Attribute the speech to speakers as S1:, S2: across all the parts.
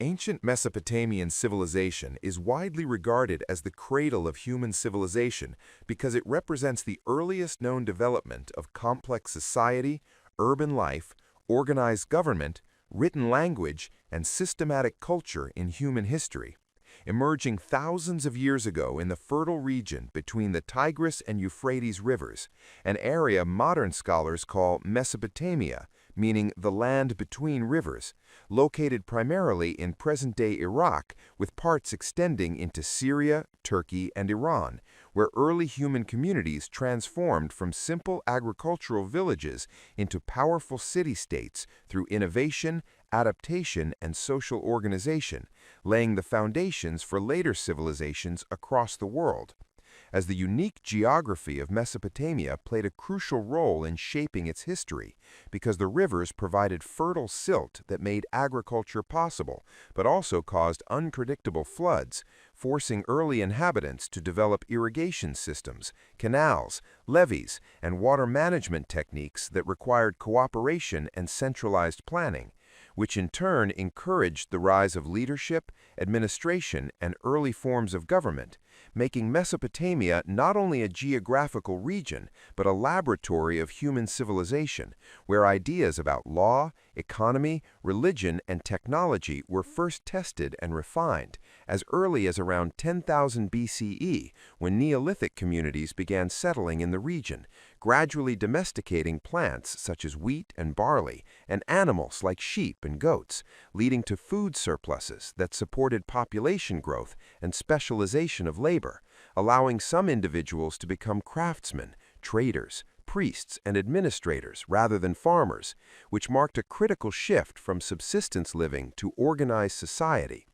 S1: Ancient Mesopotamian civilization is widely regarded as the cradle of human civilization because it represents the earliest known development of complex society, urban life, organized government, written language, and systematic culture in human history. Emerging thousands of years ago in the fertile region between the Tigris and Euphrates rivers, an area modern scholars call Mesopotamia, meaning the land between rivers, located primarily in present-day Iraq with parts extending into Syria, Turkey, and Iran, where early human communities transformed from simple agricultural villages into powerful city-states through innovation, adaptation, and social organization, laying the foundations for later civilizations across the world. As the unique geography of Mesopotamia played a crucial role in shaping its history, because the rivers provided fertile silt that made agriculture possible, but also caused unpredictable floods, forcing early inhabitants to develop irrigation systems, canals, levees, and water management techniques that required cooperation and centralized planning, which in turn encouraged the rise of leadership, administration, and early forms of government, making Mesopotamia not only a geographical region, but a laboratory of human civilization, where ideas about law, economy, religion, and technology were first tested and refined, as early as around 10,000 BCE, when Neolithic communities began settling in the region, gradually domesticating plants such as wheat and barley, and animals like sheep and goats, leading to food surpluses that supported population growth and specialization of labor, allowing some individuals to become craftsmen, traders, priests, and administrators rather than farmers, which marked a critical shift from subsistence living to organized society.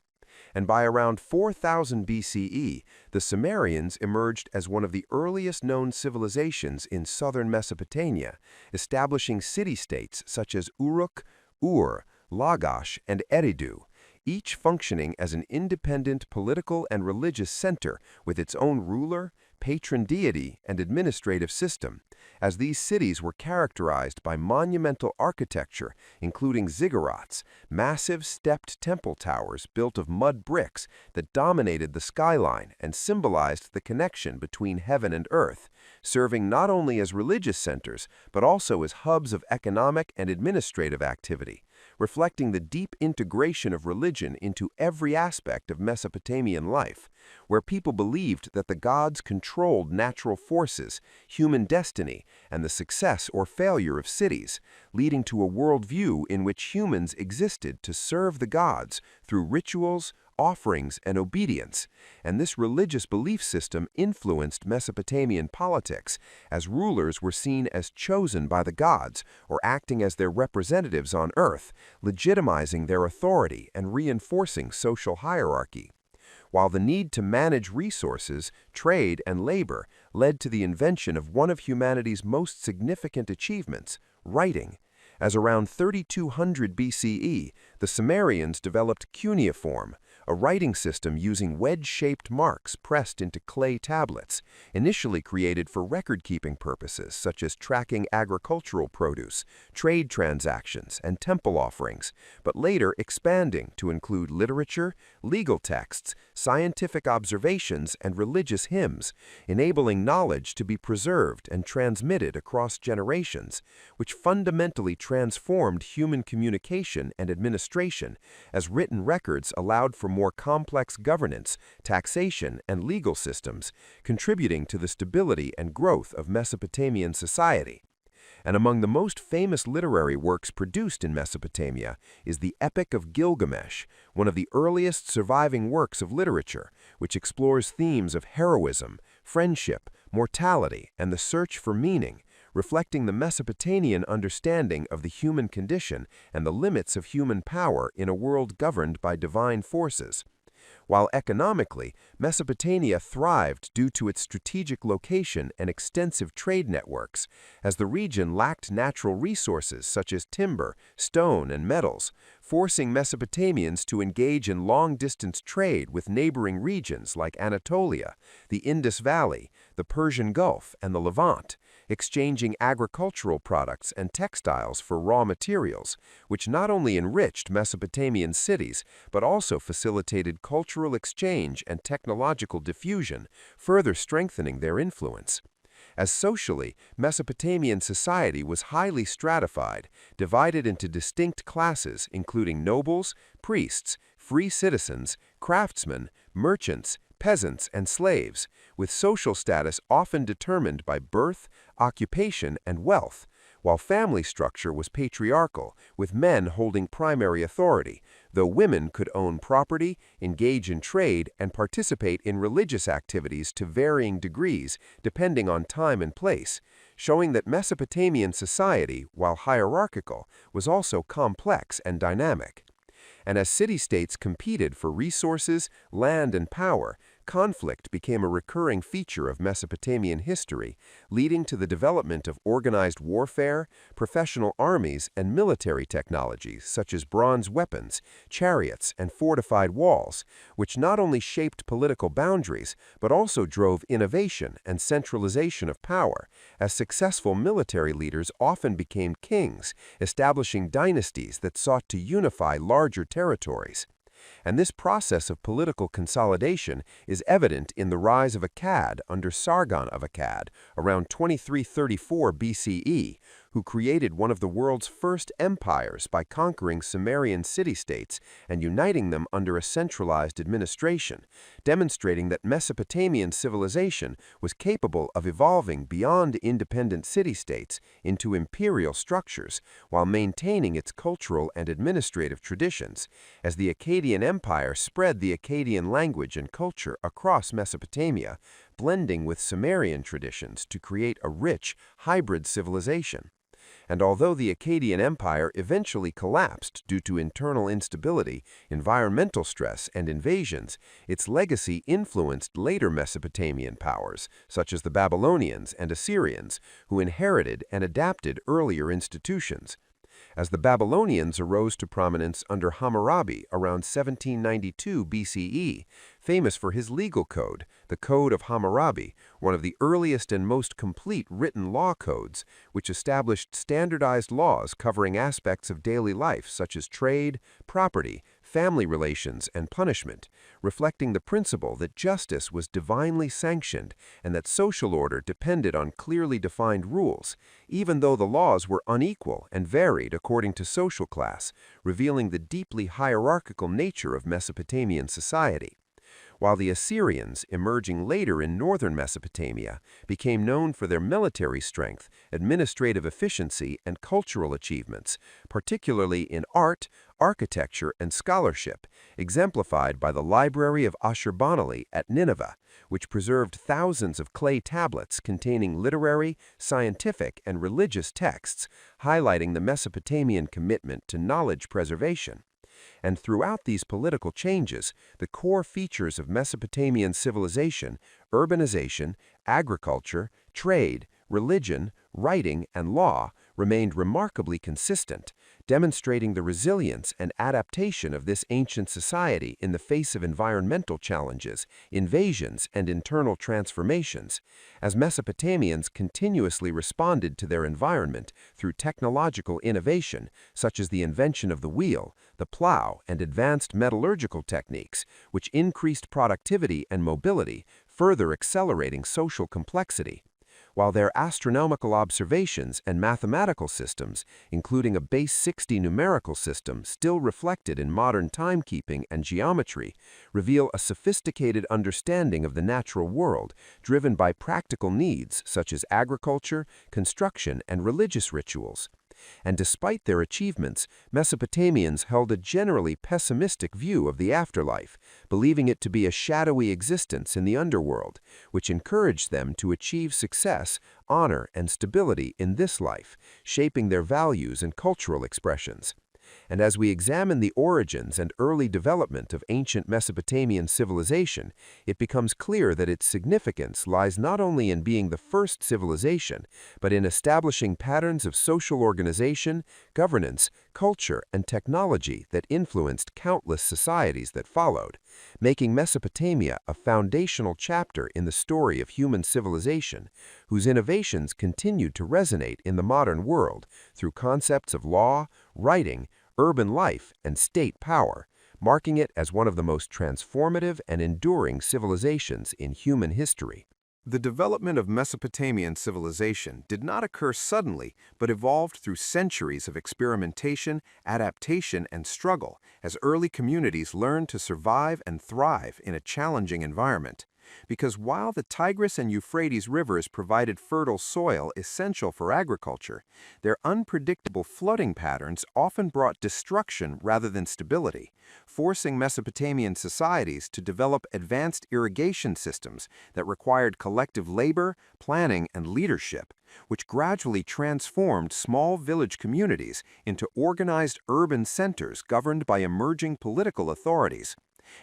S1: And by around 4000 BCE, the Sumerians emerged as one of the earliest known civilizations in southern Mesopotamia, establishing city-states such as Uruk, Ur, Lagash, and Eridu, each functioning as an independent political and religious center with its own ruler, patron deity, and administrative system, as these cities were characterized by monumental architecture, including ziggurats, massive stepped temple towers built of mud bricks that dominated the skyline and symbolized the connection between heaven and earth, serving not only as religious centers, but also as hubs of economic and administrative activity, reflecting the deep integration of religion into every aspect of Mesopotamian life, where people believed that the gods controlled natural forces, human destiny, and the success or failure of cities, leading to a worldview in which humans existed to serve the gods through rituals, offerings, and obedience, and this religious belief system influenced Mesopotamian politics, as rulers were seen as chosen by the gods or acting as their representatives on earth, legitimizing their authority and reinforcing social hierarchy. While the need to manage resources, trade, and labor led to the invention of one of humanity's most significant achievements, writing. As around 3200 BCE, the Sumerians developed cuneiform, a writing system using wedge-shaped marks pressed into clay tablets, initially created for record-keeping purposes such as tracking agricultural produce, trade transactions, and temple offerings, but later expanding to include literature, legal texts, scientific observations, and religious hymns, enabling knowledge to be preserved and transmitted across generations, which fundamentally transformed human communication and administration, as written records allowed for more complex governance, taxation, and legal systems, contributing to the stability and growth of Mesopotamian society. And among the most famous literary works produced in Mesopotamia is the Epic of Gilgamesh, one of the earliest surviving works of literature, which explores themes of heroism, friendship, mortality, and the search for meaning, reflecting the Mesopotamian understanding of the human condition and the limits of human power in a world governed by divine forces. While economically, Mesopotamia thrived due to its strategic location and extensive trade networks, as the region lacked natural resources such as timber, stone, and metals, forcing Mesopotamians to engage in long-distance trade with neighboring regions like Anatolia, the Indus Valley, the Persian Gulf, and the Levant, exchanging agricultural products and textiles for raw materials, which not only enriched Mesopotamian cities but also facilitated cultural exchange and technological diffusion, further strengthening their influence. As socially, Mesopotamian society was highly stratified, divided into distinct classes including nobles, priests, free citizens, craftsmen, merchants, peasants, and slaves, with social status often determined by birth, occupation, and wealth, while family structure was patriarchal, with men holding primary authority, though women could own property, engage in trade, and participate in religious activities to varying degrees depending on time and place, showing that Mesopotamian society, while hierarchical, was also complex and dynamic. And as city-states competed for resources, land, and power, conflict became a recurring feature of Mesopotamian history, leading to the development of organized warfare, professional armies, and military technologies such as bronze weapons, chariots, and fortified walls, which not only shaped political boundaries but also drove innovation and centralization of power, as successful military leaders often became kings, establishing dynasties that sought to unify larger territories. And this process of political consolidation is evident in the rise of Akkad under Sargon of Akkad around 2334 BCE, who created one of the world's first empires by conquering Sumerian city-states and uniting them under a centralized administration, demonstrating that Mesopotamian civilization was capable of evolving beyond independent city-states into imperial structures while maintaining its cultural and administrative traditions, as the Akkadian Empire spread the Akkadian language and culture across Mesopotamia, blending with Sumerian traditions to create a rich, hybrid civilization. And although the Akkadian Empire eventually collapsed due to internal instability, environmental stress, and invasions, its legacy influenced later Mesopotamian powers, such as the Babylonians and Assyrians, who inherited and adapted earlier institutions. As the Babylonians arose to prominence under Hammurabi around 1792 BCE, famous for his legal code, the Code of Hammurabi, one of the earliest and most complete written law codes, which established standardized laws covering aspects of daily life such as trade, property, family relations, and punishment, reflecting the principle that justice was divinely sanctioned and that social order depended on clearly defined rules, even though the laws were unequal and varied according to social class, revealing the deeply hierarchical nature of Mesopotamian society. While the Assyrians, emerging later in northern Mesopotamia, became known for their military strength, administrative efficiency, and cultural achievements, particularly in art, architecture, and scholarship, exemplified by the Library of Ashurbanipal at Nineveh, which preserved thousands of clay tablets containing literary, scientific, and religious texts, highlighting the Mesopotamian commitment to knowledge preservation. And throughout these political changes, the core features of Mesopotamian civilization, urbanization, agriculture, trade, religion, writing, and law remained remarkably consistent, demonstrating the resilience and adaptation of this ancient society in the face of environmental challenges, invasions, and internal transformations, as Mesopotamians continuously responded to their environment through technological innovation, such as the invention of the wheel, the plow, and advanced metallurgical techniques, which increased productivity and mobility, further accelerating social complexity. While their astronomical observations and mathematical systems, including a base 60 numerical system still reflected in modern timekeeping and geometry, reveal a sophisticated understanding of the natural world driven by practical needs such as agriculture, construction, and religious rituals. And despite their achievements, Mesopotamians held a generally pessimistic view of the afterlife, believing it to be a shadowy existence in the underworld, which encouraged them to achieve success, honor, and stability in this life, shaping their values and cultural expressions. And as we examine the origins and early development of ancient Mesopotamian civilization, it becomes clear that its significance lies not only in being the first civilization, but in establishing patterns of social organization, governance, culture, and technology that influenced countless societies that followed, making Mesopotamia a foundational chapter in the story of human civilization, whose innovations continued to resonate in the modern world through concepts of law, writing, urban life, and state power, marking it as one of the most transformative and enduring civilizations in human history. The development of Mesopotamian civilization did not occur suddenly, but evolved through centuries of experimentation, adaptation, and struggle as early communities learned to survive and thrive in a challenging environment. Because while the Tigris and Euphrates rivers provided fertile soil essential for agriculture, their unpredictable flooding patterns often brought destruction rather than stability, forcing Mesopotamian societies to develop advanced irrigation systems that required collective labor, planning, and leadership, which gradually transformed small village communities into organized urban centers governed by emerging political authorities.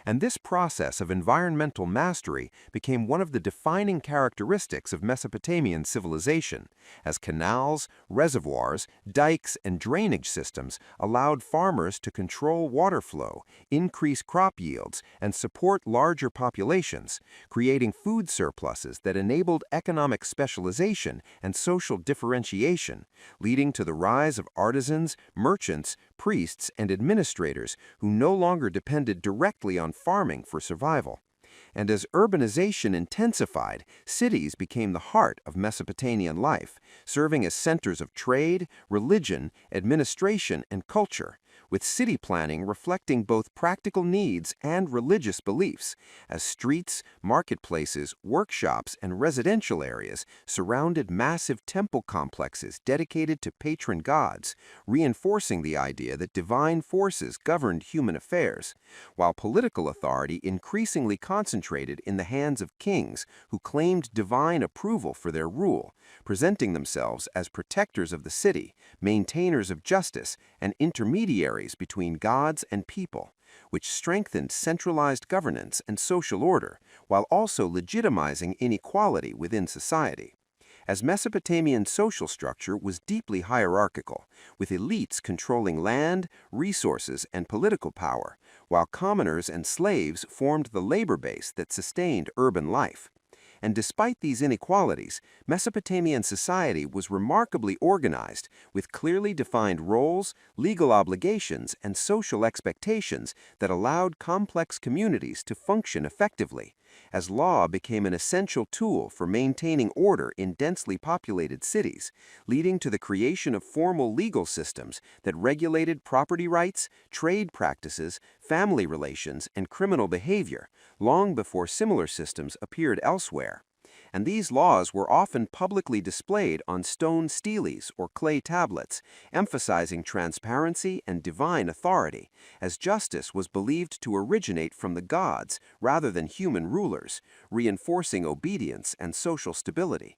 S1: And this process of environmental mastery became one of the defining characteristics of Mesopotamian civilization, as canals, reservoirs, dikes, and drainage systems allowed farmers to control water flow, increase crop yields, and support larger populations, creating food surpluses that enabled economic specialization and social differentiation, leading to the rise of artisans, merchants, priests, and administrators who no longer depended directly on farming for survival. And as urbanization intensified, cities became the heart of Mesopotamian life, serving as centers of trade, religion, administration, and culture, with city planning reflecting both practical needs and religious beliefs, as streets, marketplaces, workshops, and residential areas surrounded massive temple complexes dedicated to patron gods, reinforcing the idea that divine forces governed human affairs, while political authority increasingly concentrated in the hands of kings who claimed divine approval for their rule, presenting themselves as protectors of the city, maintainers of justice, and intermediaries between gods and people, which strengthened centralized governance and social order, while also legitimizing inequality within society. As Mesopotamian social structure was deeply hierarchical, with elites controlling land, resources, and political power, while commoners and slaves formed the labor base that sustained urban life. And despite these inequalities, Mesopotamian society was remarkably organized, with clearly defined roles, legal obligations, and social expectations that allowed complex communities to function effectively, as law became an essential tool for maintaining order in densely populated cities, leading to the creation of formal legal systems that regulated property rights, trade practices, family relations, and criminal behavior, long before similar systems appeared elsewhere. And these laws were often publicly displayed on stone steles or clay tablets, emphasizing transparency and divine authority, as justice was believed to originate from the gods rather than human rulers, reinforcing obedience and social stability.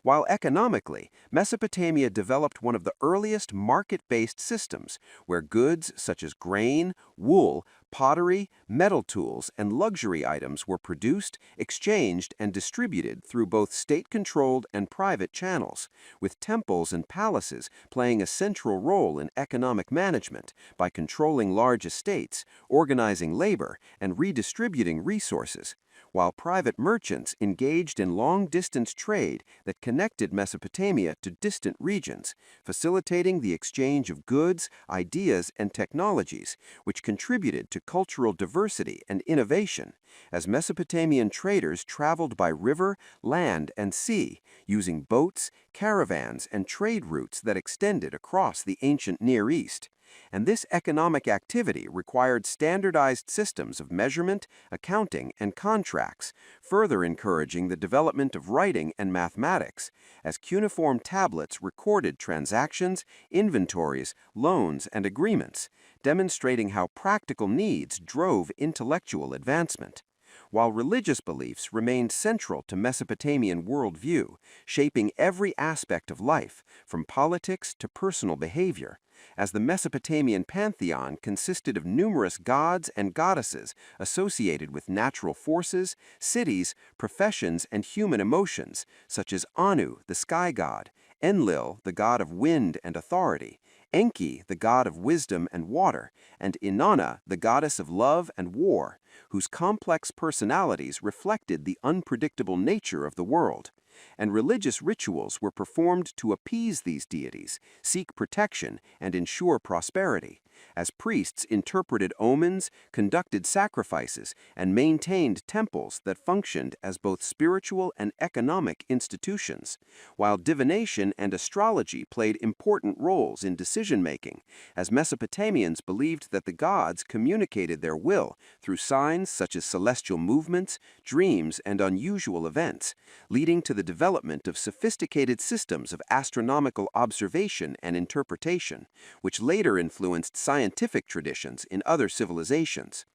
S1: While economically, Mesopotamia developed one of the earliest market-based systems, where goods such as grain, wool, pottery, metal tools, and luxury items were produced, exchanged, and distributed through both state-controlled and private channels, with temples and palaces playing a central role in economic management by controlling large estates, organizing labor, and redistributing resources, while private merchants engaged in long-distance trade that connected Mesopotamia to distant regions, facilitating the exchange of goods, ideas, and technologies, which contributed to cultural diversity and innovation, as Mesopotamian traders traveled by river, land, and sea, using boats, caravans, and trade routes that extended across the ancient Near East. And this economic activity required standardized systems of measurement, accounting, and contracts, further encouraging the development of writing and mathematics, as cuneiform tablets recorded transactions, inventories, loans, and agreements, demonstrating how practical needs drove intellectual advancement, while religious beliefs remained central to Mesopotamian worldview, shaping every aspect of life, from politics to personal behavior.
S2: as the Mesopotamian pantheon consisted of numerous gods and goddesses associated with natural forces, cities, professions, and human emotions, such as Anu, the sky god, Enlil, the god of wind and authority, Enki, the god of wisdom and water, and Inanna, the goddess of love and war, whose complex personalities reflected the unpredictable nature of the world. And religious rituals were performed to appease these deities, seek protection, and ensure prosperity, as priests interpreted omens, conducted sacrifices, and maintained temples that functioned as both spiritual and economic institutions, while divination and astrology played important roles in decision-making, as Mesopotamians believed that the gods communicated their will through signs such as celestial movements, dreams, and unusual events, leading to the development of sophisticated systems of astronomical observation and interpretation, which later influenced scientific traditions in other civilizations.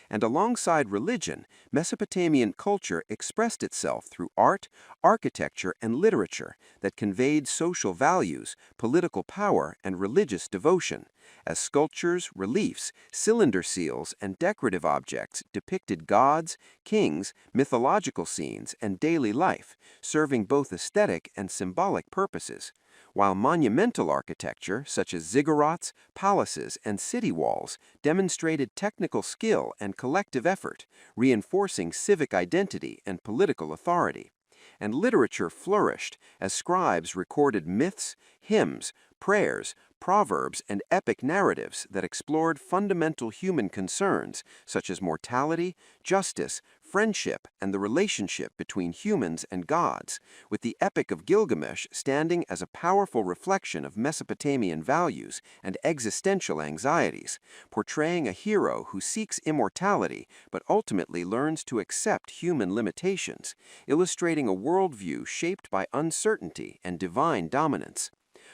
S2: And alongside religion, Mesopotamian culture expressed itself through art, architecture, and literature that conveyed social values, political power, and religious devotion, as sculptures, reliefs, cylinder seals, and decorative objects depicted gods, kings, mythological scenes, and daily life, serving both aesthetic and symbolic purposes, while monumental architecture, such as ziggurats, palaces, and city walls, demonstrated technical skill and collective effort, reinforcing civic identity and political authority. And literature flourished as scribes recorded myths, hymns, prayers, proverbs, and epic narratives that explored fundamental human concerns such as mortality, justice, friendship, and the relationship between humans and gods, with the Epic of Gilgamesh standing as a powerful reflection of Mesopotamian values and existential anxieties, portraying a hero who seeks immortality but ultimately learns to accept human limitations, illustrating a worldview shaped by uncertainty and divine dominance.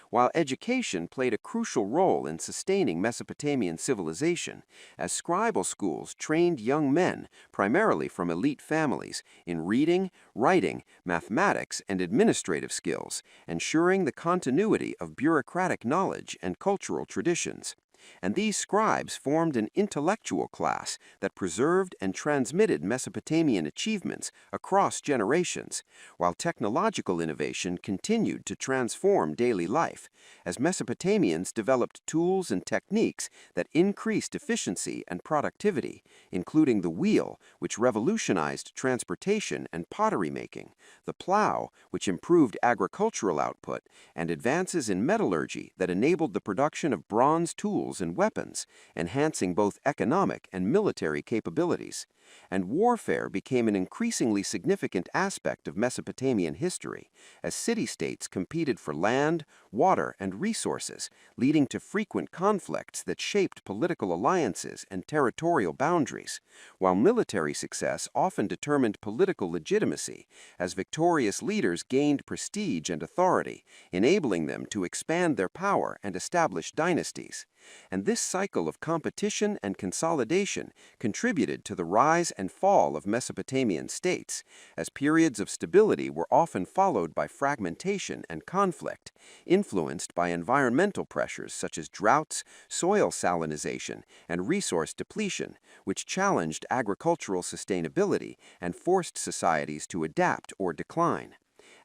S2: While education played a crucial role in sustaining Mesopotamian civilization, as scribal schools trained young men, primarily from elite families, in reading, writing, mathematics, and administrative skills, ensuring the continuity of bureaucratic knowledge and cultural traditions. And these scribes formed an intellectual class that preserved and transmitted Mesopotamian achievements across generations, while technological innovation continued to transform daily life, as Mesopotamians developed tools and techniques that increased efficiency and productivity, including the wheel, which revolutionized transportation and pottery making, the plow, which improved agricultural output, and advances in metallurgy that enabled the production of bronze tools and weapons, enhancing both economic and military capabilities. And warfare became an increasingly significant aspect of Mesopotamian history, as city-states competed for land, water, and resources, leading to frequent conflicts that shaped political alliances and territorial boundaries, while military success often determined political legitimacy, as victorious leaders gained prestige and authority, enabling them to expand their power and establish dynasties. And this cycle of competition and consolidation contributed to the rise and fall of Mesopotamian states, as periods of stability were often followed by fragmentation and conflict, influenced by environmental pressures such as droughts, soil salinization, and resource depletion, which challenged agricultural sustainability and forced societies to adapt or decline.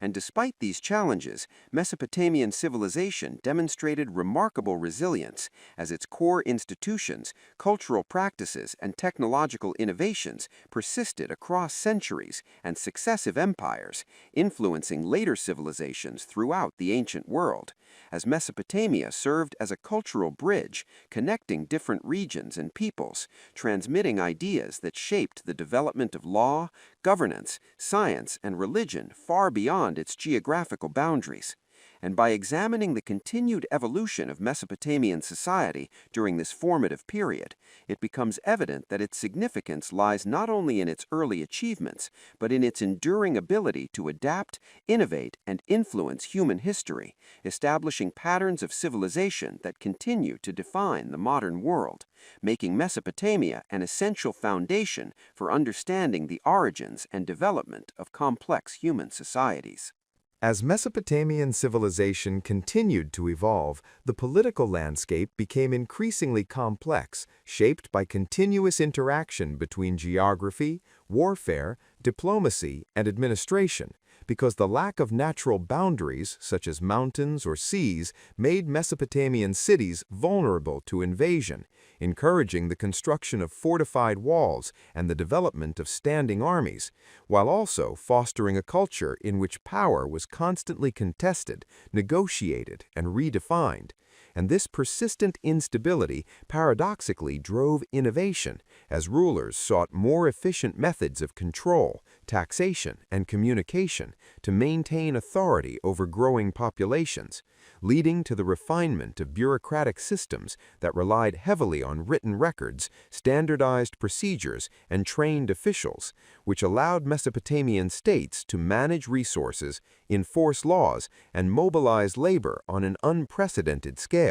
S2: And despite these challenges, Mesopotamian civilization demonstrated remarkable resilience as its core institutions, cultural practices, and technological innovations persisted across centuries and successive empires, influencing later civilizations throughout the ancient world, as Mesopotamia served as a cultural bridge connecting different regions and peoples, transmitting ideas that shaped the development of law, governance, science, and religion far beyond its geographical boundaries. And by examining the continued evolution of Mesopotamian society during this formative period, it becomes evident that its significance lies not only in its early achievements, but in its enduring ability to adapt, innovate, and influence human history, establishing patterns of civilization that continue to define the modern world, making Mesopotamia an essential foundation for understanding the origins and development of complex human societies.
S1: As Mesopotamian civilization continued to evolve, the political landscape became increasingly complex, shaped by continuous interaction between geography, warfare, diplomacy, and administration, because the lack of natural boundaries, such as mountains or seas, made Mesopotamian cities vulnerable to invasion, encouraging the construction of fortified walls and the development of standing armies, while also fostering a culture in which power was constantly contested, negotiated, and redefined. And this persistent instability paradoxically drove innovation, as rulers sought more efficient methods of control, taxation, and communication to maintain authority over growing populations, leading to the refinement of bureaucratic systems that relied heavily on written records, standardized procedures, and trained officials, which allowed Mesopotamian states to manage resources, enforce laws, and mobilize labor on an unprecedented scale.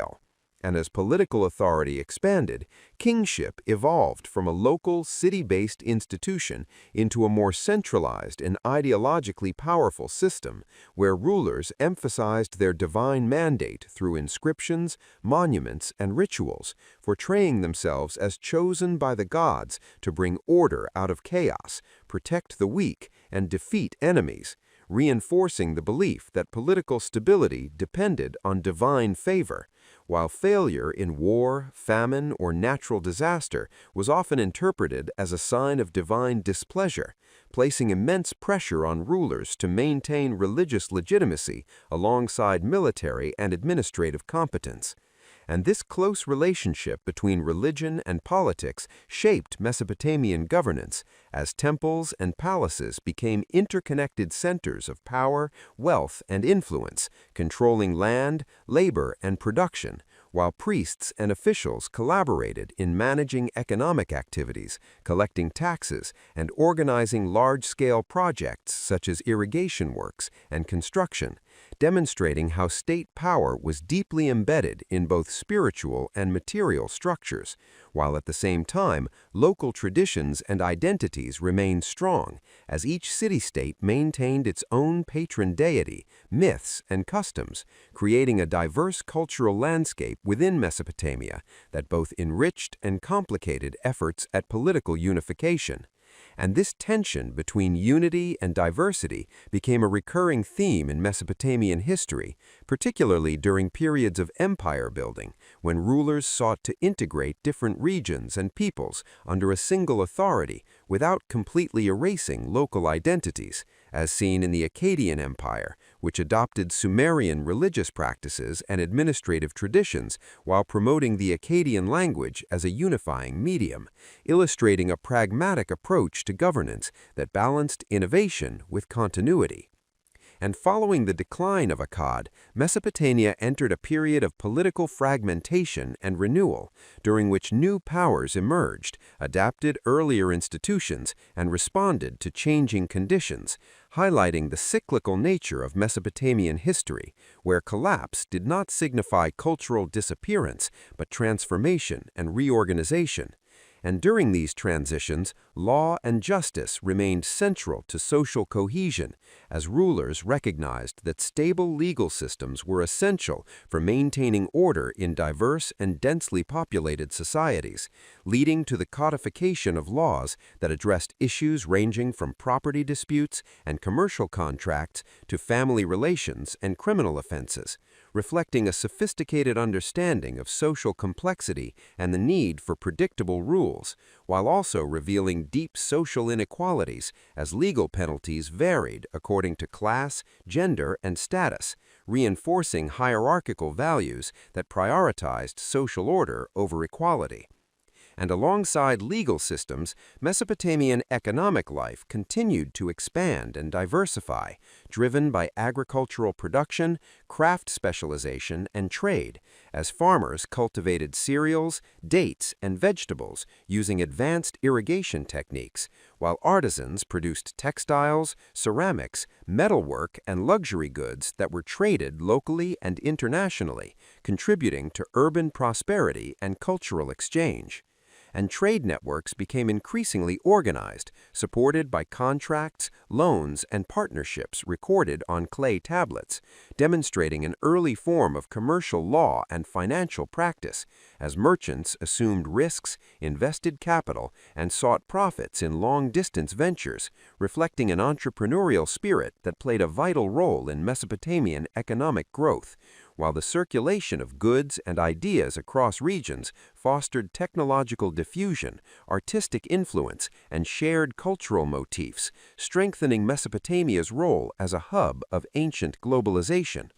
S1: And as political authority expanded, kingship evolved from a local, city-based institution into a more centralized and ideologically powerful system, where rulers emphasized their divine mandate through inscriptions, monuments, and rituals, portraying themselves as chosen by the gods to bring order out of chaos, protect the weak, and defeat enemies, reinforcing the belief that political stability depended on divine favor, while failure in war, famine, or natural disaster was often interpreted as a sign of divine displeasure, placing immense pressure on rulers to maintain religious legitimacy alongside military and administrative competence. And this close relationship between religion and politics shaped Mesopotamian governance, as temples and palaces became interconnected centers of power, wealth, and influence, controlling land, labor, and production, while priests and officials collaborated in managing economic activities, collecting taxes, and organizing large-scale projects such as irrigation works and construction, demonstrating how state power was deeply embedded in both spiritual and material structures, while at the same time local traditions and identities remained strong, as each city-state maintained its own patron deity, myths, and customs, creating a diverse cultural landscape within Mesopotamia that both enriched and complicated efforts at political unification. And this tension between unity and diversity became a recurring theme in Mesopotamian history, particularly during periods of empire building, when rulers sought to integrate different regions and peoples under a single authority without completely erasing local identities, as seen in the Akkadian Empire, which adopted Sumerian religious practices and administrative traditions while promoting the Akkadian language as a unifying medium, illustrating a pragmatic approach to governance that balanced innovation with continuity. And following the decline of Akkad, Mesopotamia entered a period of political fragmentation and renewal, during which new powers emerged, adapted earlier institutions, and responded to changing conditions, highlighting the cyclical nature of Mesopotamian history, where collapse did not signify cultural disappearance, but transformation and reorganization. And during these transitions, law and justice remained central to social cohesion, as rulers recognized that stable legal systems were essential for maintaining order in diverse and densely populated societies, leading to the codification of laws that addressed issues ranging from property disputes and commercial contracts to family relations and criminal offenses, reflecting a sophisticated understanding of social complexity and the need for predictable rules, while also revealing deep social inequalities as legal penalties varied according to class, gender, and status, reinforcing hierarchical values that prioritized social order over equality. And alongside legal systems, Mesopotamian economic life continued to expand and diversify, driven by agricultural production, craft specialization, and trade, as farmers cultivated cereals, dates, and vegetables using advanced irrigation techniques, while artisans produced textiles, ceramics, metalwork, and luxury goods that were traded locally and internationally, contributing to urban prosperity and cultural exchange.
S2: and trade networks became increasingly organized, supported by contracts, loans, and partnerships recorded on clay tablets, demonstrating an early form of commercial law and financial practice, as merchants assumed risks, invested capital, and sought profits in long-distance ventures, reflecting an entrepreneurial spirit that played a vital role in Mesopotamian economic growth, while the circulation of goods and ideas across regions fostered technological diffusion, artistic influence, and shared cultural motifs, strengthening Mesopotamia's role as a hub of ancient globalization.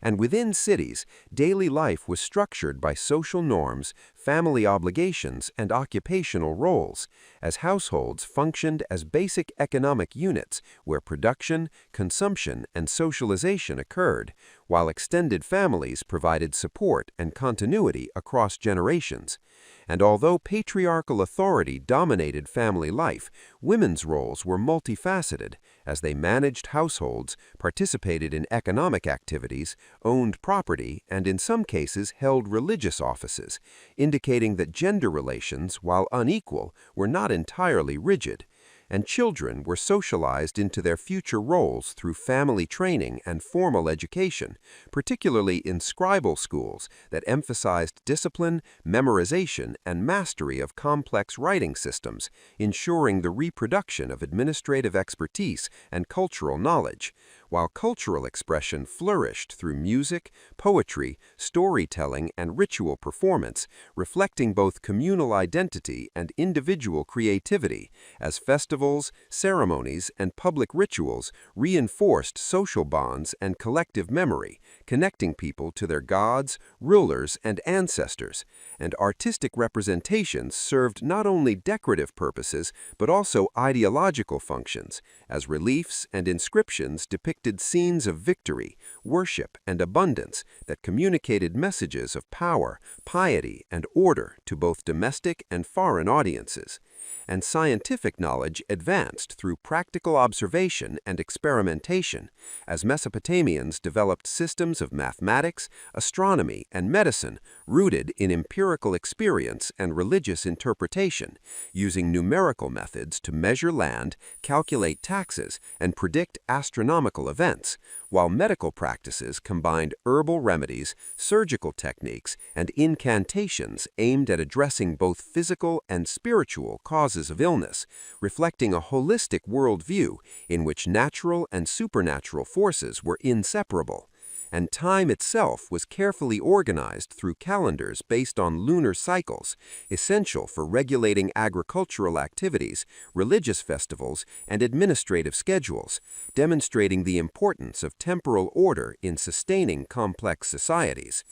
S2: And within cities, daily life was structured by social norms, family obligations, and occupational roles, as households functioned as basic economic units where production, consumption, and socialization occurred, while extended families provided support and continuity across generations. And although patriarchal authority dominated family life, women's roles were multifaceted as they managed households, participated in economic activities, owned property, and in some cases held religious offices, indicating that gender relations, while unequal, were not entirely rigid. And children were socialized into their future roles through family training and formal education, particularly in scribal schools that emphasized discipline, memorization, and mastery of complex writing systems, ensuring the reproduction of administrative expertise and cultural knowledge, while cultural expression flourished through music, poetry, storytelling, and ritual performance, reflecting both communal identity and individual creativity, as festivals, ceremonies, and public rituals reinforced social bonds and collective memory, connecting people to their gods, rulers, and ancestors, and artistic representations served not only decorative purposes but also ideological functions, as reliefs and inscriptions depicted scenes of victory, worship, and abundance that communicated messages of power, piety, and order to both domestic and foreign audiences. And scientific knowledge advanced through practical observation and experimentation, as Mesopotamians developed systems of mathematics, astronomy, and medicine rooted in empirical experience and religious interpretation, using numerical methods to measure land, calculate taxes, and predict astronomical events, while medical practices combined herbal remedies, surgical techniques, and incantations aimed at addressing both physical and spiritual causes of illness, reflecting a holistic worldview in which natural and supernatural forces were inseparable. And time itself was carefully organized through calendars based on lunar cycles, essential for regulating agricultural activities, religious festivals, and administrative schedules, demonstrating the importance of temporal order in sustaining complex societies.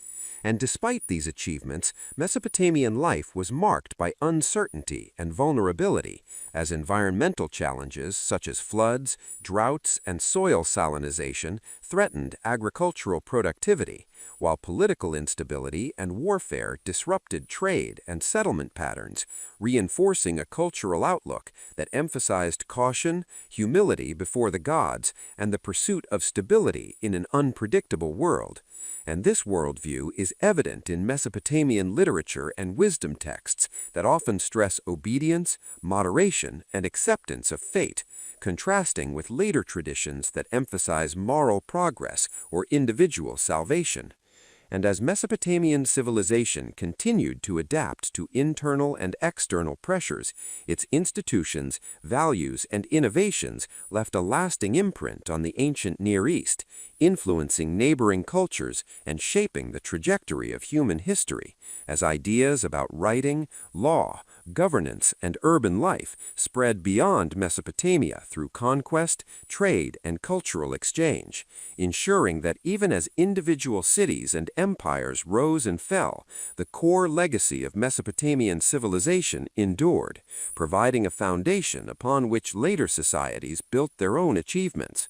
S2: And despite these achievements, Mesopotamian life was marked by uncertainty and vulnerability, as environmental challenges such as floods, droughts, and soil salinization threatened agricultural productivity, while political instability and warfare disrupted trade and settlement patterns, reinforcing a cultural outlook that emphasized caution, humility before the gods, and the pursuit of stability in an unpredictable world. And this worldview is evident in Mesopotamian literature and wisdom texts that often stress obedience, moderation, and acceptance of fate, contrasting with later traditions that emphasize moral progress or individual salvation. And as Mesopotamian civilization continued to adapt to internal and external pressures, its institutions, values, and innovations left a lasting imprint on the ancient Near East, influencing neighboring cultures and shaping the trajectory of human history, as ideas about writing, law, governance, and urban life spread beyond Mesopotamia through conquest, trade, and cultural exchange, ensuring that even as individual cities and empires rose and fell, the core legacy of Mesopotamian civilization endured, providing a foundation upon which later societies built their own achievements.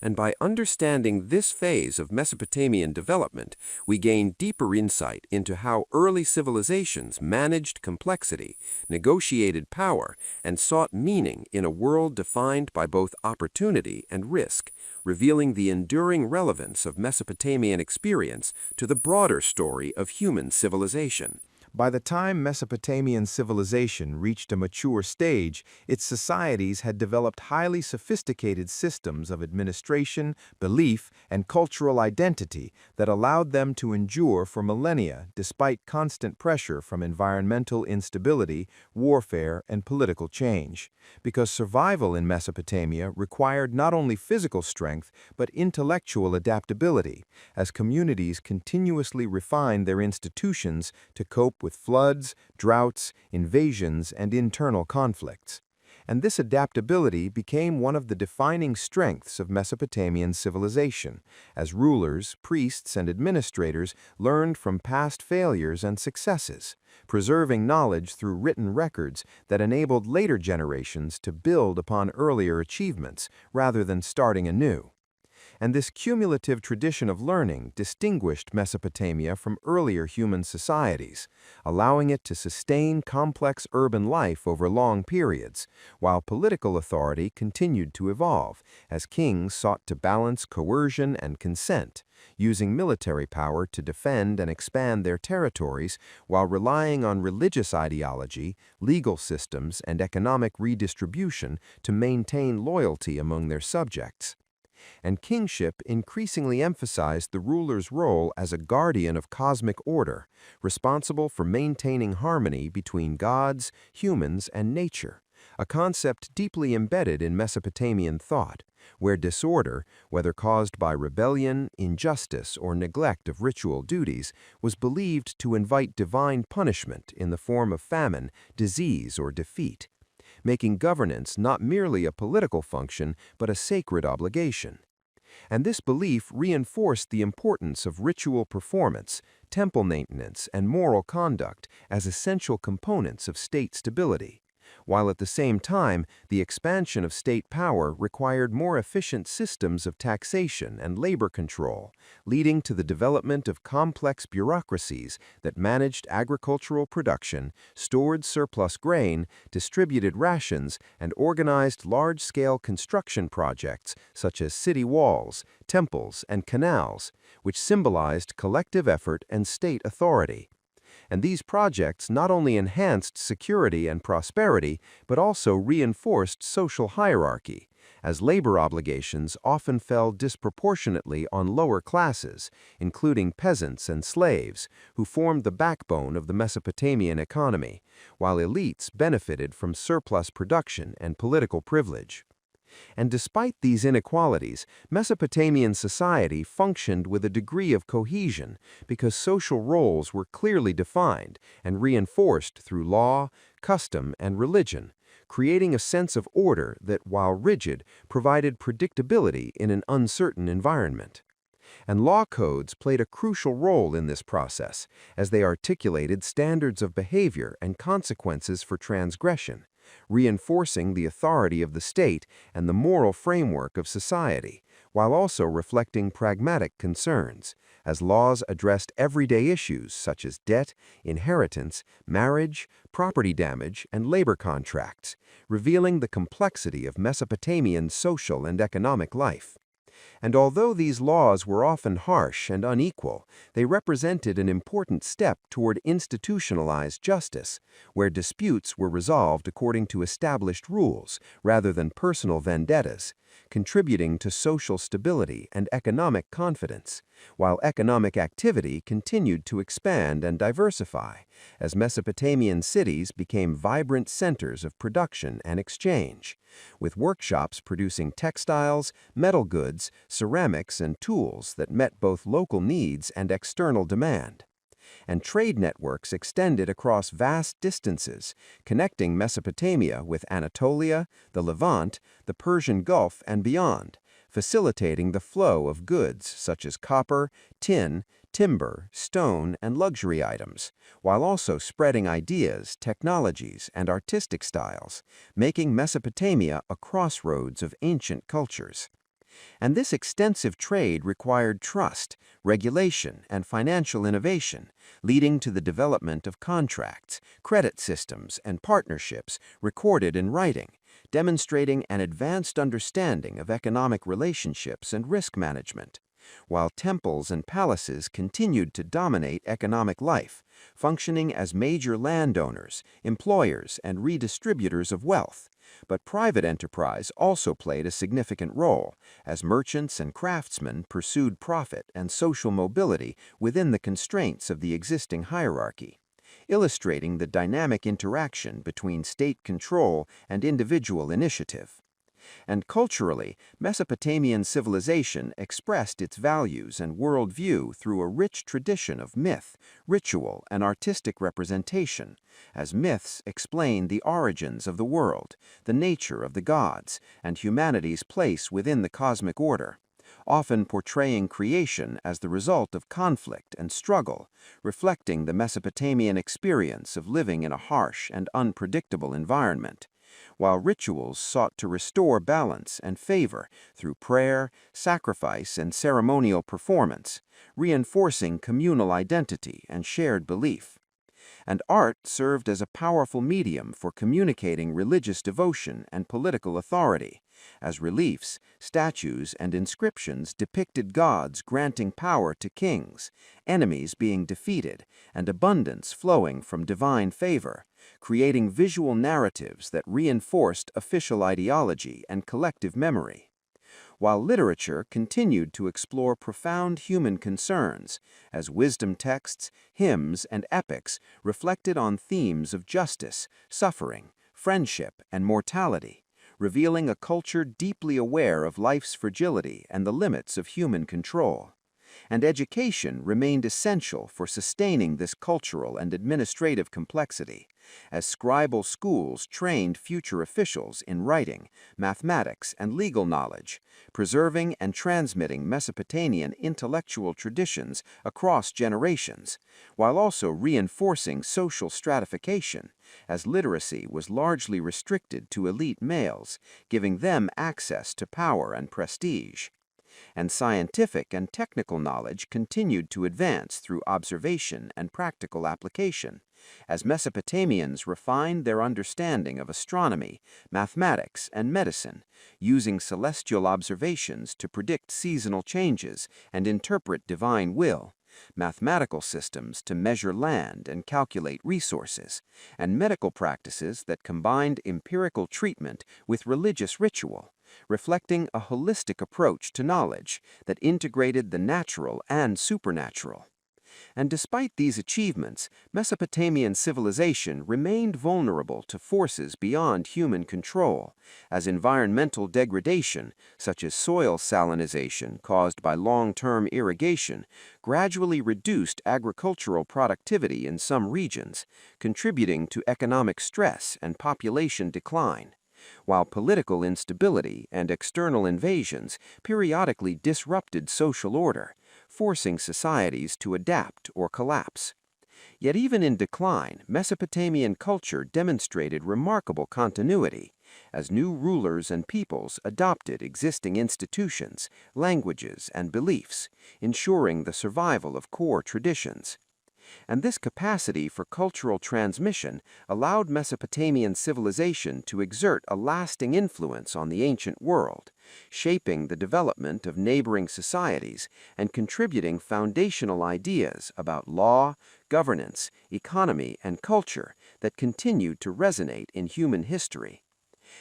S2: And by understanding this phase of Mesopotamian development, we gain deeper insight into how early civilizations managed complexity, negotiated power, and sought meaning in a world defined by both opportunity and risk, revealing the enduring relevance of Mesopotamian experience to the broader story of human civilization.
S1: By the time Mesopotamian civilization reached a mature stage, its societies had developed highly sophisticated systems of administration, belief, and cultural identity that allowed them to endure for millennia despite constant pressure from environmental instability, warfare, and political change. Because survival in Mesopotamia required not only physical strength but intellectual adaptability, as communities continuously refined their institutions to cope with floods, droughts, invasions, and internal conflicts. And this adaptability became one of the defining strengths of Mesopotamian civilization, as rulers, priests, and administrators learned from past failures and successes, preserving knowledge through written records that enabled later generations to build upon earlier achievements rather than starting anew. And this cumulative tradition of learning distinguished Mesopotamia from earlier human societies, allowing it to sustain complex urban life over long periods, while political authority continued to evolve as kings sought to balance coercion and consent, using military power to defend and expand their territories while relying on religious ideology, legal systems, and economic redistribution to maintain loyalty among their subjects. And kingship increasingly emphasized the ruler's role as a guardian of cosmic order, responsible for maintaining harmony between gods, humans, and nature, a concept deeply embedded in Mesopotamian thought, where disorder, whether caused by rebellion, injustice, or neglect of ritual duties, was believed to invite divine punishment in the form of famine, disease, or defeat, making governance not merely a political function but a sacred obligation. And this belief reinforced the importance of ritual performance, temple maintenance, and moral conduct as essential components of state stability, while at the same time the expansion of state power required more efficient systems of taxation and labor control, leading to the development of complex bureaucracies that managed agricultural production, stored surplus grain, distributed rations, and organized large-scale construction projects such as city walls, temples, and canals, which symbolized collective effort and state authority. And these projects not only enhanced security and prosperity, but also reinforced social hierarchy, as labor obligations often fell disproportionately on lower classes, including peasants and slaves, who formed the backbone of the Mesopotamian economy, while elites benefited from surplus production and political privilege. And despite these inequalities, Mesopotamian society functioned with a degree of cohesion because social roles were clearly defined and reinforced through law, custom, and religion, creating a sense of order that, while rigid, provided predictability in an uncertain environment. And law codes played a crucial role in this process, as they articulated standards of behavior and consequences for transgression, reinforcing the authority of the state and the moral framework of society, while also reflecting pragmatic concerns, as laws addressed everyday issues such as debt, inheritance, marriage, property damage, and labor contracts, revealing the complexity of Mesopotamian social and economic life. And although these laws were often harsh and unequal, they represented an important step toward institutionalized justice, where disputes were resolved according to established rules rather than personal vendettas, contributing to social stability and economic confidence, while economic activity continued to expand and diversify, as Mesopotamian cities became vibrant centers of production and exchange, with workshops producing textiles, metal goods, ceramics, and tools that met both local needs and external demand. And trade networks extended across vast distances, connecting Mesopotamia with Anatolia, the Levant, the Persian Gulf, and beyond, facilitating the flow of goods such as copper, tin, timber, stone, and luxury items, while also spreading ideas, technologies, and artistic styles, making Mesopotamia a crossroads of ancient cultures. And this extensive trade required trust, regulation, and financial innovation, leading to the development of contracts, credit systems, and partnerships recorded in writing, demonstrating an advanced understanding of economic relationships and risk management, while temples and palaces continued to dominate economic life,
S2: functioning as major landowners, employers, and redistributors of wealth. But private enterprise also played a significant role, as merchants and craftsmen pursued profit and social mobility within the constraints of the existing hierarchy, illustrating the dynamic interaction between state control and individual initiative. And culturally, Mesopotamian civilization expressed its values and worldview through a rich tradition of myth, ritual, and artistic representation, as myths explain the origins of the world, the nature of the gods, and humanity's place within the cosmic order, often portraying creation as the result of conflict and struggle, reflecting the Mesopotamian experience of living in a harsh and unpredictable environment, while rituals sought to restore balance and favor through prayer, sacrifice, and ceremonial performance, reinforcing communal identity and shared belief. And art served as a powerful medium for communicating religious devotion and political authority, as reliefs, statues, and inscriptions depicted gods granting power to kings, enemies being defeated, and abundance flowing from divine favor, creating visual narratives that reinforced official ideology and collective memory. While literature continued to explore profound human concerns, as wisdom texts, hymns, and epics reflected on themes of justice, suffering, friendship, and mortality, revealing a culture deeply aware of life's fragility and the limits of human control. And education remained essential for sustaining this cultural and administrative complexity, as scribal schools trained future officials in writing, mathematics, and legal knowledge, preserving and transmitting Mesopotamian intellectual traditions across generations, while also reinforcing social stratification, as literacy was largely restricted to elite males, giving them access to power and prestige. And scientific and technical knowledge continued to advance through observation and practical application, as Mesopotamians refined their understanding of astronomy, mathematics, and medicine, using celestial observations to predict seasonal changes and interpret divine will, mathematical systems to measure land and calculate resources, and medical practices that combined empirical treatment with religious ritual, reflecting a holistic approach to knowledge that integrated the natural and supernatural. And despite these achievements, Mesopotamian civilization remained vulnerable to forces beyond human control, as environmental degradation, such as soil salinization caused by long-term irrigation, gradually reduced agricultural productivity in some regions, contributing to economic stress and population decline, while political instability and external invasions periodically disrupted social order, forcing societies to adapt or collapse. Yet even in decline, Mesopotamian culture demonstrated remarkable continuity, as new rulers and peoples adopted existing institutions, languages, and beliefs, ensuring the survival of core traditions. And this capacity for cultural transmission allowed Mesopotamian civilization to exert a lasting influence on the ancient world, shaping the development of neighboring societies and contributing foundational ideas about law, governance, economy, and culture that continued to resonate in human history.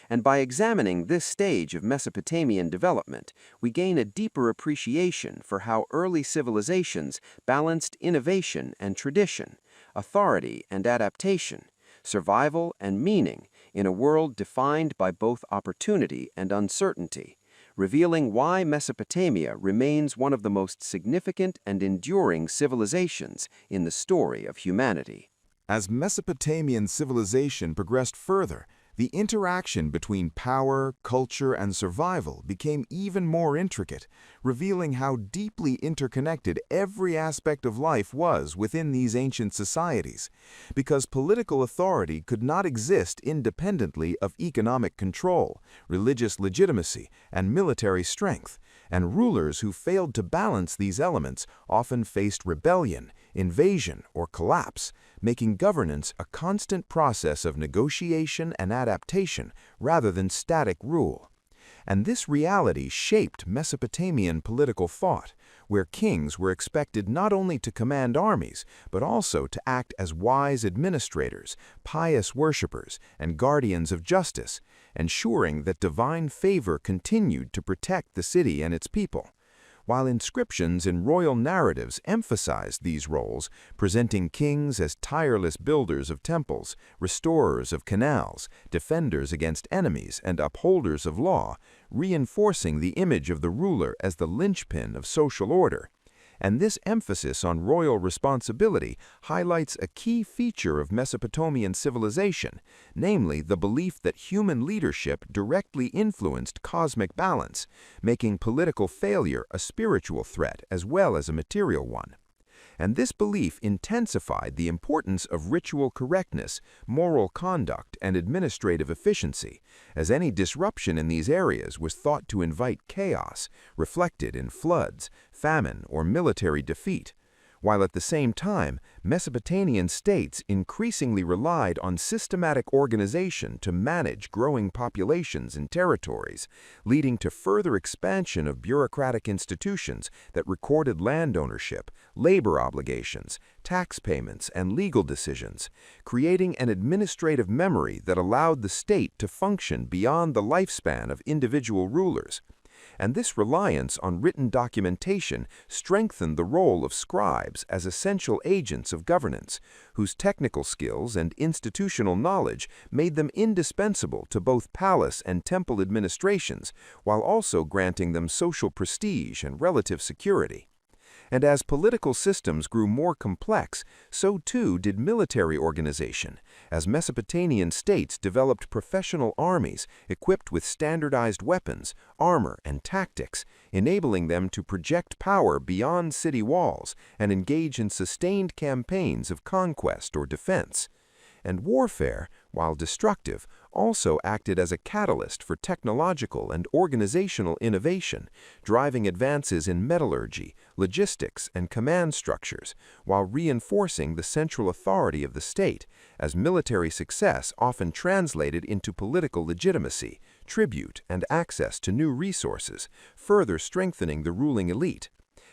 S2: And by examining this stage of Mesopotamian development, we gain a deeper appreciation for how early civilizations balanced innovation and tradition, authority and adaptation, survival and meaning in a world defined by both opportunity and uncertainty, revealing why Mesopotamia remains one of the most significant and enduring civilizations in the story of humanity.
S1: As Mesopotamian civilization progressed further, the interaction between power, culture, and survival became even more intricate, revealing how deeply interconnected every aspect of life was within these ancient societies, because political authority could not exist independently of economic control, religious legitimacy, and military strength, and rulers who failed to balance these elements often faced rebellion, invasion, or collapse, making governance a constant process of negotiation and adaptation rather than static rule. And this reality shaped Mesopotamian political thought, where kings were expected not only to command armies, but also to act as wise administrators, pious worshippers, and guardians of justice, ensuring that divine favor continued to protect the city and its people. While inscriptions in royal narratives emphasized these roles, presenting kings as tireless builders of temples, restorers of canals, defenders against enemies, and upholders of law, reinforcing the image of the ruler as the linchpin of social order. And this emphasis on royal responsibility highlights a key feature of Mesopotamian civilization, namely the belief that human leadership directly influenced cosmic balance, making political failure a spiritual threat as well as a material one. And this belief intensified the importance of ritual correctness, moral conduct, and administrative efficiency, as any disruption in these areas was thought to invite chaos, reflected in floods, famine, or military defeat. While at the same time, Mesopotamian states increasingly relied on systematic organization to manage growing populations and territories, leading to further expansion of bureaucratic institutions that recorded land ownership, labor obligations, tax payments, and legal decisions, creating an administrative memory that allowed the state to function beyond the lifespan of individual rulers. And this reliance on written documentation strengthened the role of scribes as essential agents of governance, whose technical skills and institutional knowledge made them indispensable to both palace and temple administrations, while also granting them social prestige and relative security. And as political systems grew more complex, so too did military organization, as Mesopotamian states developed professional armies equipped with standardized weapons, armor, and tactics, enabling them to project power beyond city walls and engage in sustained campaigns of conquest or defense. And warfare, while destructive, also acted as a catalyst for technological and organizational innovation, driving advances in metallurgy, logistics, and command structures, while reinforcing the central authority of the state, as military success often translated into political legitimacy, tribute, and access to new resources, further strengthening the ruling elite.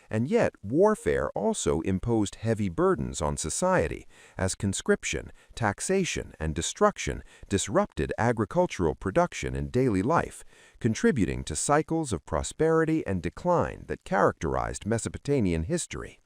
S1: And yet, warfare also imposed heavy burdens on society, as conscription, taxation, and destruction disrupted agricultural production and daily life, contributing to cycles of prosperity and decline that characterized Mesopotamian history.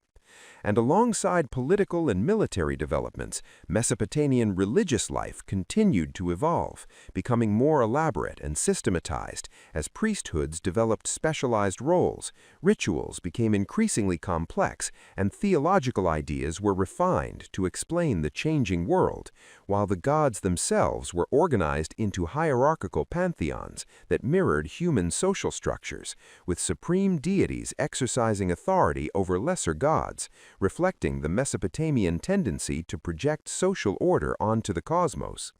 S1: And alongside political and military developments, Mesopotamian religious life continued to evolve, becoming more elaborate and systematized as priesthoods developed specialized roles, rituals became increasingly complex, and theological ideas were refined to explain the changing world, while the gods themselves were organized into hierarchical pantheons that mirrored human social structures, with supreme deities exercising authority over lesser gods, reflecting the Mesopotamian tendency to project social order onto the cosmos.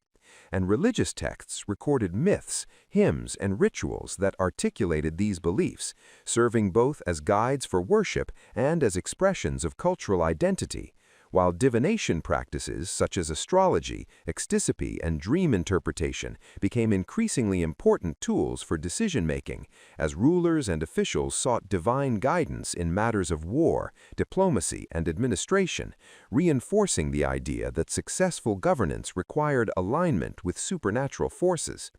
S1: And religious texts recorded myths, hymns, and rituals that articulated these beliefs, serving both as guides for worship and as expressions of cultural identity, while divination practices such as astrology, ectisopy, and dream interpretation became increasingly important tools for decision-making, as rulers and officials sought divine guidance in matters of war, diplomacy, and administration, reinforcing the idea that successful governance required alignment with supernatural forces.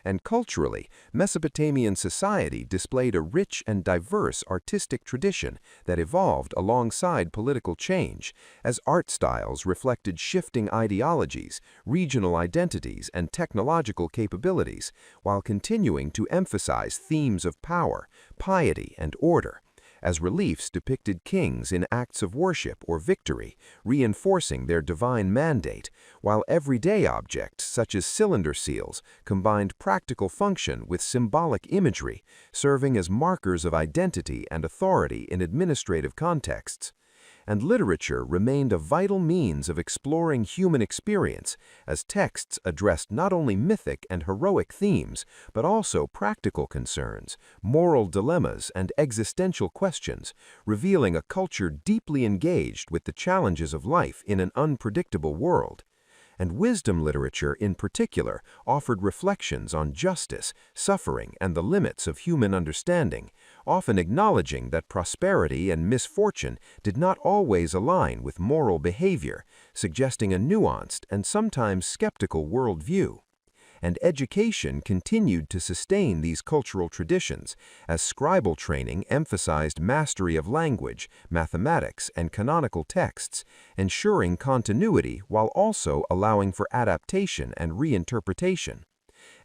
S1: And culturally, Mesopotamian society displayed a rich and diverse artistic tradition that evolved alongside political change, as art styles reflected shifting ideologies, regional identities, and technological capabilities, while continuing to emphasize themes of power, piety, and order, as reliefs depicted kings in acts of worship or victory, reinforcing their divine mandate, while everyday objects such as cylinder seals combined practical function with symbolic imagery, serving as markers of identity and authority in administrative contexts. And literature remained a vital means of exploring human experience, as texts addressed not only mythic and heroic themes, but also practical concerns, moral dilemmas, and existential questions, revealing a culture deeply engaged with the challenges of life in an unpredictable world.
S2: and wisdom literature in particular offered reflections on justice, suffering, and the limits of human understanding, often acknowledging that prosperity and misfortune did not always align with moral behavior, suggesting a nuanced and sometimes skeptical worldview. And education continued to sustain these cultural traditions, as scribal training emphasized mastery of language, mathematics, and canonical texts, ensuring continuity while also allowing for adaptation and reinterpretation.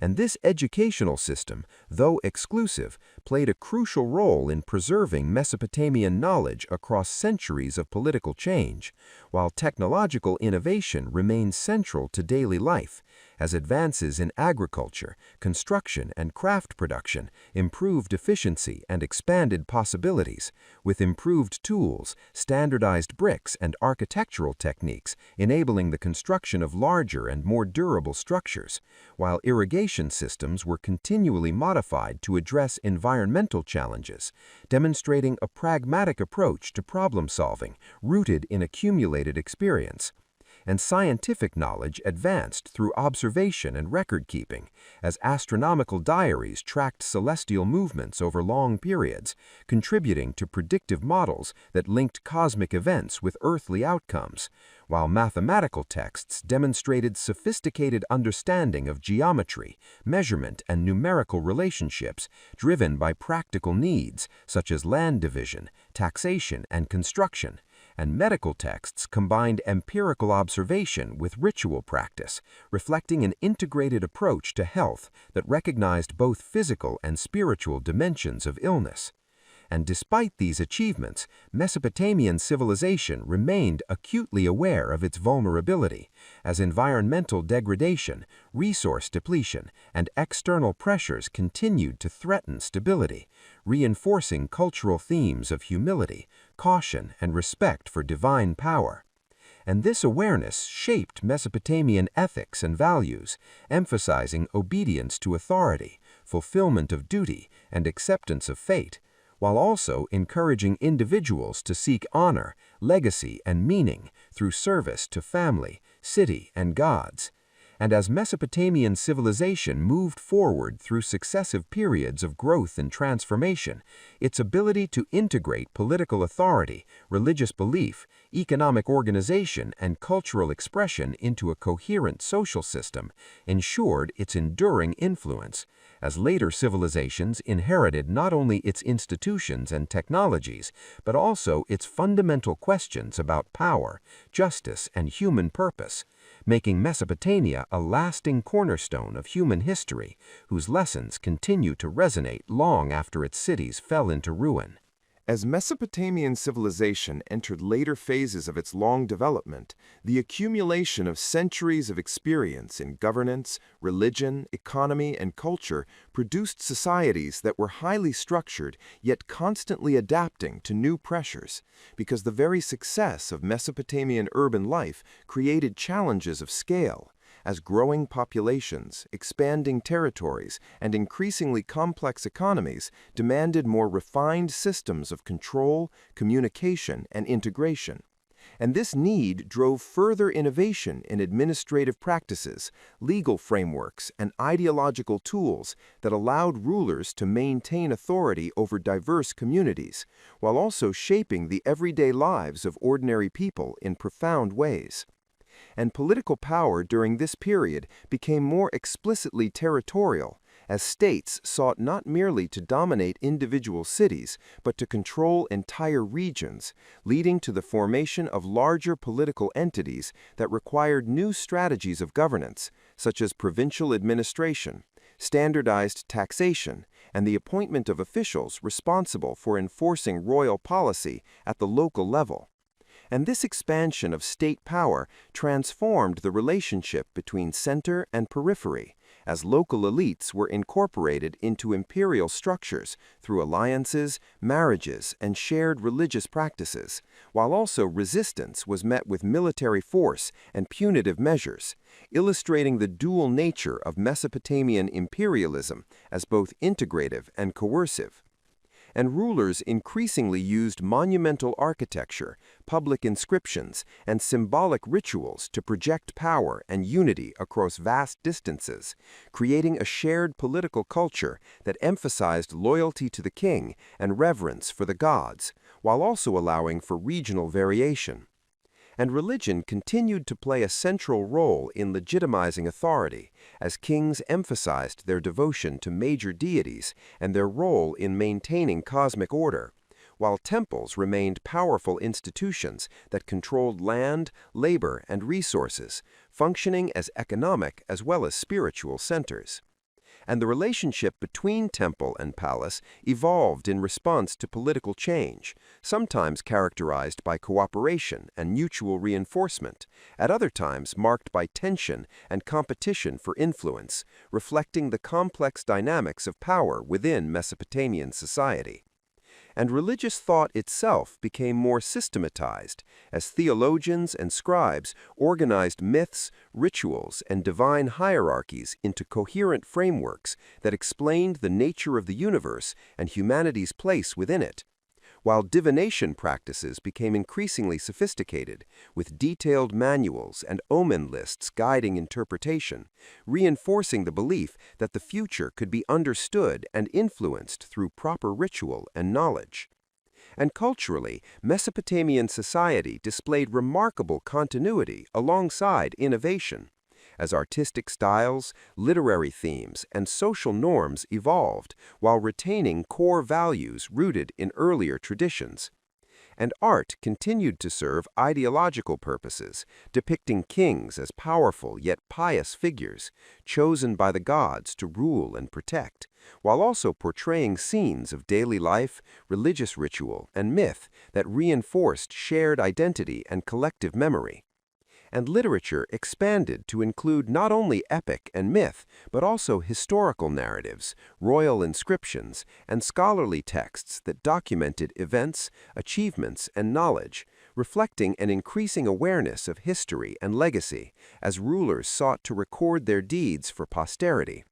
S2: And this educational system, though exclusive, played a crucial role in preserving Mesopotamian knowledge across centuries of political change, while technological innovation remained central to daily life, as advances in agriculture, construction, and craft production improved efficiency and expanded possibilities, with improved tools, standardized bricks, and architectural techniques enabling the construction of larger and more durable structures, while irrigation systems were continually modified to address environmental challenges, demonstrating a pragmatic approach to problem solving rooted in accumulated experience. And scientific knowledge advanced through observation and record-keeping, as astronomical diaries tracked celestial movements over long periods, contributing to predictive models that linked cosmic events with earthly outcomes, while mathematical texts demonstrated sophisticated understanding of geometry, measurement, and numerical relationships driven by practical needs such as land division, taxation, and construction. And medical texts combined empirical observation with ritual practice, reflecting an integrated approach to health that recognized both physical and spiritual dimensions of illness. And despite these achievements, Mesopotamian civilization remained acutely aware of its vulnerability, as environmental degradation, resource depletion, and external pressures continued to threaten stability, reinforcing cultural themes of humility, caution, and respect for divine power. And this awareness shaped Mesopotamian ethics and values, emphasizing obedience to authority, fulfillment of duty, and acceptance of fate, while also encouraging individuals to seek honor, legacy, and meaning through service to family, city, and gods. And as Mesopotamian civilization moved forward through successive periods of growth and transformation, its ability to integrate political authority, religious belief, economic organization, and cultural expression into a coherent social system ensured its enduring influence, as later civilizations inherited not only its institutions and technologies, but also its fundamental questions about power, justice, and human purpose, making Mesopotamia a lasting cornerstone of human history, whose lessons continue to resonate long after its cities fell into ruin.
S1: As Mesopotamian civilization entered later phases of its long development, the accumulation of centuries of experience in governance, religion, economy, and culture produced societies that were highly structured yet constantly adapting to new pressures, because the very success of Mesopotamian urban life created challenges of scale, as growing populations, expanding territories, and increasingly complex economies demanded more refined systems of control, communication, and integration. And this need drove further innovation in administrative practices, legal frameworks, and ideological tools that allowed rulers to maintain authority over diverse communities, while also shaping the everyday lives of ordinary people in profound ways. And political power during this period became more explicitly territorial, as states sought not merely to dominate individual cities, but to control entire regions, leading to the formation of larger political entities that required new strategies of governance, such as provincial administration, standardized taxation, and the appointment of officials responsible for enforcing royal policy at the local level. And this expansion of state power transformed the relationship between center and periphery, as local elites were incorporated into imperial structures through alliances, marriages, and shared religious practices, while also resistance was met with military force and punitive measures, illustrating the dual nature of Mesopotamian imperialism as both integrative and coercive.
S2: and rulers increasingly used monumental architecture, public inscriptions, and symbolic rituals to project power and unity across vast distances, creating a shared political culture that emphasized loyalty to the king and reverence for the gods, while also allowing for regional variation. And religion continued to play a central role in legitimizing authority, as kings emphasized their devotion to major deities and their role in maintaining cosmic order, while temples remained powerful institutions that controlled land, labor, and resources, functioning as economic as well as spiritual centers. And the relationship between temple and palace evolved in response to political change, sometimes characterized by cooperation and mutual reinforcement, at other times marked by tension and competition for influence, reflecting the complex dynamics of power within Mesopotamian society. And religious thought itself became more systematized, as theologians and scribes organized myths, rituals, and divine hierarchies into coherent frameworks that explained the nature of the universe and humanity's place within it, while divination practices became increasingly sophisticated, with detailed manuals and omen lists guiding interpretation, reinforcing the belief that the future could be understood and influenced through proper ritual and knowledge. And culturally, Mesopotamian society displayed remarkable continuity alongside innovation, as artistic styles, literary themes, and social norms evolved while retaining core values rooted in earlier traditions. And art continued to serve ideological purposes, depicting kings as powerful yet pious figures, chosen by the gods to rule and protect, while also portraying scenes of daily life, religious ritual, and myth that reinforced shared identity and collective memory. And literature expanded to include not only epic and myth, but also historical narratives, royal inscriptions, and scholarly texts that documented events, achievements, and knowledge, reflecting an increasing awareness of history and legacy as rulers sought to record their deeds for posterity.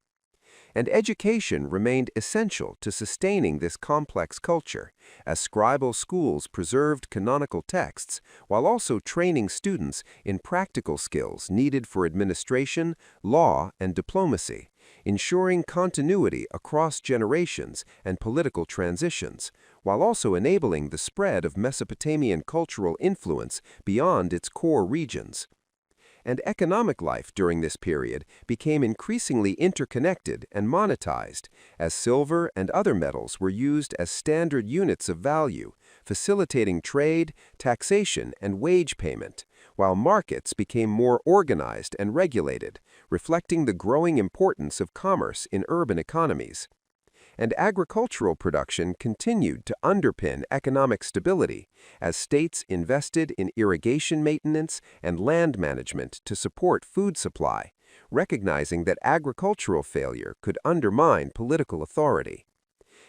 S2: And education remained essential to sustaining this complex culture, as scribal schools preserved canonical texts while also training students in practical skills needed for administration, law, and diplomacy, ensuring continuity across generations and political transitions, while also enabling the spread of Mesopotamian cultural influence beyond its core regions. And economic life during this period became increasingly interconnected and monetized, as silver and other metals were used as standard units of value, facilitating trade, taxation, and wage payment, while markets became more organized and regulated, reflecting the growing importance of commerce in urban economies. And agricultural production continued to underpin economic stability as states invested in irrigation maintenance and land management to support food supply, recognizing that agricultural failure could undermine political authority.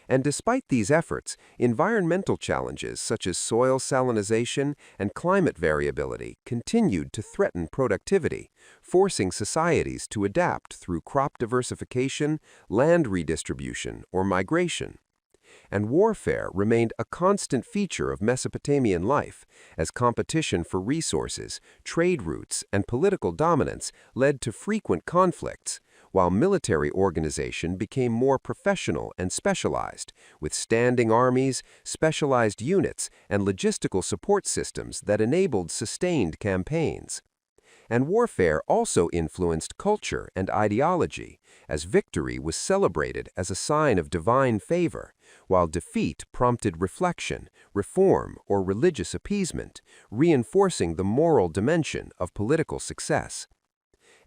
S2: And despite these efforts, environmental challenges such as soil salinization and climate variability continued to threaten productivity, forcing societies to adapt through crop diversification, land redistribution, or migration. And warfare remained a constant feature of Mesopotamian life, as competition for resources, trade routes, and political dominance led to frequent conflicts, while military organization became more professional and specialized, with standing armies, specialized units, and logistical support systems that enabled sustained campaigns. And warfare also influenced culture and ideology, as victory was celebrated as a sign of divine favor, while defeat prompted reflection, reform, or religious appeasement, reinforcing the moral dimension of political success.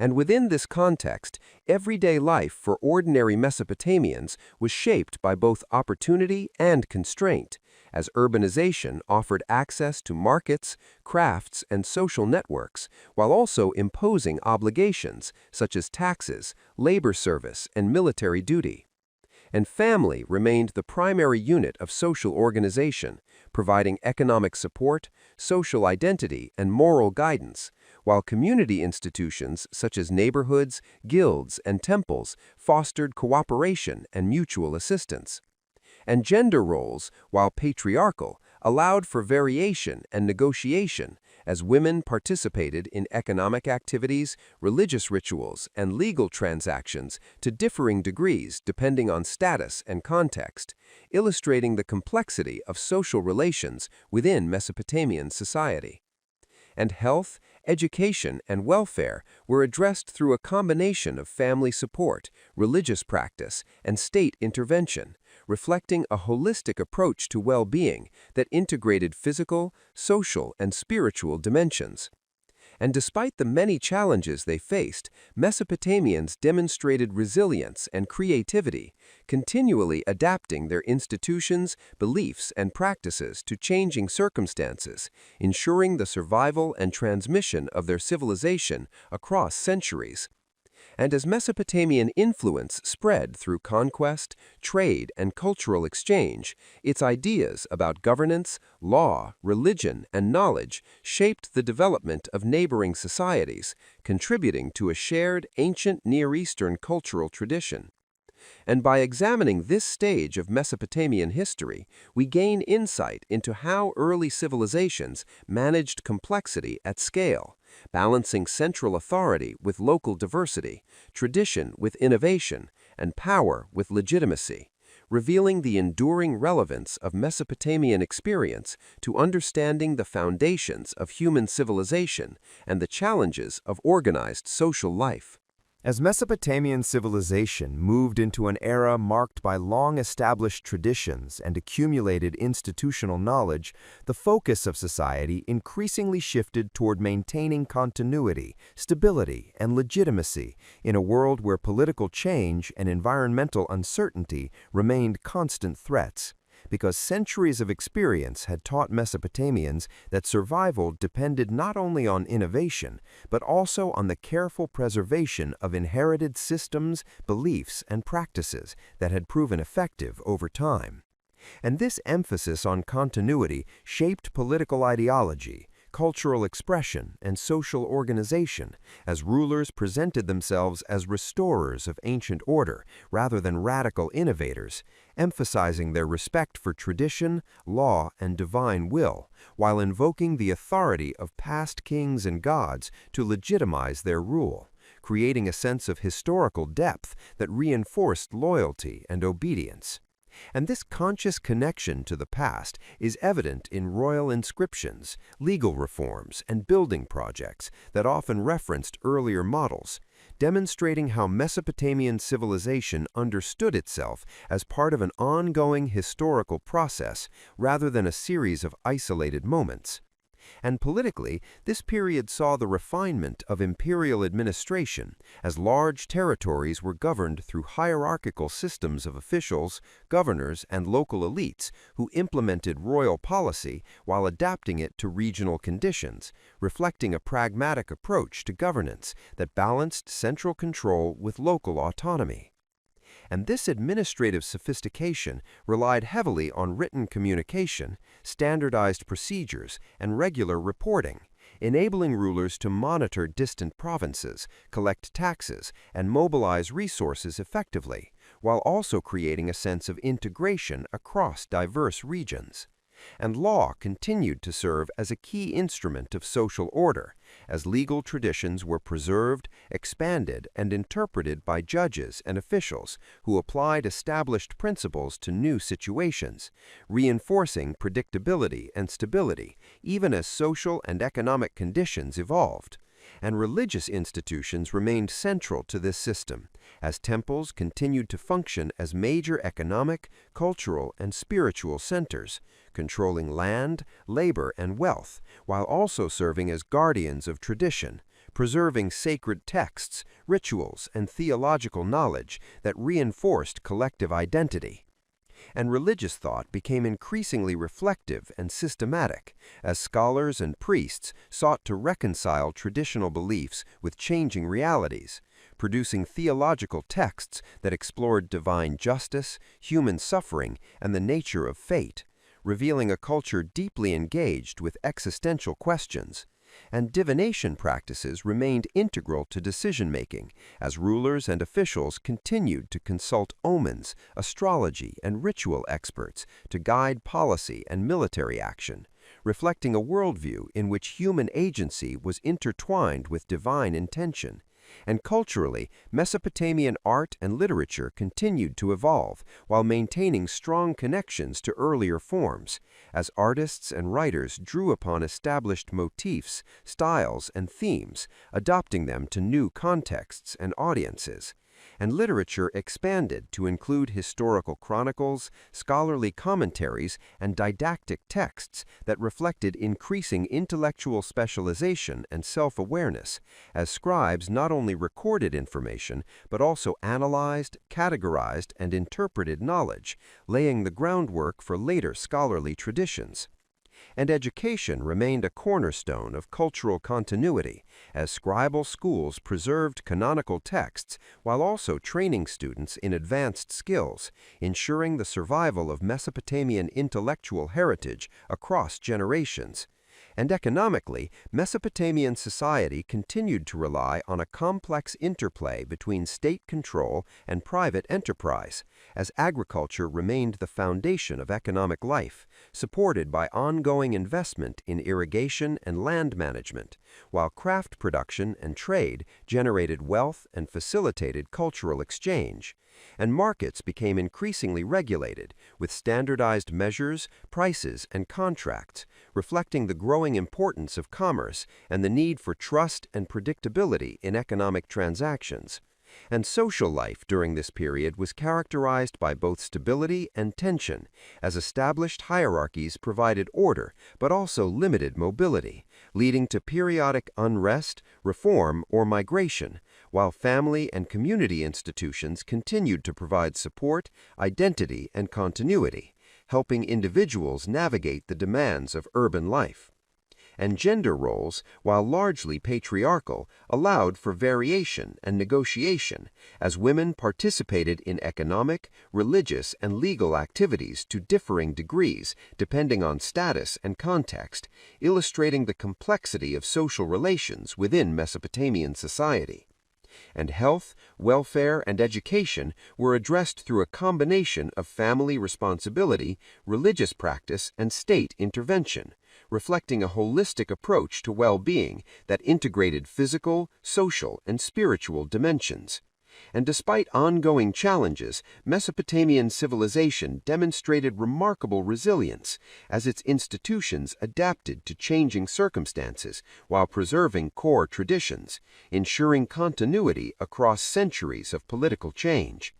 S2: And within this context, everyday life for ordinary Mesopotamians was shaped by both opportunity and constraint, as urbanization offered access to markets, crafts, and social networks, while also imposing obligations such as taxes, labor service, and military duty. And family remained the primary unit of social organization, providing economic support, social identity, and moral guidance, while community institutions such as neighborhoods, guilds, and temples fostered cooperation and mutual assistance. and gender roles, while patriarchal, allowed for variation and negotiation as women participated in economic activities, religious rituals, and legal transactions to differing degrees depending on status and context, illustrating the complexity of social relations within Mesopotamian society. And health, education, and welfare were addressed through a combination of family support, religious practice, and state intervention, reflecting a holistic approach to well-being that integrated physical, social, and spiritual dimensions. And despite the many challenges they faced, Mesopotamians demonstrated resilience and creativity, continually adapting their institutions, beliefs, and practices to changing circumstances, ensuring the survival and transmission of their civilization across centuries. And as Mesopotamian influence spread through conquest, trade, and cultural exchange, its ideas about governance, law, religion, and knowledge shaped the development of neighboring societies, contributing to a shared ancient Near Eastern cultural tradition. And by examining this stage of Mesopotamian history, we gain insight into how early civilizations managed complexity at scale, balancing central authority with local diversity, tradition with innovation, and power with legitimacy, revealing the enduring relevance of Mesopotamian experience to understanding the foundations of human civilization and the challenges of organized social life.
S1: As Mesopotamian civilization moved into an era marked by long-established traditions and accumulated institutional knowledge, the focus of society increasingly shifted toward maintaining continuity, stability, and legitimacy in a world where political change and environmental uncertainty remained constant threats. Because centuries of experience had taught Mesopotamians that survival depended not only on innovation, but also on the careful preservation of inherited systems, beliefs, and practices that had proven effective over time. And this emphasis on continuity shaped political ideology, cultural expression, and social organization, as rulers presented themselves as restorers of ancient order rather than radical innovators, emphasizing their respect for tradition, law, and divine will, while invoking the authority of past kings and gods to legitimize their rule, creating a sense of historical depth that reinforced loyalty and obedience. And this conscious connection to the past is evident in royal inscriptions, legal reforms, and building projects that often referenced earlier models, demonstrating how Mesopotamian civilization understood itself as part of an ongoing historical process rather than a series of isolated moments. And politically, this period saw the refinement of imperial administration, as large territories were governed through hierarchical systems of officials, governors, and local elites who implemented royal policy while adapting it to regional conditions, reflecting a pragmatic approach to governance that balanced central control with local autonomy. And this administrative sophistication relied heavily on written communication, standardized procedures, and regular reporting, enabling rulers to monitor distant provinces, collect taxes, and mobilize resources effectively, while also creating a sense of integration across diverse regions. And law continued to serve as a key instrument of social order, as legal traditions were preserved, expanded, and interpreted by judges and officials who applied established principles to new situations, reinforcing predictability and stability even as social and economic conditions evolved. And religious institutions remained central to this system, as temples continued to function as major economic, cultural, and spiritual centers, controlling land, labor, and wealth, while also serving as guardians of tradition, preserving sacred texts, rituals, and theological knowledge that reinforced collective identity. And religious thought became increasingly reflective and systematic as scholars and priests sought to reconcile traditional beliefs with changing realities, producing theological texts that explored divine justice, human suffering, and the nature of fate, revealing a culture deeply engaged with existential questions,
S2: And divination practices remained integral to decision-making, as rulers and officials continued to consult omens, astrology, and ritual experts to guide policy and military action, reflecting a worldview in which human agency was intertwined with divine intention. And culturally, Mesopotamian art and literature continued to evolve while maintaining strong connections to earlier forms, as artists and writers drew upon established motifs, styles, and themes, adopting them to new contexts and audiences. And literature expanded to include historical chronicles, scholarly commentaries, and didactic texts that reflected increasing intellectual specialization and self-awareness, as scribes not only recorded information but also analyzed, categorized, and interpreted knowledge, laying the groundwork for later scholarly traditions. And education remained a cornerstone of cultural continuity, as scribal schools preserved canonical texts while also training students in advanced skills, ensuring the survival of Mesopotamian intellectual heritage across generations. And economically, Mesopotamian society continued to rely on a complex interplay between state control and private enterprise, as agriculture remained the foundation of economic life, supported by ongoing investment in irrigation and land management, while craft production and trade generated wealth and facilitated cultural exchange. And markets became increasingly regulated, with standardized measures, prices, and contracts, reflecting the growing importance of commerce and the need for trust and predictability in economic transactions. And social life during this period was characterized by both stability and tension, as established hierarchies provided order but also limited mobility, leading to periodic unrest, reform, or migration, while family and community institutions continued to provide support, identity, and continuity, helping individuals navigate the demands of urban life. And gender roles, while largely patriarchal, allowed for variation and negotiation, as women participated in economic, religious, and legal activities to differing degrees depending on status and context, illustrating the complexity of social relations within Mesopotamian society. And health, welfare, and education were addressed through a combination of family responsibility, religious practice, and state intervention, reflecting a holistic approach to well-being that integrated physical, social, and spiritual dimensions. And despite ongoing challenges, Mesopotamian civilization demonstrated remarkable resilience as its institutions adapted to changing circumstances while preserving core traditions, ensuring continuity across centuries of political change.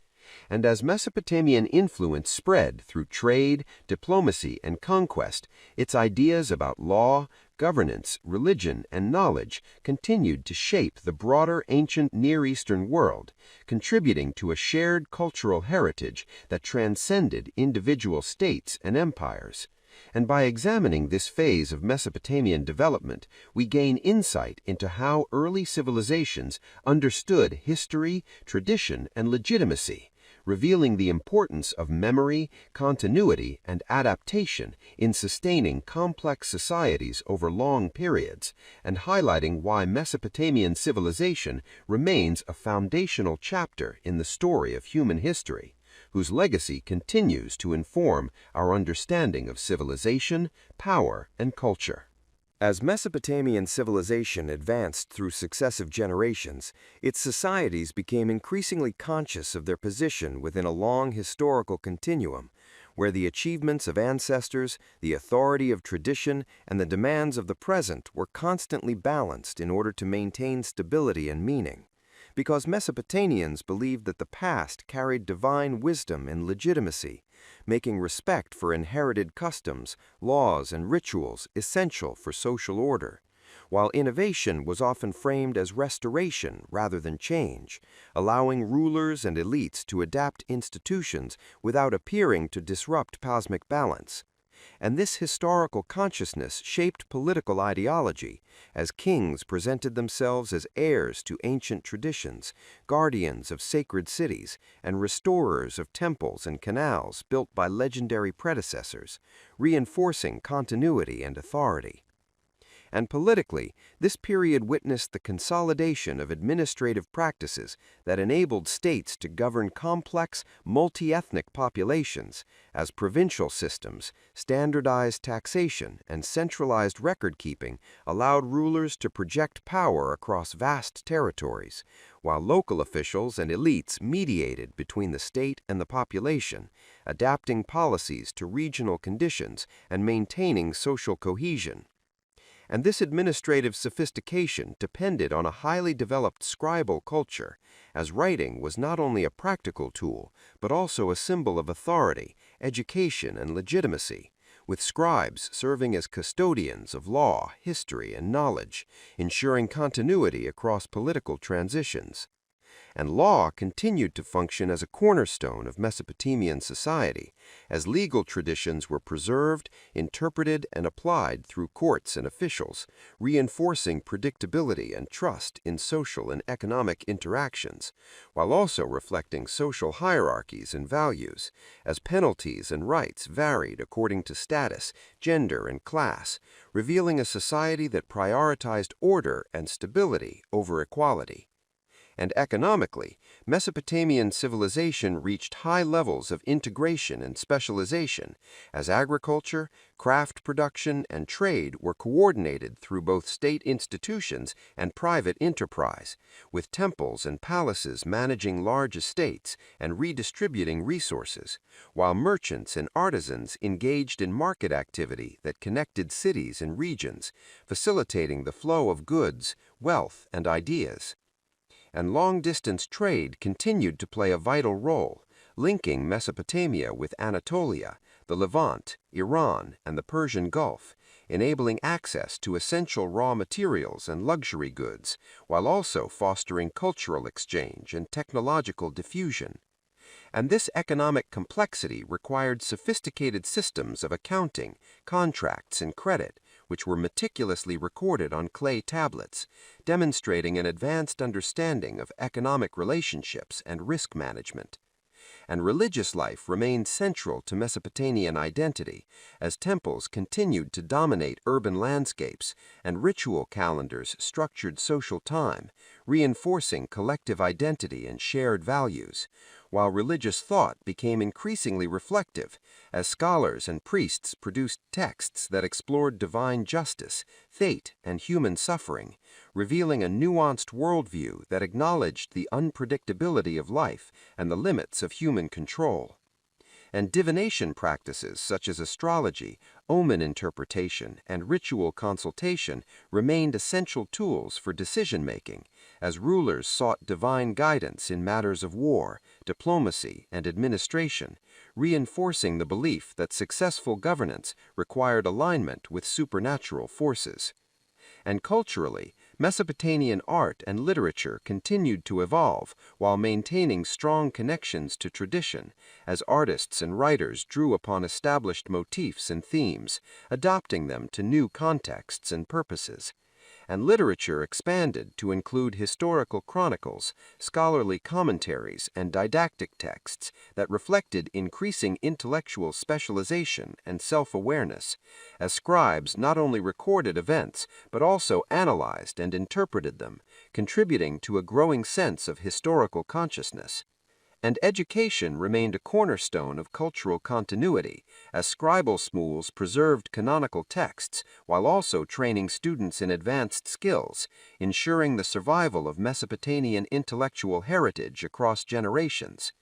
S2: And as Mesopotamian influence spread through trade, diplomacy, and conquest, its ideas about law, governance, religion, and knowledge continued to shape the broader ancient Near Eastern world, contributing to a shared cultural heritage that transcended individual states and empires. And by examining this phase of Mesopotamian development, we gain insight into how early civilizations understood history, tradition, and legitimacy, revealing the importance of memory, continuity, and adaptation in sustaining complex societies over long periods, and highlighting why Mesopotamian civilization remains a foundational chapter in the story of human history, whose legacy continues to inform our understanding of civilization, power, and culture. As Mesopotamian civilization advanced through successive generations, its societies became increasingly conscious of their position within a long historical continuum, where the achievements of ancestors, the authority of tradition, and the demands of the present were constantly balanced in order to maintain stability and meaning. Because Mesopotamians believed that the past carried divine wisdom and legitimacy, making respect for inherited customs, laws, and rituals essential for social order, while innovation was often framed as restoration rather than change, allowing rulers and elites to adapt institutions without appearing to disrupt cosmic balance. And this historical consciousness shaped political ideology, as kings presented themselves as heirs to ancient traditions, guardians of sacred cities, and restorers of temples and canals built by legendary predecessors, reinforcing continuity and authority. And politically, this period witnessed the consolidation of administrative practices that enabled states to govern complex, multi-ethnic populations, as provincial systems, standardized taxation, and centralized record-keeping allowed rulers to project power across vast territories, while local officials and elites mediated between the state and the population, adapting policies to regional conditions and maintaining social cohesion. And this administrative sophistication depended on a highly developed scribal culture, as writing was not only a practical tool, but also a symbol of authority, education, and legitimacy, with scribes serving as custodians of law, history, and knowledge, ensuring continuity across political transitions. And law continued to function as a cornerstone of Mesopotamian society, as legal traditions were preserved, interpreted, and applied through courts and officials, reinforcing predictability and trust in social and economic interactions, while also reflecting social hierarchies and values, as penalties and rights varied according to status, gender, and class, revealing a society that prioritized order and stability over equality. And economically, Mesopotamian civilization reached high levels of integration and specialization, as agriculture, craft production, and trade were coordinated through both state institutions and private enterprise, with temples and palaces managing large estates and redistributing resources, while merchants and artisans engaged in market activity that connected cities and regions, facilitating the flow of goods, wealth, and ideas. And long-distance trade continued to play a vital role, linking Mesopotamia with Anatolia, the Levant, Iran, and the Persian Gulf, enabling access to essential raw materials and luxury goods, while also fostering cultural exchange and technological diffusion. And this economic complexity required sophisticated systems of accounting, contracts, and credit, which were meticulously recorded on clay tablets, demonstrating an advanced understanding of economic relationships and risk management. And religious life remained central to Mesopotamian identity, as temples continued to dominate urban landscapes and ritual calendars structured social time, reinforcing collective identity and shared values, while religious thought became increasingly reflective, as scholars and priests produced texts that explored divine justice, fate, and human suffering, revealing a nuanced worldview that acknowledged the unpredictability of life and the limits of human control. And divination practices such as astrology, omen interpretation, and ritual consultation remained essential tools for decision-making, as rulers sought divine guidance in matters of war, diplomacy, and administration, reinforcing the belief that successful governance required alignment with supernatural forces. And culturally, Mesopotamian art and literature continued to evolve while maintaining strong connections to tradition, as artists and writers drew upon established motifs and themes, adapting them to new contexts and purposes. And literature expanded to include historical chronicles, scholarly commentaries, and didactic texts that reflected increasing intellectual specialization and self-awareness, as scribes not only recorded events but also analyzed and interpreted them, contributing to a growing sense of historical consciousness. And education remained a cornerstone of cultural continuity, as scribal schools preserved canonical texts while also training students in advanced skills, ensuring the survival of Mesopotamian intellectual heritage across generations.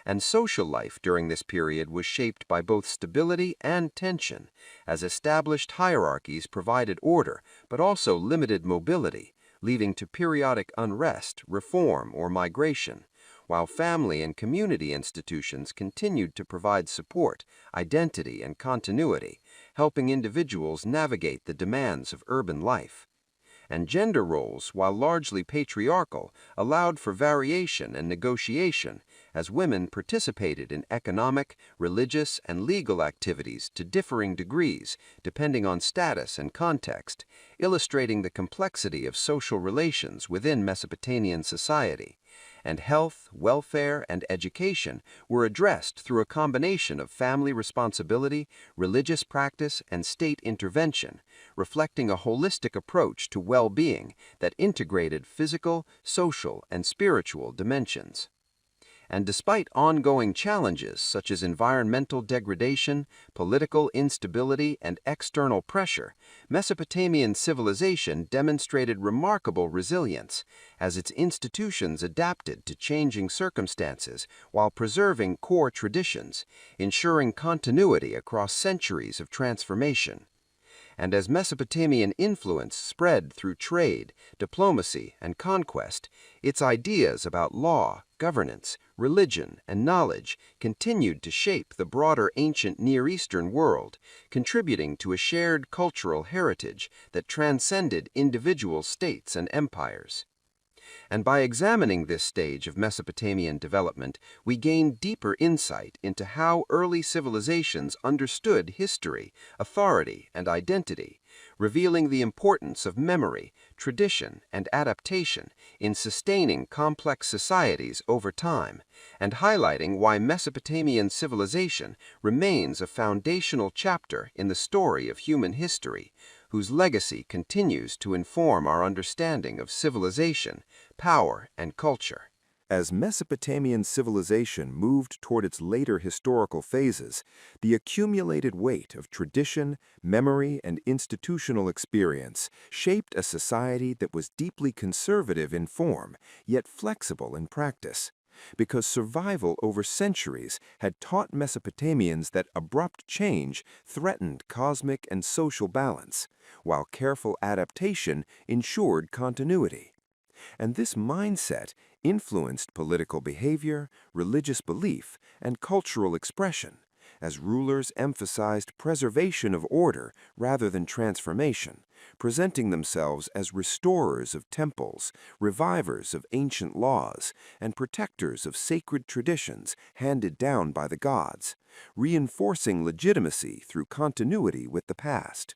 S2: And social life during this period was shaped by both stability and tension, as established hierarchies provided order but also limited mobility, leading to periodic unrest, reform, or migration, while family and community institutions continued to provide support, identity, and continuity, helping individuals navigate the demands of urban life. And gender roles, while largely patriarchal, allowed for variation and negotiation, as women participated in economic, religious, and legal activities to differing degrees, depending on status and context, illustrating the complexity of social relations within Mesopotamian society. and health, welfare, and education were addressed through a combination of family responsibility, religious practice, and state intervention, reflecting a holistic approach to well-being that integrated physical, social, and spiritual dimensions. And despite ongoing challenges such as environmental degradation, political instability, and external pressure, Mesopotamian civilization demonstrated remarkable resilience as its institutions adapted to changing circumstances while preserving core traditions, ensuring continuity across centuries of transformation. And as Mesopotamian influence spread through trade, diplomacy, and conquest, its ideas about law, governance, religion, and knowledge continued to shape the broader ancient Near Eastern world, contributing to a shared cultural heritage that transcended individual states and empires. And by examining this stage of Mesopotamian development, we gain deeper insight into how early civilizations understood history, authority, and identity, revealing the importance of memory, tradition, and adaptation in sustaining complex societies over time, and highlighting why Mesopotamian civilization remains a foundational chapter in the story of human history, whose legacy continues to inform our understanding of civilization, power, and culture.
S1: As Mesopotamian civilization moved toward its later historical phases, the accumulated weight of tradition, memory, and institutional experience shaped a society that was deeply conservative in form, yet flexible in practice. Because survival over centuries had taught Mesopotamians that abrupt change threatened cosmic and social balance, while careful adaptation ensured continuity. And this mindset influenced political behavior, religious belief, and cultural expression, as rulers emphasized preservation of order rather than transformation, presenting themselves as restorers of temples, revivers of ancient laws, and protectors of sacred traditions handed down by the gods, reinforcing legitimacy through continuity with the past.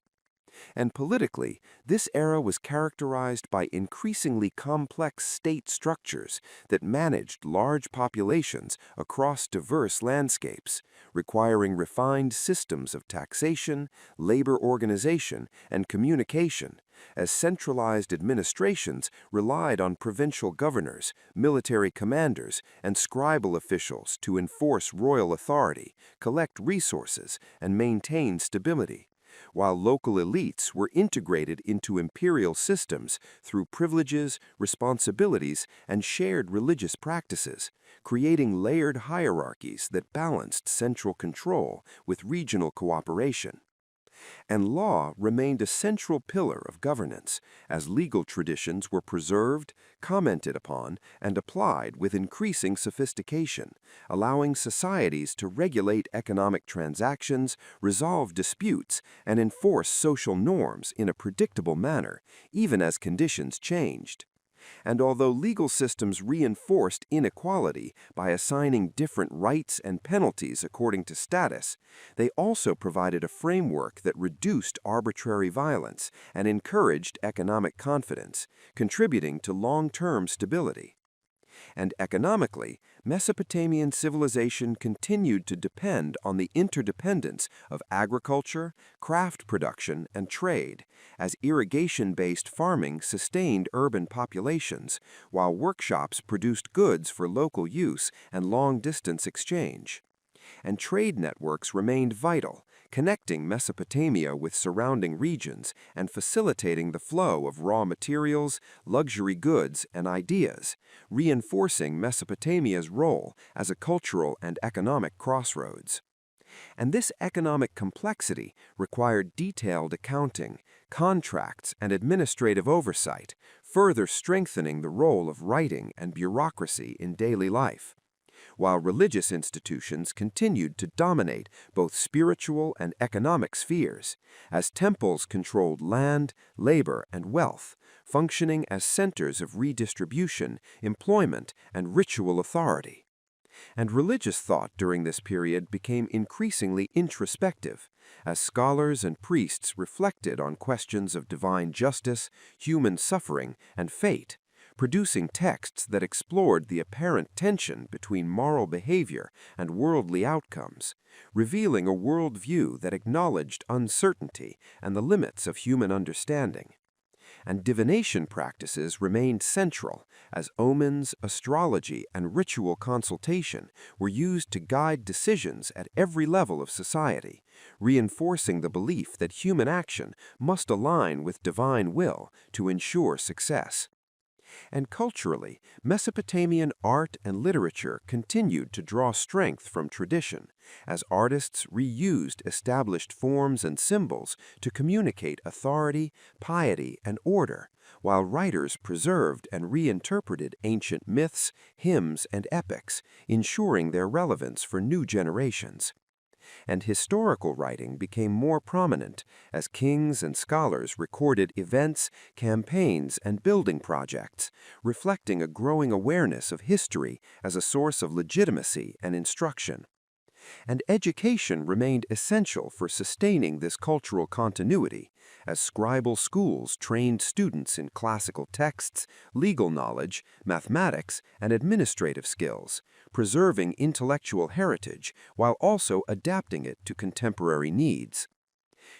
S1: And politically, this era was characterized by increasingly complex state structures that managed large populations across diverse landscapes, requiring refined systems of taxation, labor organization, and communication, as centralized administrations relied on provincial governors, military commanders, and scribal officials to enforce royal authority, collect resources, and maintain stability, while local elites were integrated into imperial systems through privileges, responsibilities, and shared religious practices, creating layered hierarchies that balanced central control with regional cooperation. And law remained a central pillar of governance, as legal traditions were preserved, commented upon, and applied with increasing sophistication, allowing societies to regulate economic transactions, resolve disputes, and enforce social norms in a predictable manner, even as conditions changed. And although legal systems reinforced inequality by assigning different rights and penalties according to status, they also provided a framework that reduced arbitrary violence and encouraged economic confidence, contributing to long-term stability. And economically, Mesopotamian civilization continued to depend on the interdependence of agriculture, craft production, and trade, as irrigation-based farming sustained urban populations, while workshops produced goods for local use and long-distance exchange. And trade networks remained vital, connecting Mesopotamia with surrounding regions and facilitating the flow of raw materials, luxury goods, and ideas, reinforcing Mesopotamia's role as a cultural and economic crossroads. And this economic complexity required detailed accounting, contracts, and administrative oversight, further strengthening the role of writing and bureaucracy in daily life, while religious institutions continued to dominate both spiritual and economic spheres, as temples controlled land, labor, and wealth, functioning as centers of redistribution, employment, and ritual authority. And religious thought during this period became increasingly introspective, as scholars and priests reflected on questions of divine justice, human suffering, and fate,
S2: producing texts that explored the apparent tension between moral behavior and worldly outcomes, revealing a worldview that acknowledged uncertainty and the limits of human understanding. And divination practices remained central, as omens, astrology, and ritual consultation were used to guide decisions at every level of society, reinforcing the belief that human action must align with divine will to ensure success. And culturally, Mesopotamian art and literature continued to draw strength from tradition, as artists reused established forms and symbols to communicate authority, piety, and order, while writers preserved and reinterpreted ancient myths, hymns, and epics, ensuring their relevance for new generations. And historical writing became more prominent as kings and scholars recorded events, campaigns, and building projects, reflecting a growing awareness of history as a source of legitimacy and instruction. And education remained essential for sustaining this cultural continuity, as scribal schools trained students in classical texts, legal knowledge, mathematics, and administrative skills, preserving intellectual heritage while also adapting it to contemporary needs.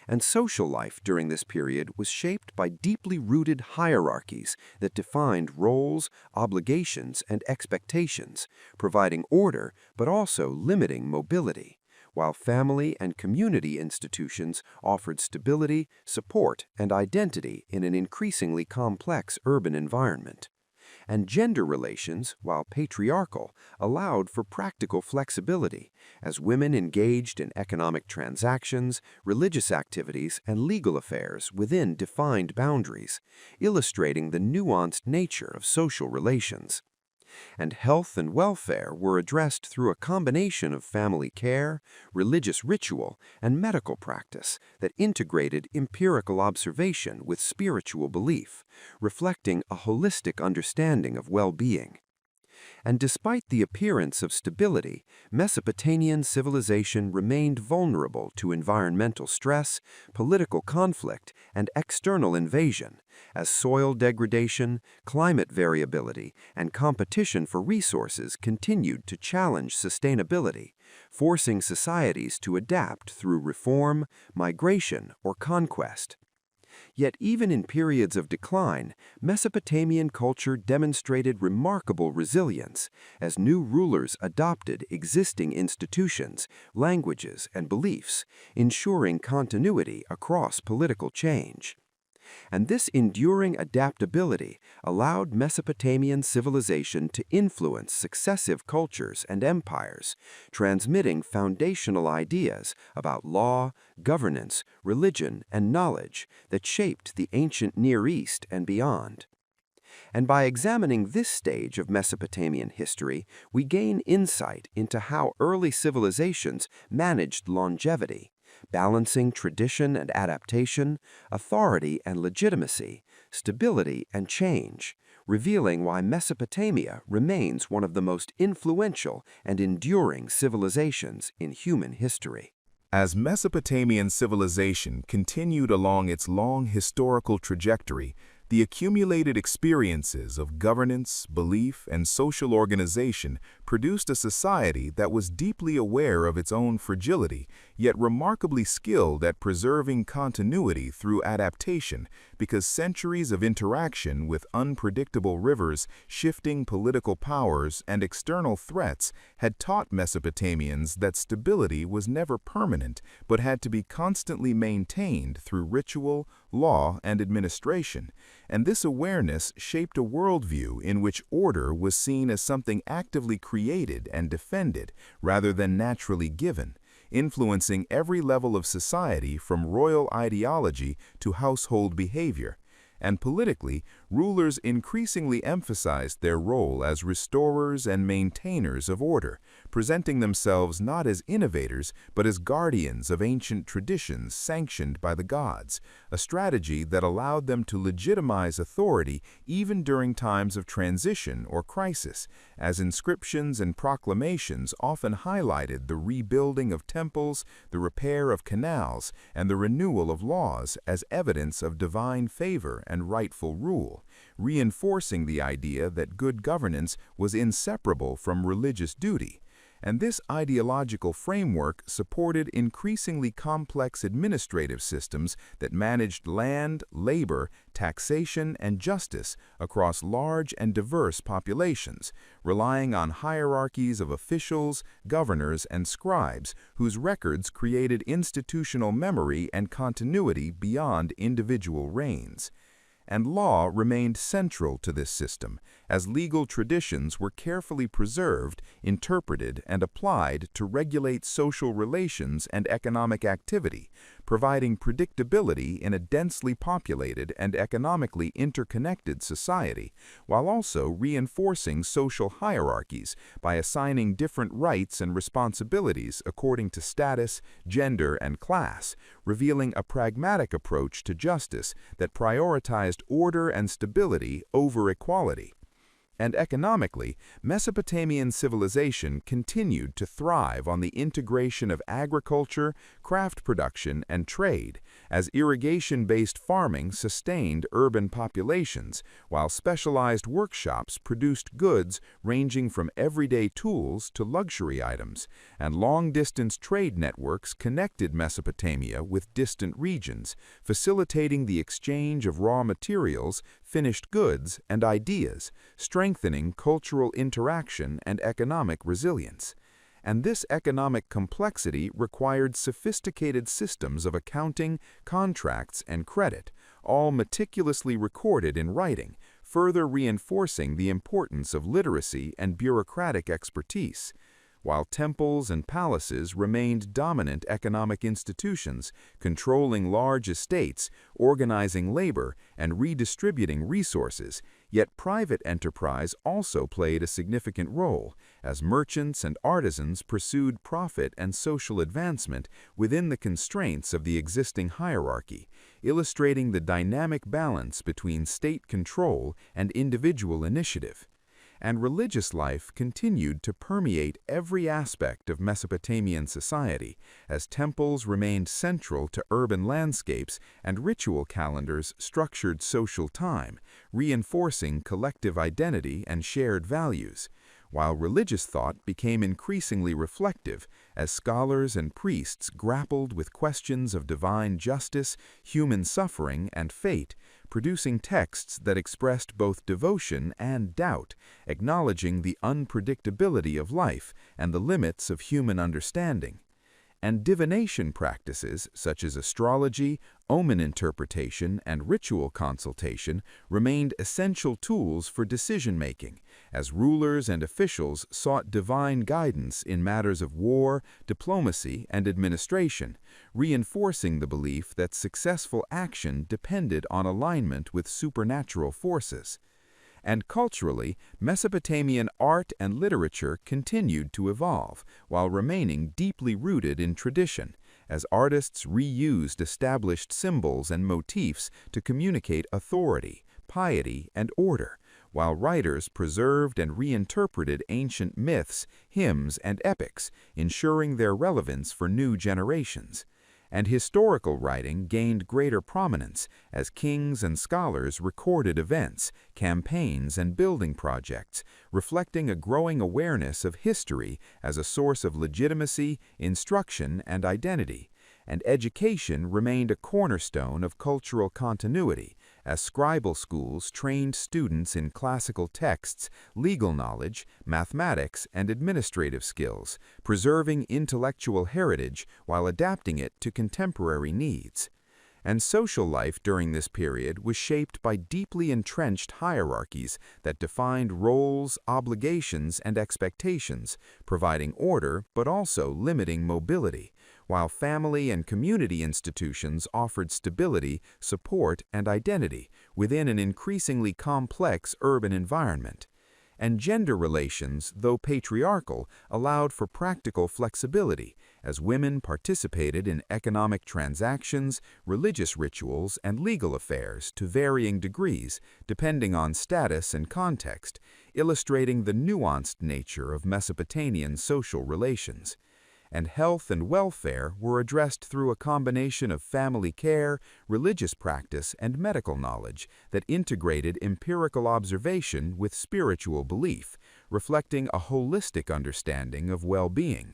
S2: And social life during this period was shaped by deeply rooted hierarchies that defined roles, obligations, and expectations, providing order but also limiting mobility, while family and community institutions offered stability, support, and identity in an increasingly complex urban environment. And gender relations, while patriarchal, allowed for practical flexibility, as women engaged in economic transactions, religious activities, and legal affairs within defined boundaries, illustrating the nuanced nature of social relations. And health and welfare were addressed through a combination of family care, religious ritual, and medical practice that integrated empirical observation with spiritual belief, reflecting a holistic understanding of well-being. And despite the appearance of stability, Mesopotamian civilization remained vulnerable to environmental stress, political conflict, and external invasion, as soil degradation, climate variability, and competition for resources continued to challenge sustainability, forcing societies to adapt through reform, migration, or conquest. Yet even in periods of decline, Mesopotamian culture demonstrated remarkable resilience as new rulers adopted existing institutions, languages, and beliefs, ensuring continuity across political change. And this enduring adaptability allowed Mesopotamian civilization to influence successive cultures and empires, transmitting foundational ideas about law, governance, religion, and knowledge that shaped the ancient Near East and beyond. And by examining this stage of Mesopotamian history, we gain insight into how early civilizations managed longevity, balancing tradition and adaptation, authority and legitimacy, stability and change, revealing why Mesopotamia remains one of the most influential and enduring civilizations in human history.
S1: As Mesopotamian civilization continued along its long historical trajectory, the accumulated experiences of governance, belief, and social organization produced a society that was deeply aware of its own fragility, yet remarkably skilled at preserving continuity through adaptation, because centuries of interaction with unpredictable rivers, shifting political powers, and external threats had taught Mesopotamians that stability was never permanent, but had to be constantly maintained through ritual, law, and administration. And this awareness shaped a worldview in which order was seen as something actively created and defended rather than naturally given, influencing every level of society from royal ideology to household behavior. And politically, rulers increasingly emphasized their role as restorers and maintainers of order, presenting themselves not as innovators but as guardians of ancient traditions sanctioned by the gods, a strategy that allowed them to legitimize authority even during times of transition or crisis, as inscriptions and proclamations often highlighted the rebuilding of temples, the repair of canals, and the renewal of laws as evidence of divine favor and rightful rule, reinforcing the idea that good governance was inseparable from religious duty. And this ideological framework supported increasingly complex administrative systems that managed land, labor, taxation, and justice across large and diverse populations, relying on hierarchies of officials, governors, and scribes whose records created institutional memory and continuity beyond individual reigns. And law remained central to this system, as legal traditions were carefully preserved, interpreted, and applied to regulate social relations and economic activity, providing predictability in a densely populated and economically interconnected society, while also reinforcing social hierarchies by assigning different rights and responsibilities according to status, gender, and class, revealing a pragmatic approach to justice that prioritized order and stability over equality. And economically, Mesopotamian civilization continued to thrive on the integration of agriculture, craft production, and trade, as irrigation-based farming sustained urban populations, while specialized workshops produced goods ranging from everyday tools to luxury items, and long-distance trade networks connected Mesopotamia with distant regions, facilitating the exchange of raw materials, finished goods, and ideas, strengthening cultural interaction and economic resilience. And this economic complexity required sophisticated systems of accounting, contracts, and credit, all meticulously recorded in writing, further reinforcing the importance of literacy and bureaucratic expertise. While temples and palaces remained dominant economic institutions, controlling large estates, organizing labor, and redistributing resources, yet private enterprise also played a significant role, as merchants and artisans pursued profit and social advancement within the constraints of the existing hierarchy, illustrating the dynamic balance between state control and individual initiative. And religious life continued to permeate every aspect of Mesopotamian society, as temples remained central to urban landscapes and ritual calendars structured social time, reinforcing collective identity and shared values, while religious thought became increasingly reflective as scholars and priests grappled with questions of divine justice, human suffering, and fate, producing texts that expressed both devotion and doubt, acknowledging the unpredictability of life and the limits of human understanding. And divination practices, such as astrology, omen interpretation, and ritual consultation, remained essential tools for decision-making, as rulers and officials sought divine guidance in matters of war, diplomacy, and administration, reinforcing the belief that successful action depended on alignment with supernatural forces. And culturally, Mesopotamian art and literature continued to evolve while remaining deeply rooted in tradition, as artists reused established symbols and motifs to communicate authority, piety, and order, while writers preserved and reinterpreted ancient myths, hymns, and epics, ensuring their relevance for new generations. And historical writing gained greater prominence as kings and scholars recorded events, campaigns, and building projects, reflecting a growing awareness of history as a source of legitimacy, instruction, and identity. And education remained a cornerstone of cultural continuity, as scribal schools trained students in classical texts, legal knowledge, mathematics, and administrative skills, preserving intellectual heritage while adapting it to contemporary needs. And social life during this period was shaped by deeply entrenched hierarchies that defined roles, obligations, and expectations, providing order but also limiting mobility, while family and community institutions offered stability, support, and identity within an increasingly complex urban environment. and gender relations, though patriarchal, allowed for practical flexibility, as women participated in economic transactions, religious rituals, and legal affairs to varying degrees, depending on status and context, illustrating the nuanced nature of Mesopotamian social relations. And health and welfare were addressed through a combination of family care, religious practice, and medical knowledge that integrated empirical observation with spiritual belief, reflecting a holistic understanding of well-being.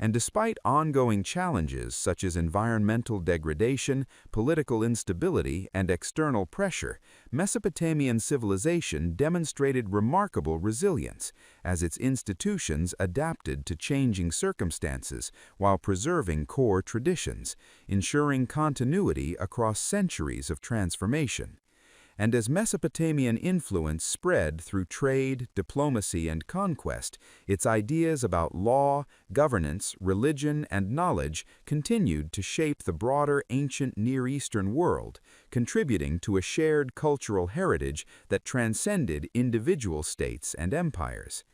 S1: And despite ongoing challenges such as environmental degradation, political instability, and external pressure, Mesopotamian civilization demonstrated remarkable resilience as its institutions adapted to changing circumstances while preserving core traditions, ensuring continuity across centuries of transformation. And as Mesopotamian influence spread through trade, diplomacy, and conquest, its ideas about law, governance, religion, and knowledge continued to shape the broader ancient Near Eastern world, contributing to a shared cultural heritage that transcended individual states and empires.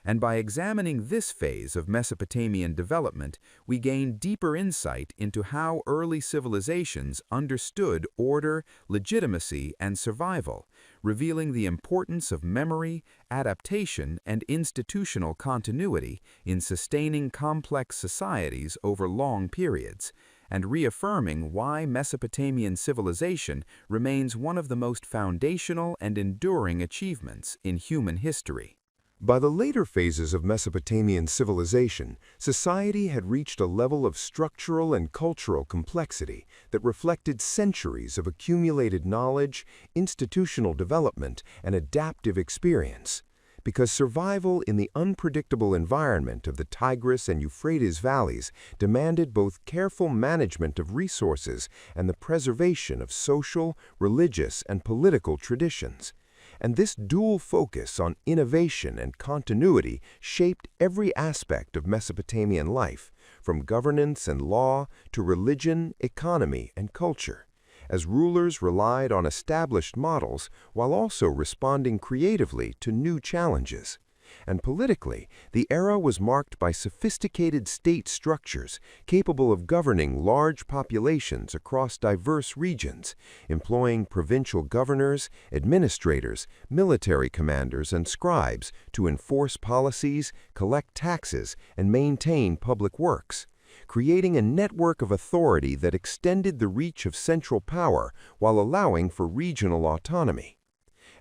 S1: And by examining this phase of Mesopotamian development, we gain deeper insight into how early civilizations understood order, legitimacy, and survival, revealing the importance of memory, adaptation, and institutional continuity in sustaining complex societies over long periods, and reaffirming why Mesopotamian civilization remains one of the most foundational and enduring achievements in human history.
S3: By the later phases of Mesopotamian civilization, society had reached a level of structural and cultural complexity that reflected centuries of accumulated knowledge, institutional development, and adaptive experience. Because survival in the unpredictable environment of the Tigris and Euphrates valleys demanded both careful management of resources and the preservation of social, religious, and political traditions. And this dual focus on innovation and continuity shaped every aspect of Mesopotamian life, from governance and law to religion, economy, and culture, as rulers relied on established models while also responding creatively to new challenges. And politically, the era was marked by sophisticated state structures capable of governing large populations across diverse regions, employing provincial governors, administrators, military commanders, and scribes to enforce policies, collect taxes, and maintain public works, creating a network of authority that extended the reach of central power while allowing for regional autonomy.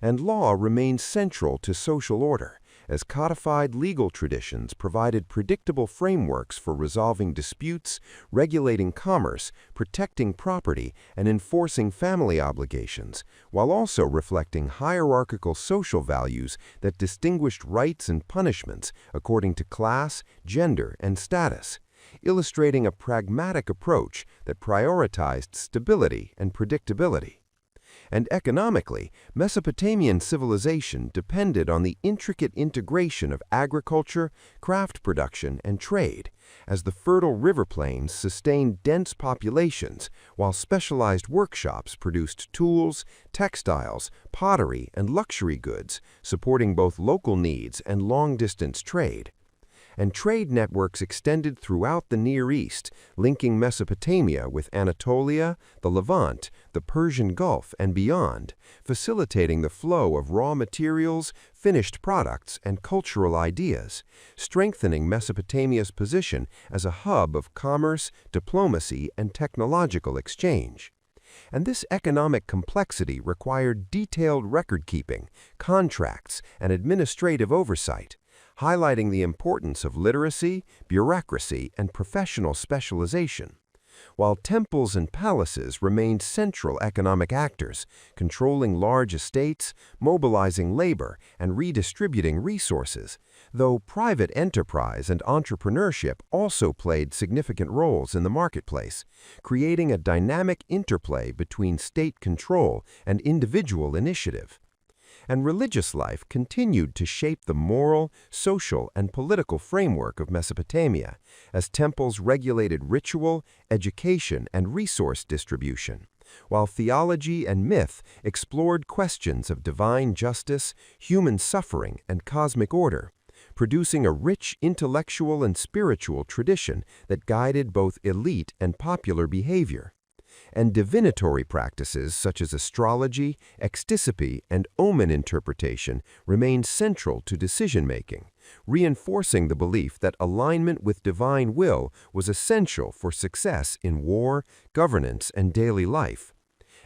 S3: And law remained central to social order, as codified legal traditions provided predictable frameworks for resolving disputes, regulating commerce, protecting property, and enforcing family obligations, while also reflecting hierarchical social values that distinguished rights and punishments according to class, gender, and status, illustrating a pragmatic approach that prioritized stability and predictability. And economically, Mesopotamian civilization depended on the intricate integration of agriculture, craft production, and trade, as the fertile river plains sustained dense populations, while specialized workshops produced tools, textiles, pottery, and luxury goods, supporting both local needs and long-distance trade. And trade networks extended throughout the Near East, linking Mesopotamia with Anatolia, the Levant, the Persian Gulf, and beyond, facilitating the flow of raw materials, finished products, and cultural ideas, strengthening Mesopotamia's position as a hub of commerce, diplomacy, and technological exchange. And this economic complexity required detailed record-keeping, contracts, and administrative oversight, highlighting the importance of literacy, bureaucracy, and professional specialization. While temples and palaces remained central economic actors, controlling large estates, mobilizing labor, and redistributing resources, though private enterprise and entrepreneurship also played significant roles in the marketplace, creating a dynamic interplay between state control and individual initiative. And religious life continued to shape the moral, social, and political framework of Mesopotamia, as temples regulated ritual, education, and resource distribution, while theology and myth explored questions of divine justice, human suffering, and cosmic order, producing a rich intellectual and spiritual tradition that guided both elite and popular behavior. And divinatory practices such as astrology, ectisopy, and omen interpretation remained central to decision-making, reinforcing the belief that alignment with divine will was essential for success in war, governance, and daily life.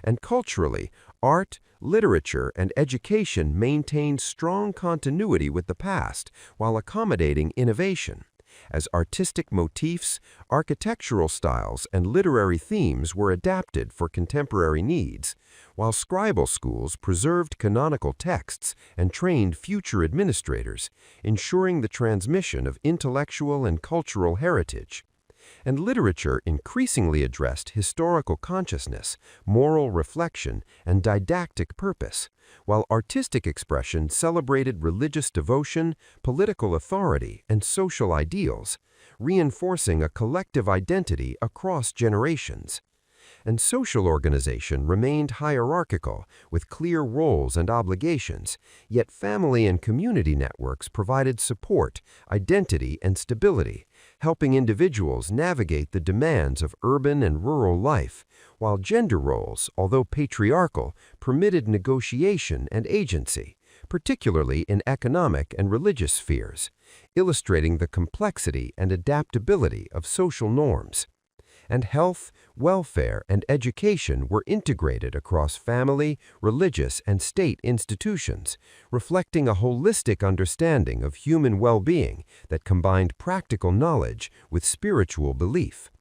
S3: And culturally, art, literature, and education maintained strong continuity with the past while accommodating innovation, as artistic motifs, architectural styles, and literary themes were adapted for contemporary needs, while scribal schools preserved canonical texts and trained future administrators, ensuring the transmission of intellectual and cultural heritage. And literature increasingly addressed historical consciousness, moral reflection, and didactic purpose, while artistic expression celebrated religious devotion, political authority, and social ideals, reinforcing a collective identity across generations. And social organization remained hierarchical, with clear roles and obligations, yet family and community networks provided support, identity, and stability, helping individuals navigate the demands of urban and rural life, while gender roles, although patriarchal, permitted negotiation and agency, particularly in economic and religious spheres, illustrating the complexity and adaptability of social norms. And health, welfare, and education were integrated across family, religious, and state institutions, reflecting a holistic understanding of human well-being that combined practical knowledge with spiritual belief.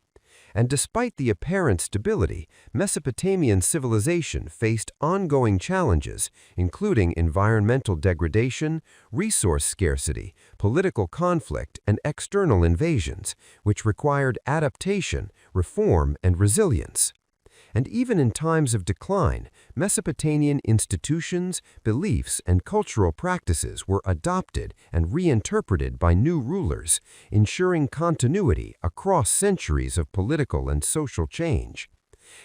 S3: And despite the apparent stability, Mesopotamian civilization faced ongoing challenges, including environmental degradation, resource scarcity, political conflict, and external invasions, which required adaptation, reform, and resilience. And even in times of decline, Mesopotamian institutions, beliefs, and cultural practices were adopted and reinterpreted by new rulers, ensuring continuity across centuries of political and social change.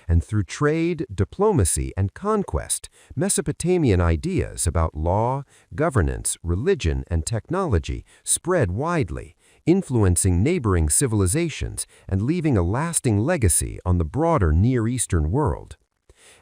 S3: And through trade, diplomacy, and conquest, Mesopotamian ideas about law, governance, religion, and technology spread widely, influencing neighboring civilizations and leaving a lasting legacy on the broader Near Eastern world.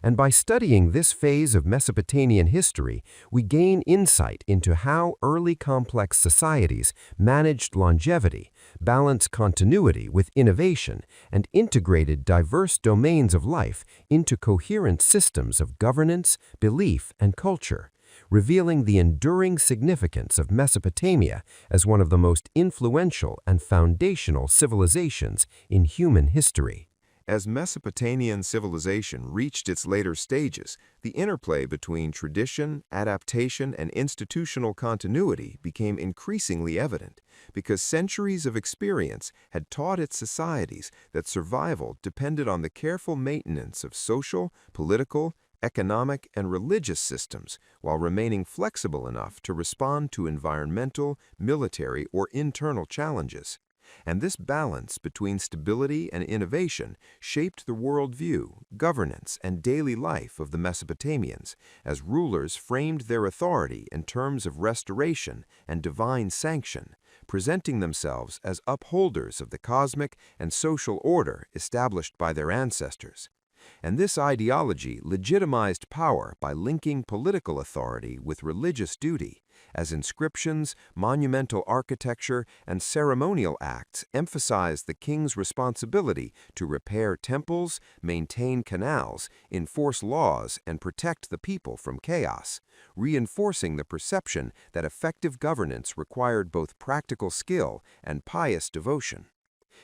S3: And by studying this phase of Mesopotamian history, we gain insight into how early complex societies managed longevity, balanced continuity with innovation, and integrated diverse domains of life into coherent systems of governance, belief, and culture, revealing the enduring significance of Mesopotamia as one of the most influential and foundational civilizations in human history.
S1: As Mesopotamian civilization reached its later stages, the interplay between tradition, adaptation, and institutional continuity became increasingly evident, because centuries of experience had taught its societies that survival depended on the careful maintenance of social, political, economic, and religious systems, while remaining flexible enough to respond to environmental, military, or internal challenges. And this balance between stability and innovation shaped the worldview, governance, and daily life of the Mesopotamians, as rulers framed their authority in terms of restoration and divine sanction, presenting themselves as upholders of the cosmic and social order established by their ancestors. And this ideology legitimized power by linking political authority with religious duty, as inscriptions, monumental architecture, and ceremonial acts emphasized the king's responsibility to repair temples, maintain canals, enforce laws, and protect the people from chaos, reinforcing the perception that effective governance required both practical skill and pious devotion.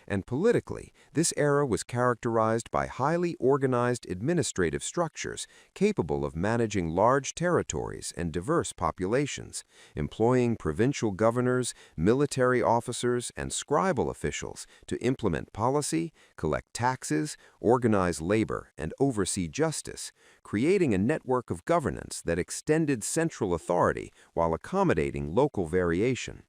S1: And politically, this era was characterized by highly organized administrative structures capable of managing large territories and diverse populations, employing provincial governors, military officers, and scribal officials to implement policy, collect taxes, organize labor, and oversee justice, creating a network of governance that extended central authority while accommodating local variation.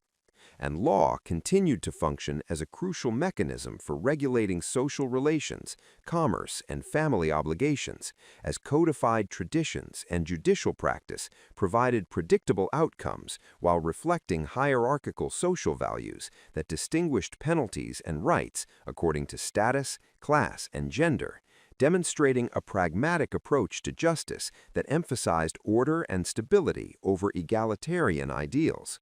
S2: and law continued to function as a crucial mechanism for regulating social relations, commerce, and family obligations, as codified traditions and judicial practice provided predictable outcomes while reflecting hierarchical social values that distinguished penalties and rights according to status, class, and gender, demonstrating a pragmatic approach to justice that emphasized order and stability over egalitarian ideals.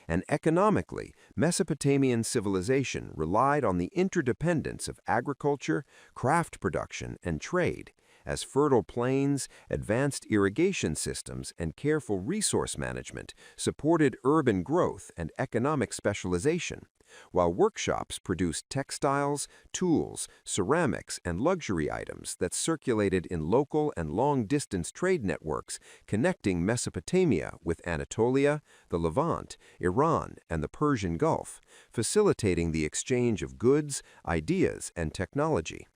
S2: And economically, Mesopotamian civilization relied on the interdependence of agriculture, craft production, and trade, as fertile plains, advanced irrigation systems, and careful resource management supported urban growth and economic specialization, while workshops produced textiles, tools, ceramics, and luxury items that circulated in local and long-distance trade networks connecting Mesopotamia with Anatolia, the Levant, Iran, and the Persian Gulf, facilitating the exchange of goods, ideas, and technology.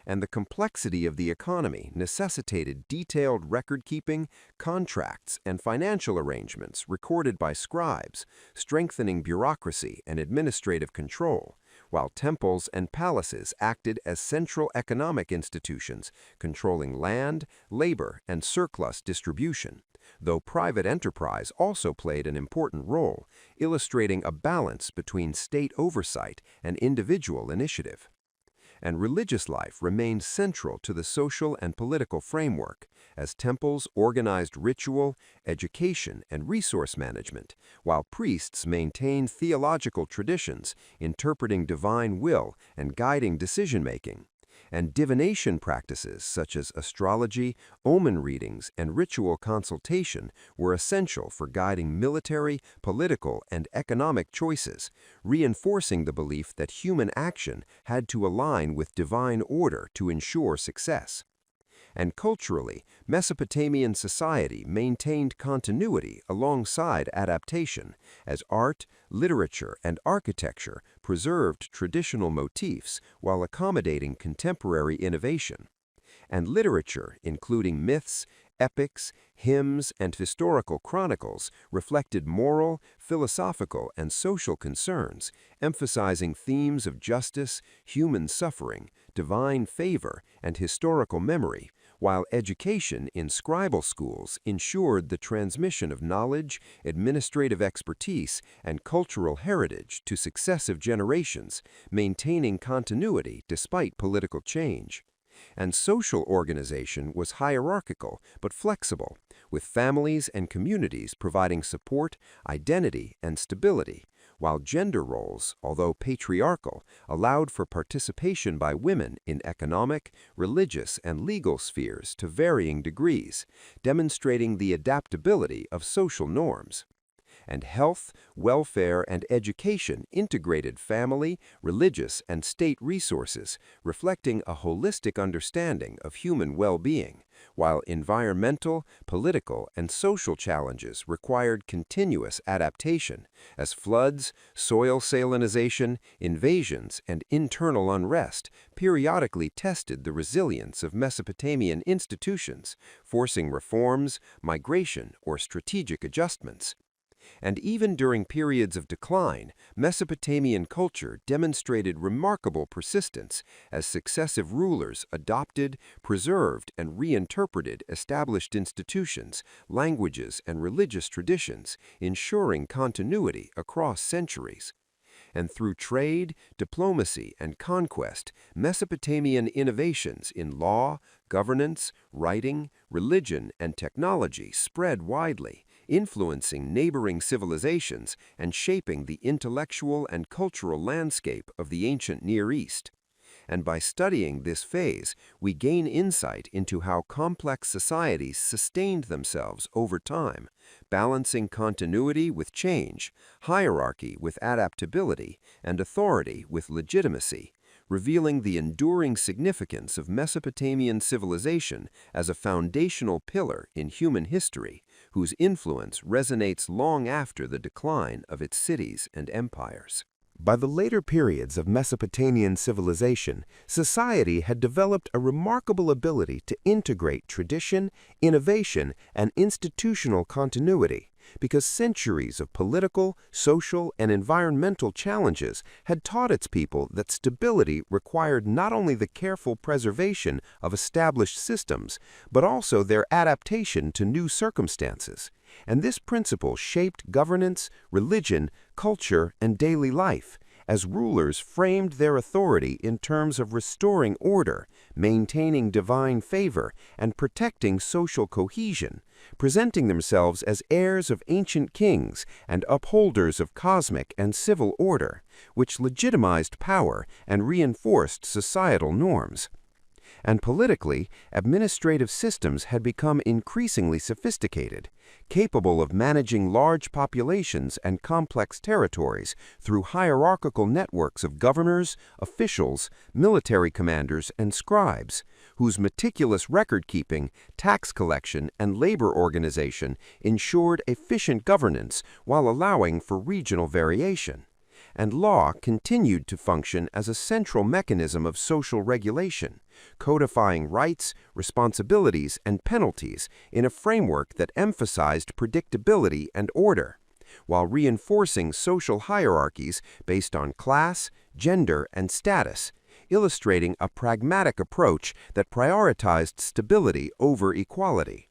S2: And the complexity of the economy necessitated detailed record-keeping, contracts, and financial arrangements recorded by scribes, strengthening bureaucracy and administrative control, while temples and palaces acted as central economic institutions controlling land, labor, and surplus distribution, though private enterprise also played an important role, illustrating a balance between state oversight and individual initiative. And religious life remained central to the social and political framework, as temples organized ritual, education, and resource management, while priests maintained theological traditions, interpreting divine will and guiding decision-making. And divination practices such as astrology, omen readings, and ritual consultation were essential for guiding military, political, and economic choices, reinforcing the belief that human action had to align with divine order to ensure success. And culturally, Mesopotamian society maintained continuity alongside adaptation, as art, literature, and architecture preserved traditional motifs while accommodating contemporary innovation. And literature, including myths, epics, hymns, and historical chronicles, reflected moral, philosophical, and social concerns, emphasizing themes of justice, human suffering, divine favor, and historical memory, while education in scribal schools ensured the transmission of knowledge, administrative expertise, and cultural heritage to successive generations, maintaining continuity despite political change. And social organization was hierarchical but flexible, with families and communities providing support, identity, and stability, while gender roles, although patriarchal, allowed for participation by women in economic, religious, and legal spheres to varying degrees, demonstrating the adaptability of social norms. And health, welfare, and education integrated family, religious, and state resources, reflecting a holistic understanding of human well-being, while environmental, political, and social challenges required continuous adaptation, as floods, soil salinization, invasions, and internal unrest periodically tested the resilience of Mesopotamian institutions, forcing reforms, migration, or strategic adjustments. And even during periods of decline, Mesopotamian culture demonstrated remarkable persistence as successive rulers adopted, preserved, and reinterpreted established institutions, languages, and religious traditions, ensuring continuity across centuries. And through trade, diplomacy, and conquest, Mesopotamian innovations in law, governance, writing, religion, and technology spread widely, influencing neighboring civilizations and shaping the intellectual and cultural landscape of the ancient Near East. And by studying this phase, we gain insight into how complex societies sustained themselves over time, balancing continuity with change, hierarchy with adaptability, and authority with legitimacy, revealing the enduring significance of Mesopotamian civilization as a foundational pillar in human history, whose influence resonates long after the decline of its cities and empires.
S3: By the later periods of Mesopotamian civilization, society had developed a remarkable ability to integrate tradition, innovation, and institutional continuity,
S2: because centuries of political, social, and environmental challenges had taught its people that stability required not only the careful preservation of established systems, but also their adaptation to new circumstances. And this principle shaped governance, religion, culture, and daily life, as rulers framed their authority in terms of restoring order, maintaining divine favor, and protecting social cohesion, presenting themselves as heirs of ancient kings and upholders of cosmic and civil order, which legitimized power and reinforced societal norms. And politically, administrative systems had become increasingly sophisticated, capable of managing large populations and complex territories through hierarchical networks of governors, officials, military commanders, and scribes, whose meticulous record-keeping, tax collection, and labor organization ensured efficient governance while allowing for regional variation. And law continued to function as a central mechanism of social regulation, codifying rights, responsibilities, and penalties in a framework that emphasized predictability and order, while reinforcing social hierarchies based on class, gender, and status, illustrating a pragmatic approach that prioritized stability over equality.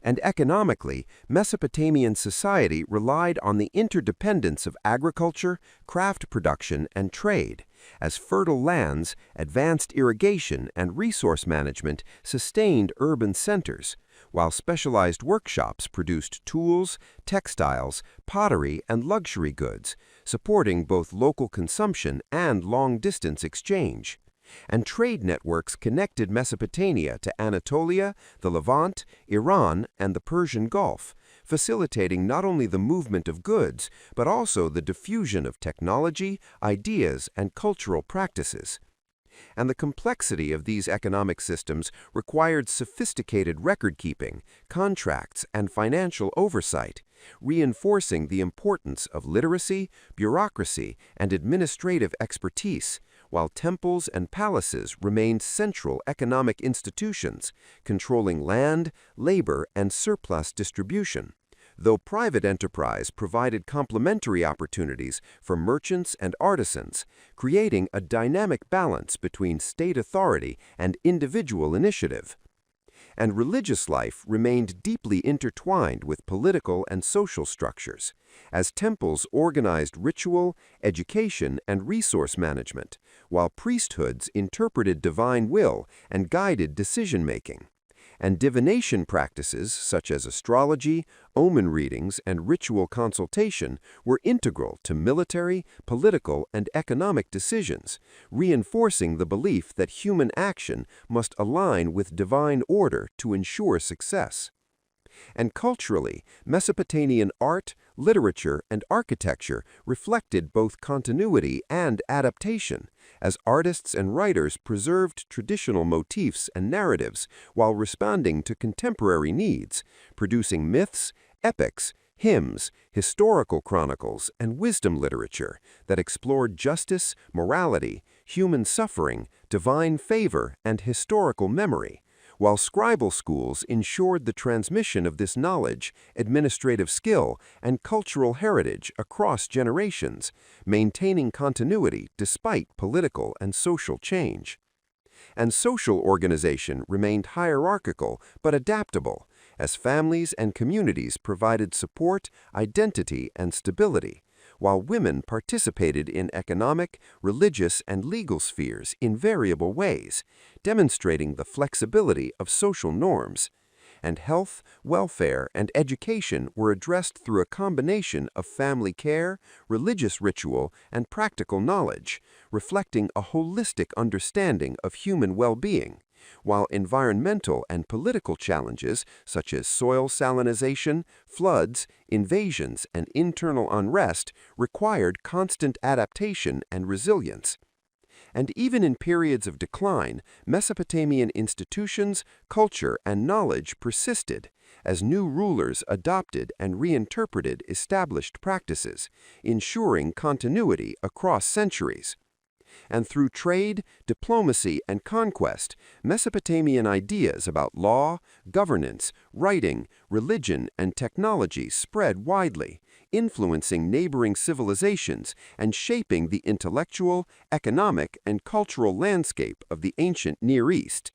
S2: And economically, Mesopotamian society relied on the interdependence of agriculture, craft production, and trade, as fertile lands, advanced irrigation, and resource management sustained urban centers, while specialized workshops produced tools, textiles, pottery, and luxury goods, supporting both local consumption and long-distance exchange. And trade networks connected Mesopotamia to Anatolia, the Levant, Iran, and the Persian Gulf, facilitating not only the movement of goods, but also the diffusion of technology, ideas, and cultural practices. And the complexity of these economic systems required sophisticated record-keeping, contracts, and financial oversight, reinforcing the importance of literacy, bureaucracy, and administrative expertise, while temples and palaces remained central economic institutions, controlling land, labor, and surplus distribution, though private enterprise provided complementary opportunities for merchants and artisans, creating a dynamic balance between state authority and individual initiative. And religious life remained deeply intertwined with political and social structures, as temples organized ritual, education, and resource management, while priesthoods interpreted divine will and guided decision-making. And divination practices such as astrology, omen readings, and ritual consultation were integral to military, political, and economic decisions, reinforcing the belief that human action must align with divine order to ensure success. And culturally, Mesopotamian art, literature, and architecture reflected both continuity and adaptation, as artists and writers preserved traditional motifs and narratives while responding to contemporary needs, producing myths, epics, hymns, historical chronicles, and wisdom literature that explored justice, morality, human suffering, divine favor, and historical memory, while scribal schools ensured the transmission of this knowledge, administrative skill, and cultural heritage across generations, maintaining continuity despite political and social change. And social organization remained hierarchical but adaptable, as families and communities provided support, identity, and stability, while women participated in economic, religious, and legal spheres in variable ways, demonstrating the flexibility of social norms. And health, welfare, and education were addressed through a combination of family care, religious ritual, and practical knowledge, reflecting a holistic understanding of human well-being, while environmental and political challenges such as soil salinization, floods, invasions, and internal unrest required constant adaptation and resilience. And even in periods of decline, Mesopotamian institutions, culture, and knowledge persisted, as new rulers adopted and reinterpreted established practices, ensuring continuity across centuries. And through trade, diplomacy, and conquest, Mesopotamian ideas about law, governance, writing, religion, and technology spread widely, influencing neighboring civilizations and shaping the intellectual, economic, and cultural landscape of the ancient Near East.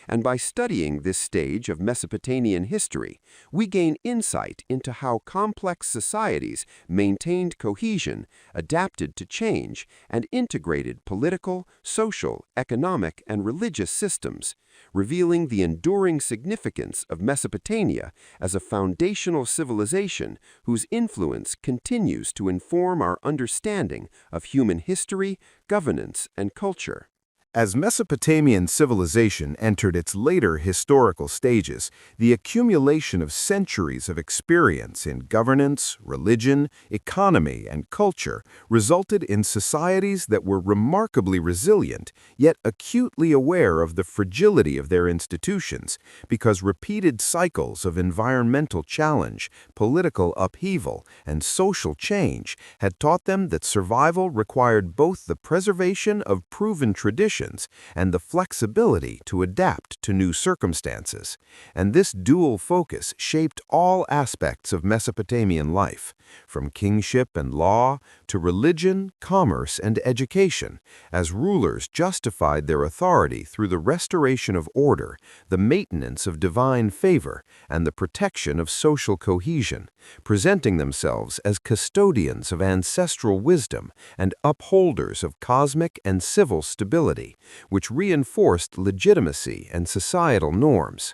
S2: And by studying this stage of Mesopotamian history, we gain insight into how complex societies maintained cohesion, adapted to change, and integrated political, social, economic, and religious systems, revealing the enduring significance of Mesopotamia as a foundational civilization whose influence continues to inform our understanding of human history, governance, and culture.
S1: As Mesopotamian civilization entered its later historical stages, the accumulation of centuries of experience in governance, religion, economy, and culture resulted in societies that were remarkably resilient, yet acutely aware of the fragility of their institutions, because repeated cycles of environmental challenge, political upheaval, and social change had taught them that survival required both the preservation of proven traditions and the flexibility to adapt to new circumstances. And this dual focus shaped all aspects of Mesopotamian life, from kingship and law to religion, commerce, and education, as rulers justified their authority through the restoration of order, the maintenance of divine favor, and the protection of social cohesion, presenting themselves as custodians of ancestral wisdom and upholders of cosmic and civil stability, which reinforced legitimacy and societal norms.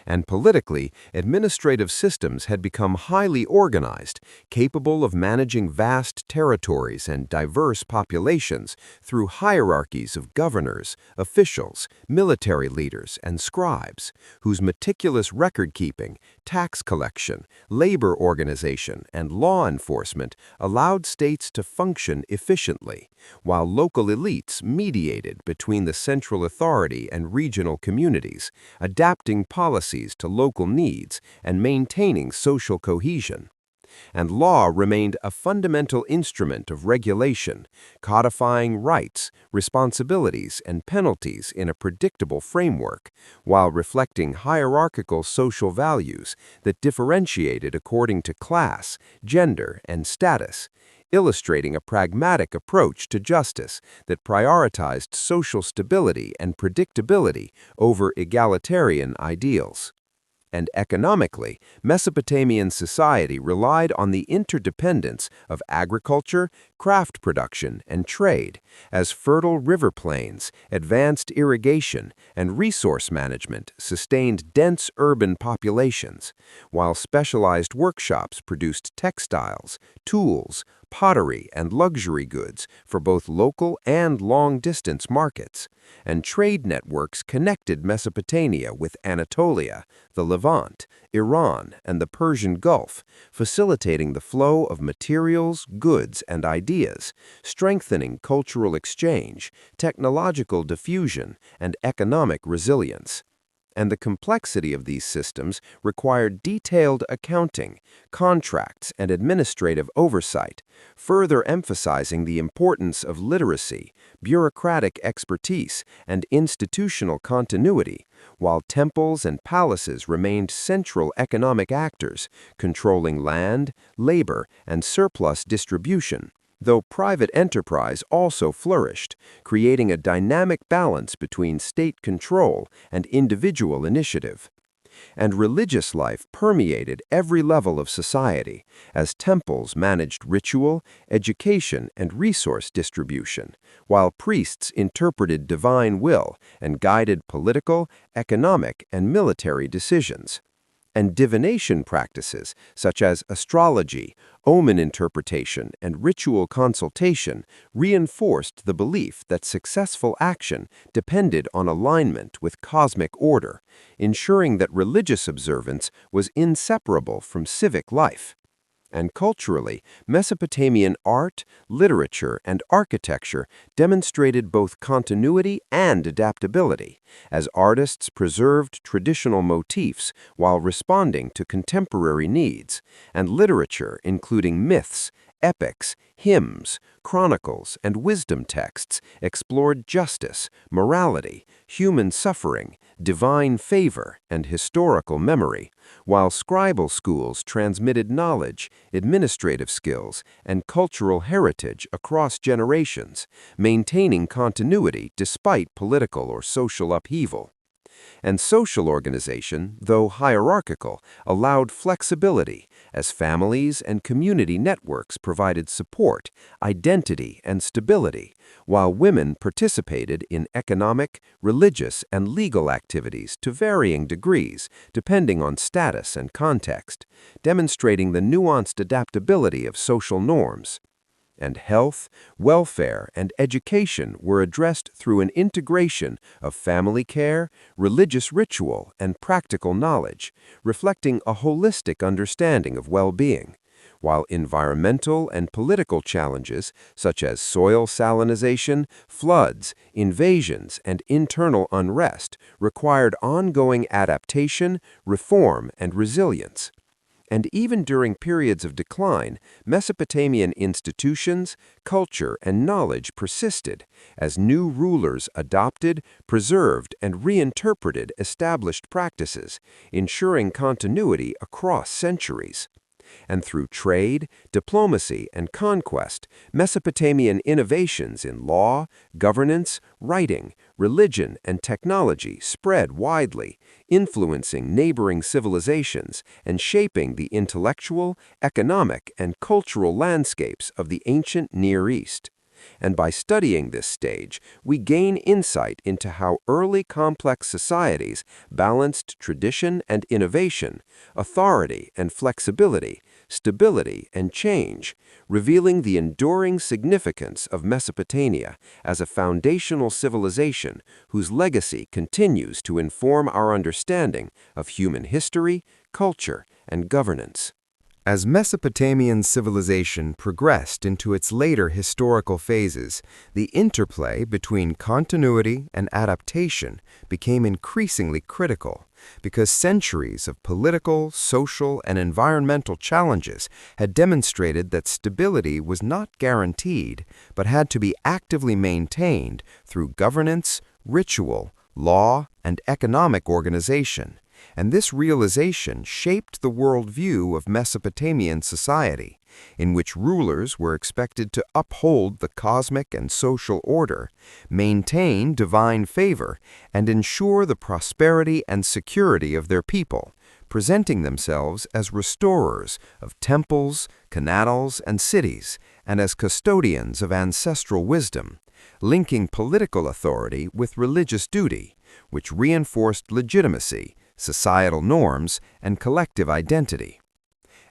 S1: And politically, administrative systems had become highly organized, capable of managing vast territories and diverse populations through hierarchies of governors, officials, military leaders, and scribes, whose meticulous record-keeping, tax collection, labor organization, and law enforcement allowed states to function efficiently, while local elites mediated between the central authority and regional communities, adapting policies to local needs and maintaining social cohesion. And law remained a fundamental instrument of regulation, codifying rights, responsibilities, and penalties in a predictable framework, while reflecting hierarchical social values that differentiated according to class, gender, and status, illustrating a pragmatic approach to justice that prioritized social stability and predictability over egalitarian ideals. And economically, Mesopotamian society relied on the interdependence of agriculture, craft production, and trade, as fertile river plains, advanced irrigation, and resource management sustained dense urban populations, while specialized workshops produced textiles, tools, pottery, and luxury goods for both local and long-distance markets, and trade networks connected Mesopotamia with Anatolia, the Levant, Iran, and the Persian Gulf, facilitating the flow of materials, goods, and ideas, strengthening cultural exchange, technological diffusion, and economic resilience. And the complexity of these systems required detailed accounting, contracts, and administrative oversight, further emphasizing the importance of literacy, bureaucratic expertise, and institutional continuity, while temples and palaces remained central economic actors, controlling land, labor, and surplus distribution, though private enterprise also flourished, creating a dynamic balance between state control and individual initiative. And religious life permeated every level of society, as temples managed ritual, education, and resource distribution, while priests interpreted divine will and guided political, economic, and military decisions. And divination practices, such as astrology, omen interpretation, and ritual consultation, reinforced the belief that successful action depended on alignment with cosmic order, ensuring that religious observance was inseparable from civic life. And culturally, Mesopotamian art, literature, and architecture demonstrated both continuity and adaptability, as artists preserved traditional motifs while responding to contemporary needs, and literature, including myths,
S2: epics, hymns, chronicles, and wisdom texts explored justice, morality, human suffering, divine favor, and historical memory, while scribal schools transmitted knowledge, administrative skills, and cultural heritage across generations, maintaining continuity despite political or social upheaval. And social organization, though hierarchical, allowed flexibility as families and community networks provided support, identity, and stability, while women participated in economic, religious, and legal activities to varying degrees, depending on status and context, demonstrating the nuanced adaptability of social norms. And health, welfare, and education were addressed through an integration of family care, religious ritual, and practical knowledge, reflecting a holistic understanding of well-being, while environmental and political challenges such as soil salinization, floods, invasions, and internal unrest required ongoing adaptation, reform, and resilience. And even during periods of decline, Mesopotamian institutions, culture, and knowledge persisted as new rulers adopted, preserved, and reinterpreted established practices, ensuring continuity across centuries. And through trade, diplomacy, and conquest, Mesopotamian innovations in law, governance, writing, religion, and technology spread widely, influencing neighboring civilizations and shaping the intellectual, economic, and cultural landscapes of the ancient Near East. And by studying this stage, we gain insight into how early complex societies balanced tradition and innovation, authority and flexibility, stability and change, revealing the enduring significance of Mesopotamia as a foundational civilization whose legacy continues to inform our understanding of human history, culture, and governance.
S3: As Mesopotamian civilization progressed into its later historical phases, the interplay between continuity and adaptation became increasingly critical because centuries of political, social, and environmental challenges had demonstrated that stability was not guaranteed but had to be actively maintained through governance, ritual, law, and economic organization. And this realization shaped the worldview of Mesopotamian society, in which rulers were expected to uphold the cosmic and social order, maintain divine favor, and ensure the prosperity and security of their people, presenting themselves as restorers of temples, canals, and cities, and as custodians of ancestral wisdom, linking political authority with religious duty, which reinforced legitimacy, societal norms, and collective identity.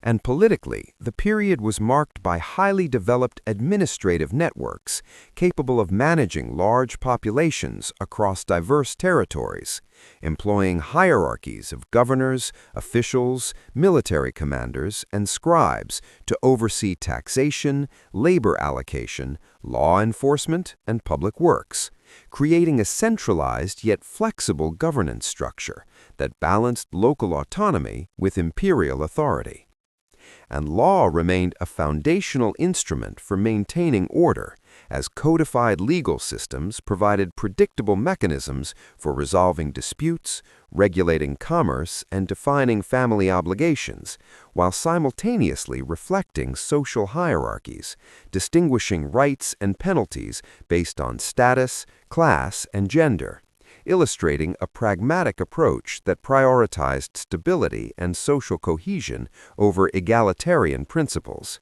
S3: And politically, the period was marked by highly developed administrative networks capable of managing large populations across diverse territories, employing hierarchies of governors, officials, military commanders, and scribes to oversee taxation, labor allocation, law enforcement, and public works, creating a centralized yet flexible governance structure that balanced local autonomy with imperial authority. And law remained a foundational instrument for maintaining order, as codified legal systems provided predictable mechanisms for resolving disputes, regulating commerce, and defining family obligations, while simultaneously reflecting social hierarchies, distinguishing rights and penalties based on status, class, and gender, illustrating a pragmatic approach that prioritized stability and social cohesion over egalitarian principles.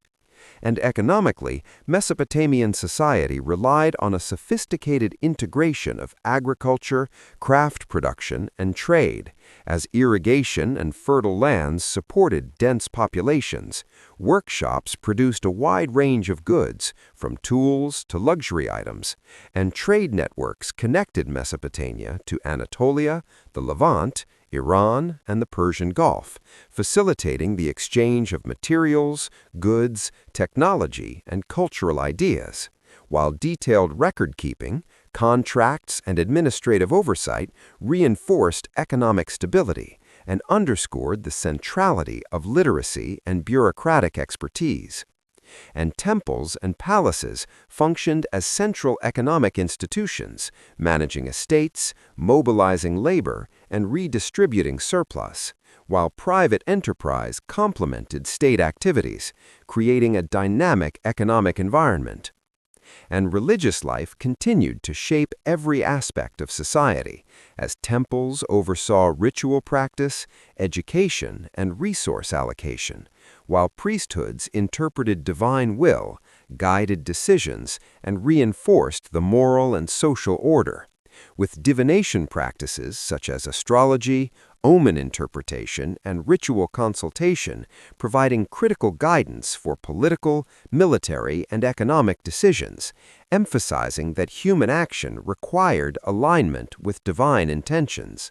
S3: And economically, Mesopotamian society relied on a sophisticated integration of agriculture, craft production, and trade, as irrigation and fertile lands supported dense populations. Workshops produced a wide range of goods, from tools to luxury items, and trade networks connected Mesopotamia to Anatolia, the Levant, Iran, and the Persian Gulf, facilitating the exchange of materials, goods, technology, and cultural ideas, while detailed record-keeping, contracts, and administrative oversight reinforced economic stability and underscored the centrality of literacy and bureaucratic expertise.
S2: and temples and palaces functioned as central economic institutions, managing estates, mobilizing labor, and redistributing surplus, while private enterprise complemented state activities, creating a dynamic economic environment. And religious life continued to shape every aspect of society, as temples oversaw ritual practice, education, and resource allocation, while priesthoods interpreted divine will, guided decisions, and reinforced the moral and social order, with divination practices such as astrology, omen interpretation, and ritual consultation providing critical guidance for political, military, and economic decisions, emphasizing that human action required alignment with divine intentions.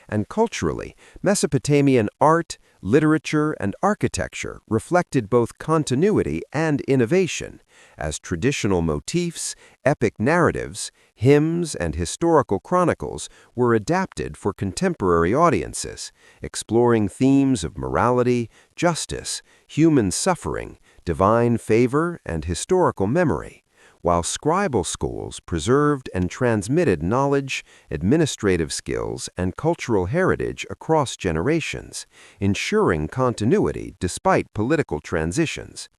S2: And culturally, Mesopotamian art, literature, and architecture reflected both continuity and innovation, as traditional motifs, epic narratives, hymns, and historical chronicles were adapted for contemporary audiences, exploring themes of morality, justice, human suffering, divine favor, and historical memory, while scribal schools preserved and transmitted knowledge, administrative skills, and cultural heritage across generations, ensuring continuity despite political transitions.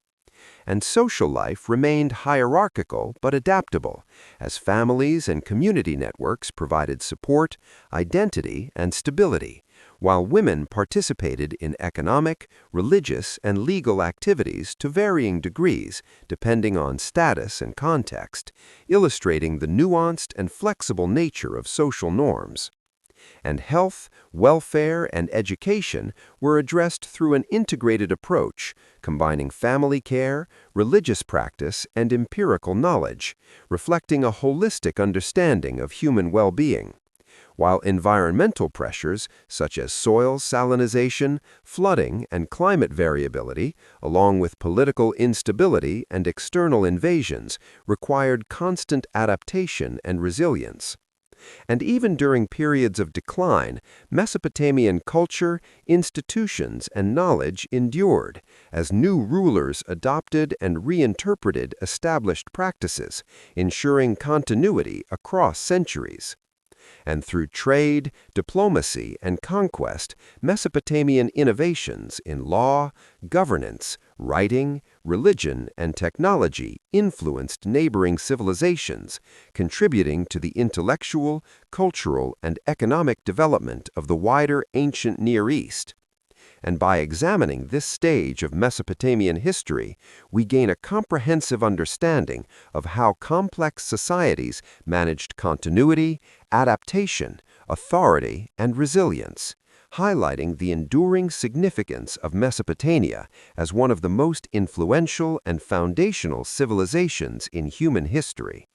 S2: And social life remained hierarchical but adaptable, as families and community networks provided support, identity, and stability, while women participated in economic, religious, and legal activities to varying degrees depending on status and context, illustrating the nuanced and flexible nature of social norms. And health, welfare, and education were addressed through an integrated approach, combining family care, religious practice, and empirical knowledge, reflecting a holistic understanding of human well-being. While environmental pressures, such as soil salinization, flooding, and climate variability, along with political instability and external invasions, required constant adaptation and resilience. And even during periods of decline, Mesopotamian culture, institutions, and knowledge endured, as new rulers adopted and reinterpreted established practices, ensuring continuity across centuries. And through trade, diplomacy, and conquest, Mesopotamian innovations in law, governance, writing, religion, and technology influenced neighboring civilizations, contributing to the intellectual, cultural, and economic development of the wider ancient Near East. And by examining this stage of Mesopotamian history, we gain a comprehensive understanding of how complex societies managed continuity, adaptation, authority, and resilience, highlighting the enduring significance of Mesopotamia as one of the most influential and foundational civilizations in human history.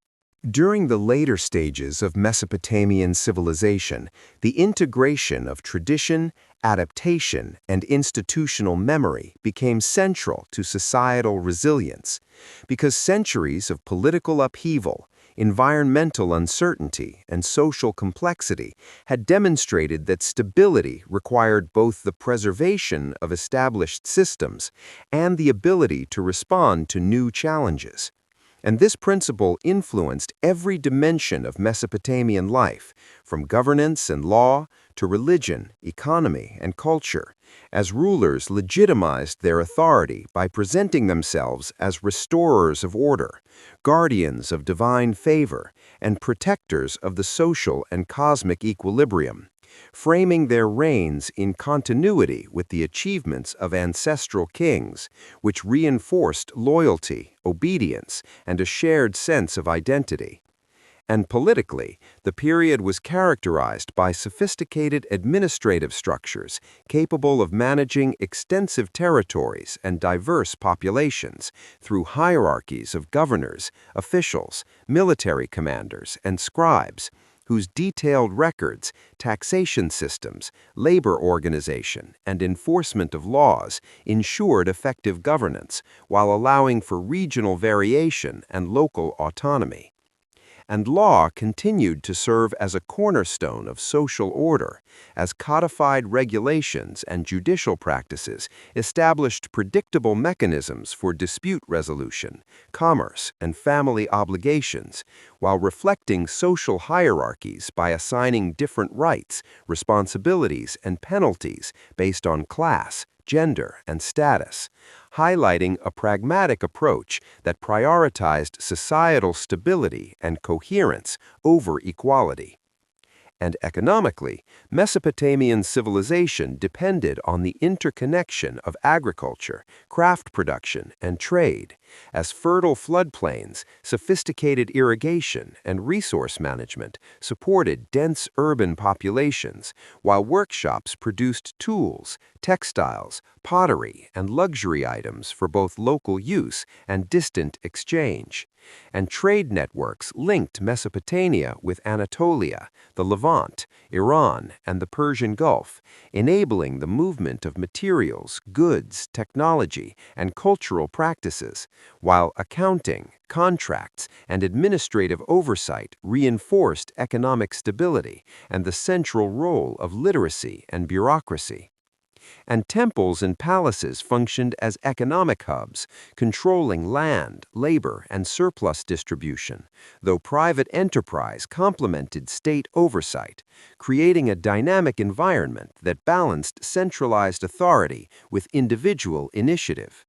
S3: During the later stages of Mesopotamian civilization, the integration of tradition, adaptation, and institutional memory became central to societal resilience, because centuries of political upheaval, environmental uncertainty, and social complexity had demonstrated that stability required both the preservation of established systems and the ability to respond to new challenges. And this principle influenced every dimension of Mesopotamian life, from governance and law to religion, economy, and culture, as rulers legitimized their authority by presenting themselves as restorers of order, guardians of divine favor, and protectors of the social and cosmic equilibrium, framing their reigns in continuity with the achievements of ancestral kings, which reinforced loyalty, obedience, and a shared sense of identity. And politically, the period was characterized by sophisticated administrative structures capable of managing extensive territories and diverse populations through hierarchies of governors, officials, military commanders, and scribes, whose detailed records, taxation systems, labor organization, and enforcement of laws ensured effective governance while allowing for regional variation and local autonomy.
S2: and law continued to serve as a cornerstone of social order, as codified regulations and judicial practices established predictable mechanisms for dispute resolution, commerce, and family obligations, while reflecting social hierarchies by assigning different rights, responsibilities, and penalties based on class, gender, and status, highlighting a pragmatic approach that prioritized societal stability and coherence over equality. And economically, Mesopotamian civilization depended on the interconnection of agriculture, craft production, and trade, as fertile floodplains, sophisticated irrigation, and resource management supported dense urban populations, while workshops produced tools, textiles, pottery, and luxury items for both local use and distant exchange. And trade networks linked Mesopotamia with Anatolia, the Levant, Iran, and the Persian Gulf, enabling the movement of materials, goods, technology, and cultural practices, while accounting, contracts, and administrative oversight reinforced economic stability and the central role of literacy and bureaucracy. And temples and palaces functioned as economic hubs, controlling land, labor, and surplus distribution, though private enterprise complemented state oversight, creating a dynamic environment that balanced centralized authority with individual initiative.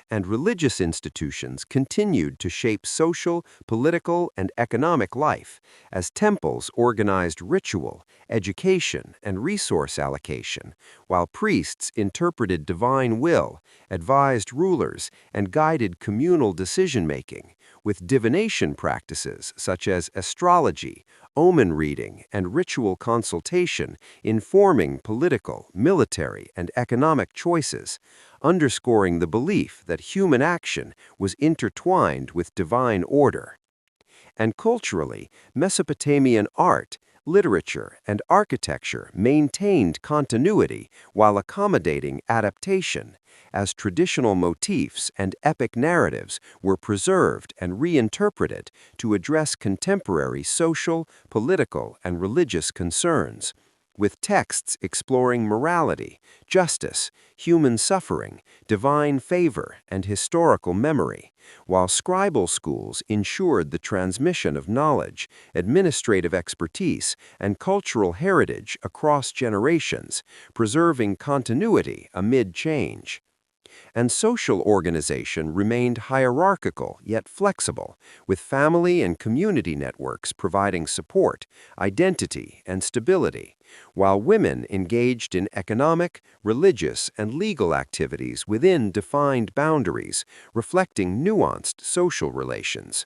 S2: And religious institutions continued to shape social, political, and economic life, as temples organized ritual, education, and resource allocation, while priests interpreted divine will, advised rulers, and guided communal decision-making, with divination practices such as astrology, omen reading, and ritual consultation informing political, military, and economic choices, underscoring the belief that human action was intertwined with divine order. And culturally, Mesopotamian art, literature, and architecture maintained continuity while accommodating adaptation, as traditional motifs and epic narratives were preserved and reinterpreted to address contemporary social, political, and religious concerns, with texts exploring morality, justice, human suffering, divine favor, and historical memory, while scribal schools ensured the transmission of knowledge, administrative expertise, and cultural heritage across generations, preserving continuity amid change. And social organization remained hierarchical yet flexible, with family and community networks providing support, identity, and stability, while women engaged in economic, religious, and legal activities within defined boundaries, reflecting nuanced social relations.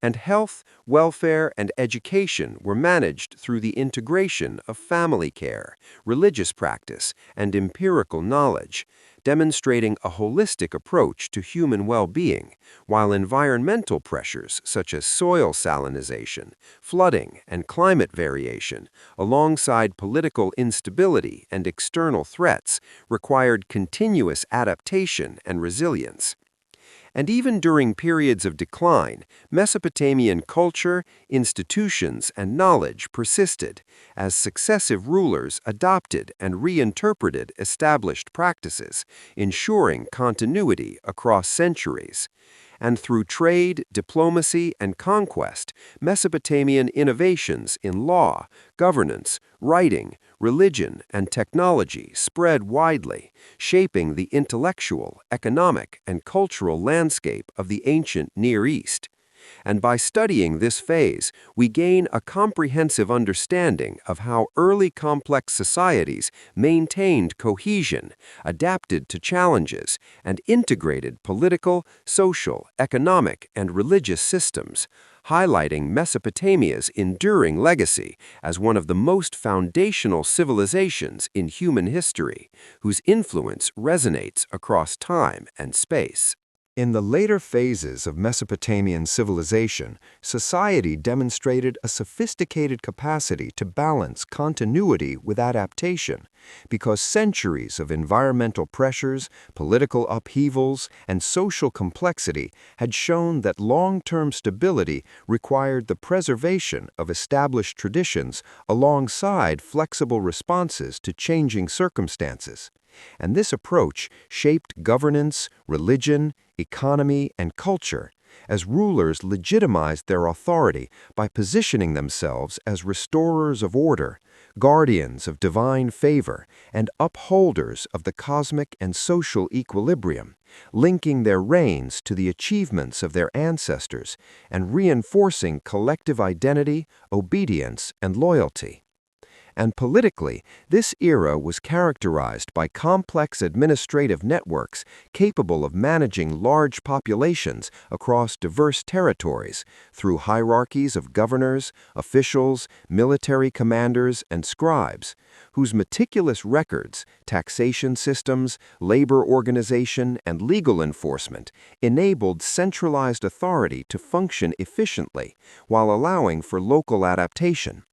S2: And health, welfare, and education were managed through the integration of family care, religious practice, and empirical knowledge, demonstrating a holistic approach to human well-being, while environmental pressures such as soil salinization, flooding, and climate variation, alongside political instability and external threats, required continuous adaptation and resilience. And even during periods of decline, Mesopotamian culture, institutions, and knowledge persisted, as successive rulers adopted and reinterpreted established practices, ensuring continuity across centuries. And through trade, diplomacy, and conquest, Mesopotamian innovations in law, governance, writing, religion, and technology spread widely, shaping the intellectual, economic, and cultural landscape of the ancient Near East. And by studying this phase, we gain a comprehensive understanding of how early complex societies maintained cohesion, adapted to challenges, and integrated political, social, economic, and religious systems, highlighting Mesopotamia's enduring legacy as one of the most foundational civilizations in human history, whose influence resonates across time and space.
S3: In the later phases of Mesopotamian civilization, society demonstrated a sophisticated capacity to balance continuity with adaptation, because centuries of environmental pressures, political upheavals, and social complexity had shown that long-term stability required the preservation of established traditions alongside flexible responses to changing circumstances. And this approach shaped governance, religion, economy, and culture, as rulers legitimized their authority by positioning themselves as restorers of order, guardians of divine favor, and upholders of the cosmic and social equilibrium, linking their reigns to the achievements of their ancestors and reinforcing collective identity, obedience, and loyalty. And politically, this era was characterized by complex administrative networks capable of managing large populations across diverse territories through hierarchies of governors, officials, military commanders, and scribes, whose meticulous records, taxation systems, labor organization, and legal enforcement enabled centralized authority to function efficiently while allowing for local adaptation.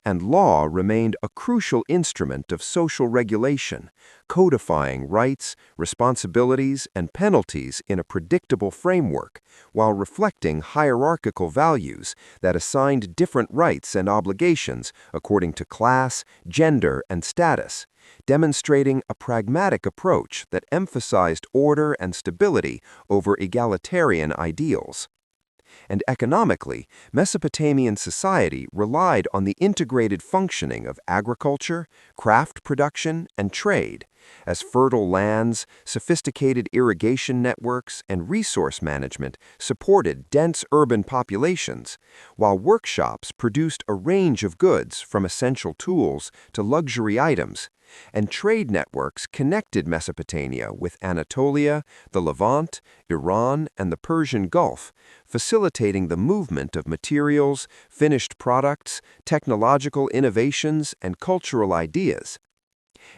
S3: And law remained a crucial instrument of social regulation, codifying rights, responsibilities, and penalties in a predictable framework, while reflecting hierarchical values that assigned different rights and obligations according to class, gender, and status, demonstrating a pragmatic approach that emphasized order and stability over egalitarian ideals. And economically, Mesopotamian society relied on the integrated functioning of agriculture, craft production, and trade, as fertile lands, sophisticated irrigation networks, and resource management supported dense urban populations, while workshops produced a range of goods from essential tools to luxury items, and trade networks connected Mesopotamia with Anatolia, the Levant, Iran, and the Persian Gulf, facilitating the movement of materials, finished products, technological innovations, and cultural ideas.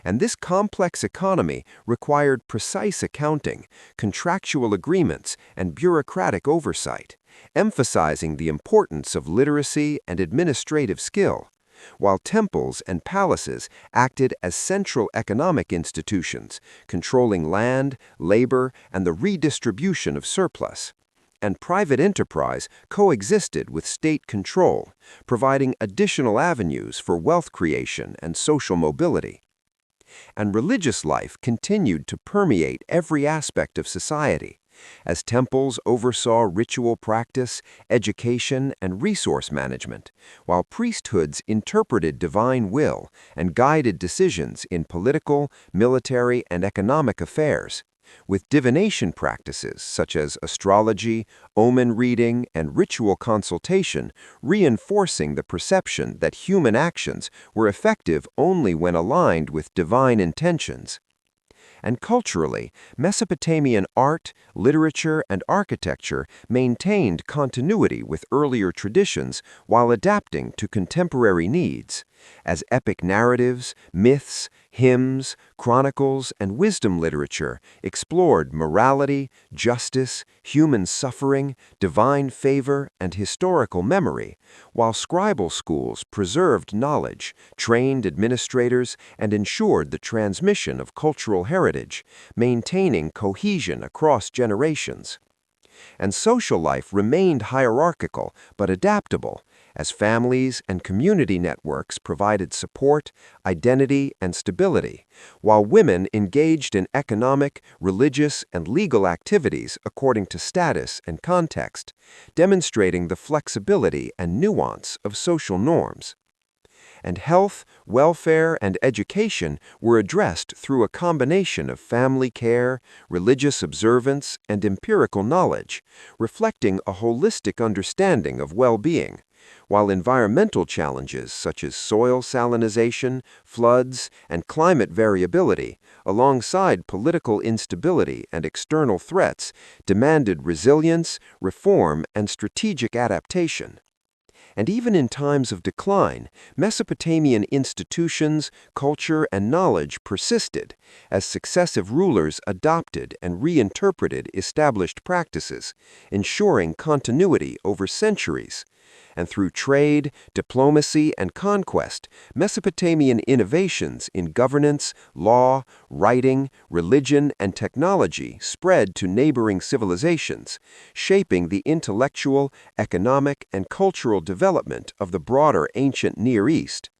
S3: And this complex economy required precise accounting, contractual agreements, and bureaucratic oversight, emphasizing the importance of literacy and administrative skill, while temples and palaces acted as central economic institutions, controlling land, labor, and the redistribution of surplus. And private enterprise coexisted with state control, providing additional avenues for wealth creation and social mobility. And religious life continued to permeate every aspect of society, as temples oversaw ritual practice, education, and resource management, while priesthoods interpreted divine will and guided decisions in political, military, and economic affairs, with divination practices such as astrology, omen reading, and ritual consultation reinforcing the perception that human actions were effective only when aligned with divine intentions. And culturally, Mesopotamian art, literature, and architecture maintained continuity with earlier traditions while adapting to contemporary needs, as epic narratives, myths, hymns, chronicles, and wisdom literature explored morality, justice, human suffering, divine favor, and historical memory, while scribal schools preserved knowledge, trained administrators, and ensured the transmission of cultural heritage, maintaining cohesion across generations. And social life remained hierarchical but adaptable, as families and community networks provided support, identity, and stability, while women engaged in economic, religious, and legal activities according to status and context, demonstrating the flexibility and nuance of social norms. And health, welfare, and education were addressed through a combination of family care, religious observance, and empirical knowledge, reflecting a holistic understanding of well-being, while environmental challenges such as soil salinization, floods, and climate variability, alongside political instability and external threats, demanded resilience, reform, and strategic adaptation.
S2: And even in times of decline, Mesopotamian institutions, culture, and knowledge persisted as successive rulers adopted and reinterpreted established practices, ensuring continuity over centuries. And through trade, diplomacy, and conquest, Mesopotamian innovations in governance, law, writing, religion, and technology spread to neighboring civilizations, shaping the intellectual, economic, and cultural development of the broader ancient Near East.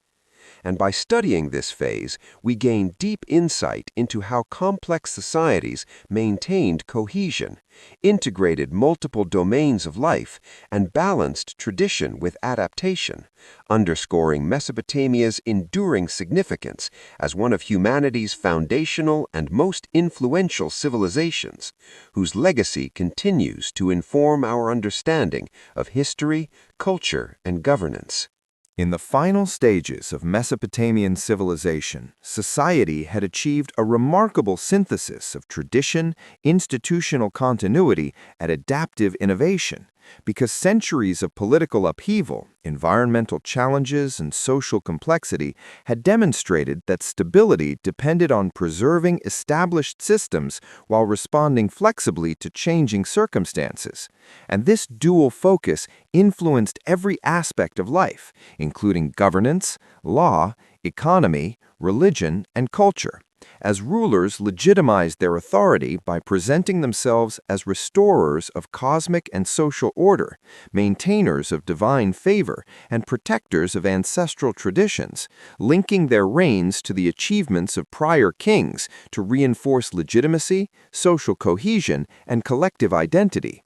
S2: And by studying this phase, we gain deep insight into how complex societies maintained cohesion, integrated multiple domains of life, and balanced tradition with adaptation, underscoring Mesopotamia's enduring significance as one of humanity's foundational and most influential civilizations, whose legacy continues to inform our understanding of history, culture, and governance.
S1: In the final stages of Mesopotamian civilization, society had achieved a remarkable synthesis of tradition, institutional continuity, and adaptive innovation, because centuries of political upheaval, environmental challenges, and social complexity had demonstrated that stability depended on preserving established systems while responding flexibly to changing circumstances. And this dual focus influenced every aspect of life, including governance, law, economy, religion, and culture, as rulers legitimized their authority by presenting themselves as restorers of cosmic and social order, maintainers of divine favor, and protectors of ancestral traditions, linking their reigns to the achievements of prior kings to reinforce legitimacy, social cohesion, and collective identity.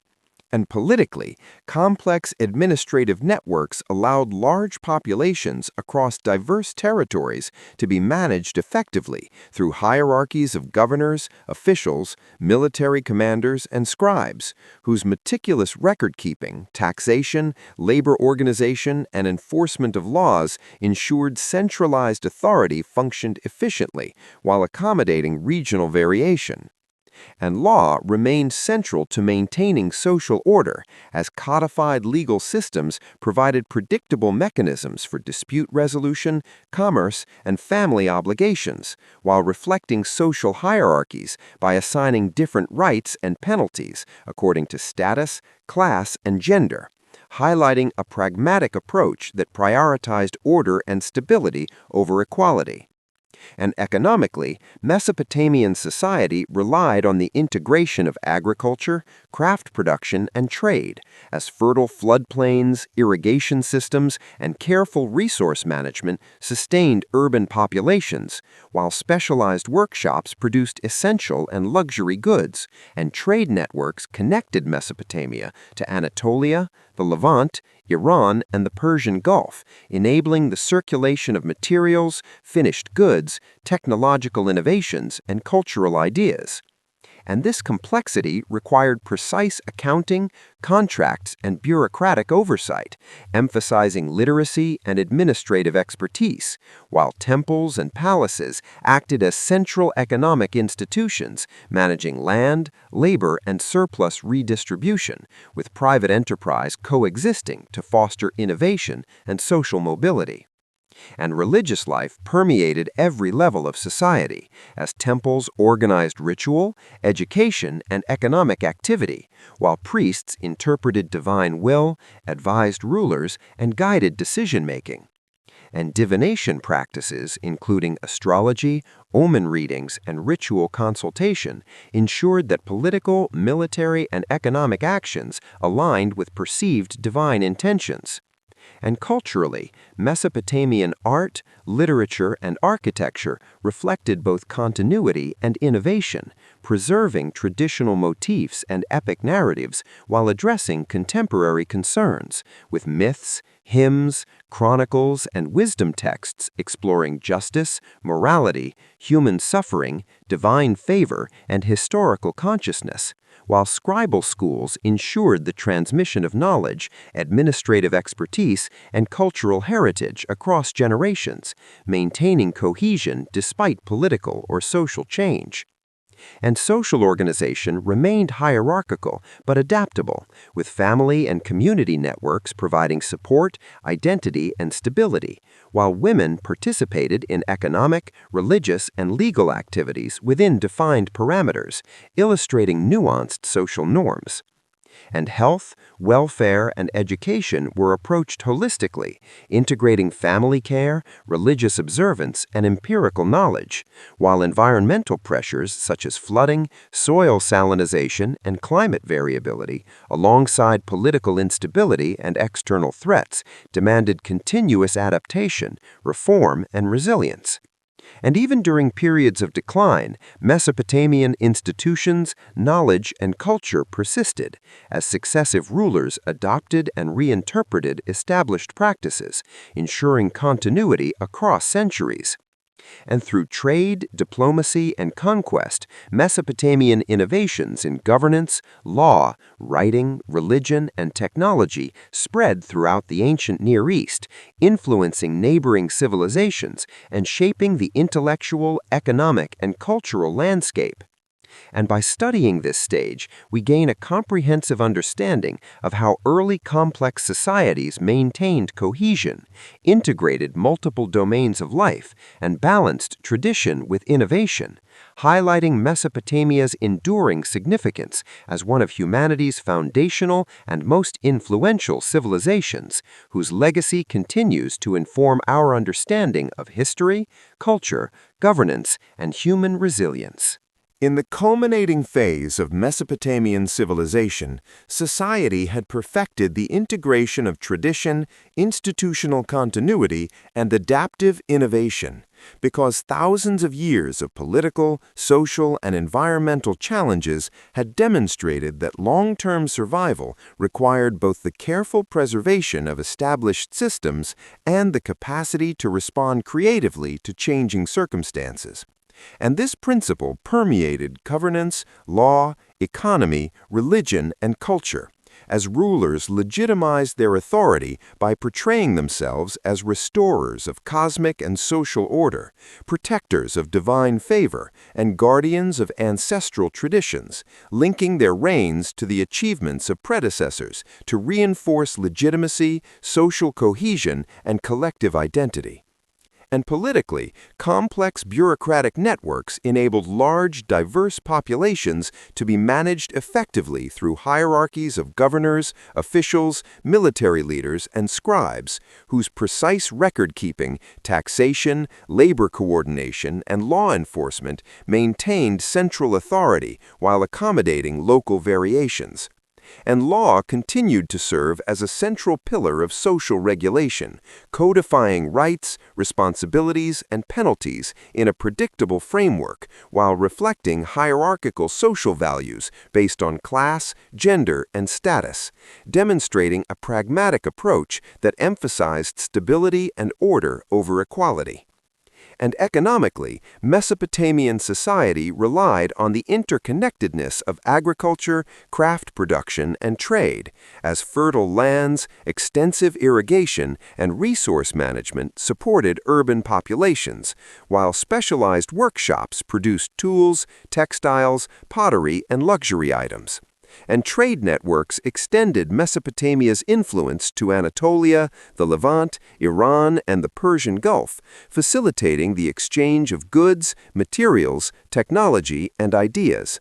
S1: And politically, complex administrative networks allowed large populations across diverse territories to be managed effectively through hierarchies of governors, officials, military commanders, and scribes, whose meticulous record-keeping, taxation, labor organization, and enforcement of laws ensured centralized authority functioned efficiently while accommodating regional variation. And law remained central to maintaining social order, as codified legal systems provided predictable mechanisms for dispute resolution, commerce, and family obligations, while reflecting social hierarchies by assigning different rights and penalties according to status, class, and gender, highlighting a pragmatic approach that prioritized order and stability over equality. And economically, Mesopotamian society relied on the integration of agriculture, craft production, and trade, as fertile floodplains, irrigation systems, and careful resource management sustained urban populations, while specialized workshops produced essential and luxury goods, and trade networks connected Mesopotamia to Anatolia, the Levant, Iran, and the Persian Gulf, enabling the circulation of materials, finished goods, technological innovations, and cultural ideas. And this complexity required precise accounting, contracts, and bureaucratic oversight, emphasizing literacy and administrative expertise, while temples and palaces acted as central economic institutions, managing land, labor, and surplus redistribution, with private enterprise coexisting to foster innovation and social mobility. And religious life permeated every level of society, as temples organized ritual, education, and economic activity, while priests interpreted divine will, advised rulers, and guided decision-making. And divination practices, including astrology, omen readings, and ritual consultation, ensured that political, military, and economic actions aligned with perceived divine intentions. And culturally, Mesopotamian art, literature, and architecture reflected both continuity and innovation, preserving traditional motifs and epic narratives while addressing contemporary concerns, with myths, hymns, chronicles, and wisdom texts exploring justice, morality, human suffering, divine favor, and historical consciousness, while scribal schools ensured the transmission of knowledge, administrative expertise, and cultural heritage across generations, maintaining cohesion despite political or social change.
S2: And social organization remained hierarchical but adaptable, with family and community networks providing support, identity, and stability, while women participated in economic, religious, and legal activities within defined parameters, illustrating nuanced social norms. And health, welfare, and education were approached holistically, integrating family care, religious observance, and empirical knowledge, while environmental pressures such as flooding, soil salinization, and climate variability, alongside political instability and external threats, demanded continuous adaptation, reform, and resilience. And even during periods of decline, Mesopotamian institutions, knowledge, and culture persisted as successive rulers adopted and reinterpreted established practices, ensuring continuity across centuries. And through trade, diplomacy, and conquest, Mesopotamian innovations in governance, law, writing, religion, and technology spread throughout the ancient Near East, influencing neighboring civilizations and shaping the intellectual, economic, and cultural landscape. And by studying this stage, we gain a comprehensive understanding of how early complex societies maintained cohesion, integrated multiple domains of life, and balanced tradition with innovation, highlighting Mesopotamia's enduring significance as one of humanity's foundational and most influential civilizations, whose legacy continues to inform our understanding of history, culture, governance, and human resilience.
S1: In the culminating phase of Mesopotamian civilization, society had perfected the integration of tradition, institutional continuity, and adaptive innovation, because thousands of years of political, social, and environmental challenges had demonstrated that long-term survival required both the careful preservation of established systems and the capacity to respond creatively to changing circumstances. And this principle permeated governance, law, economy, religion, and culture, as rulers legitimized their authority by portraying themselves as restorers of cosmic and social order, protectors of divine favor, and guardians of ancestral traditions, linking their reigns to the achievements of predecessors to reinforce legitimacy, social cohesion, and collective identity. And politically, complex bureaucratic networks enabled large, diverse populations to be managed effectively through hierarchies of governors, officials, military leaders, and scribes, whose precise record-keeping, taxation, labor coordination, and law enforcement maintained central authority while accommodating local variations. And law continued to serve as a central pillar of social regulation, codifying rights, responsibilities, and penalties in a predictable framework while reflecting hierarchical social values based on class, gender, and status, demonstrating a pragmatic approach that emphasized stability and order over equality. And economically, Mesopotamian society relied on the interconnectedness of agriculture, craft production, and trade, as fertile lands, extensive irrigation, and resource management supported urban populations, while specialized workshops produced tools, textiles, pottery, and luxury items. And trade networks extended Mesopotamia's influence to Anatolia, the Levant, Iran, and the Persian Gulf, facilitating the exchange of goods, materials, technology, and ideas.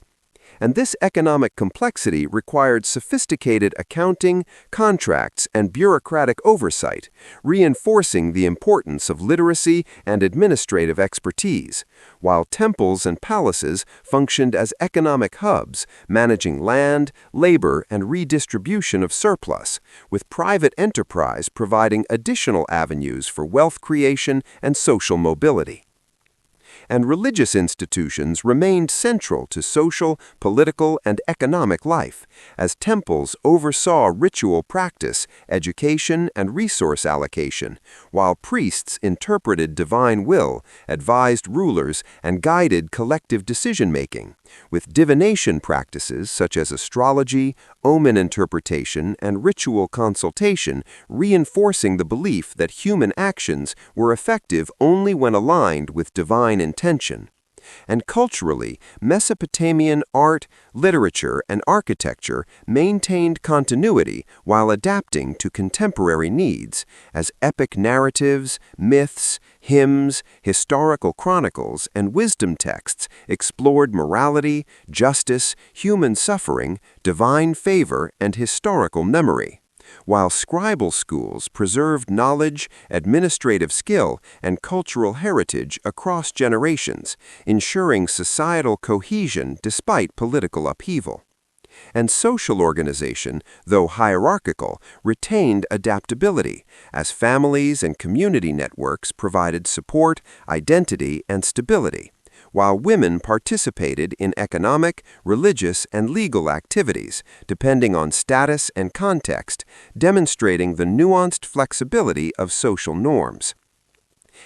S1: And this economic complexity required sophisticated accounting, contracts, and bureaucratic oversight, reinforcing the importance of literacy and administrative expertise, while temples and palaces functioned as economic hubs, managing land, labor, and redistribution of surplus, with private enterprise providing additional avenues for wealth creation and social mobility. And religious institutions remained central to social, political, and economic life, as temples oversaw ritual practice, education, and resource allocation, while priests interpreted divine will, advised rulers, and guided collective decision-making, with divination practices such as astrology, omen interpretation, and ritual consultation reinforcing the belief that human actions were effective only when aligned with divine intention.
S2: And culturally, Mesopotamian art, literature, and architecture maintained continuity while adapting to contemporary needs, as epic narratives, myths, hymns, historical chronicles, and wisdom texts explored morality, justice, human suffering, divine favor, and historical memory, while scribal schools preserved knowledge, administrative skill, and cultural heritage across generations, ensuring societal cohesion despite political upheaval. And social organization, though hierarchical, retained adaptability, as families and community networks provided support, identity, and stability, while women participated in economic, religious, and legal activities, depending on status and context, demonstrating the nuanced flexibility of social norms.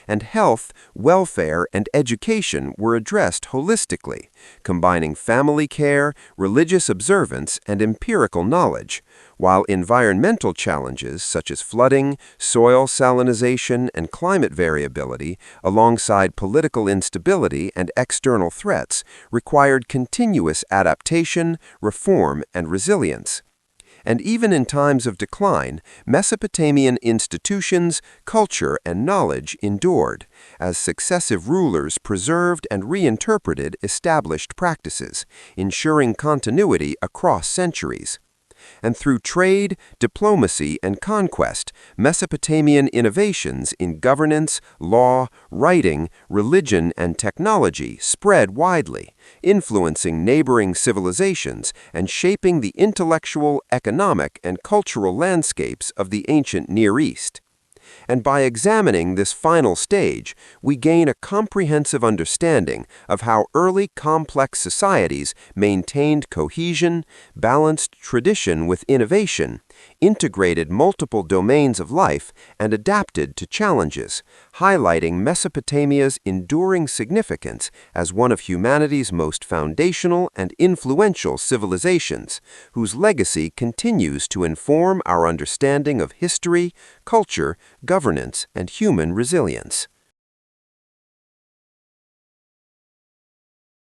S2: And health, welfare, and education were addressed holistically, combining family care, religious observance, and empirical knowledge, while environmental challenges such as flooding, soil salinization, and climate variability, alongside political instability and external threats, required continuous adaptation, reform, and resilience. And even in times of decline, Mesopotamian institutions, culture, and knowledge endured, as successive rulers preserved and reinterpreted established practices, ensuring continuity across centuries. And through trade, diplomacy, and conquest, Mesopotamian innovations in governance, law, writing, religion, and technology spread widely, influencing neighboring civilizations and shaping the intellectual, economic, and cultural landscapes of the ancient Near East. And by examining this final stage, we gain a comprehensive understanding of how early complex societies maintained cohesion, balanced tradition with innovation, integrated multiple domains of life, and adapted to challenges, highlighting Mesopotamia's enduring significance as one of humanity's most foundational and influential civilizations, whose legacy continues to inform our understanding of history, culture, governance, and human resilience.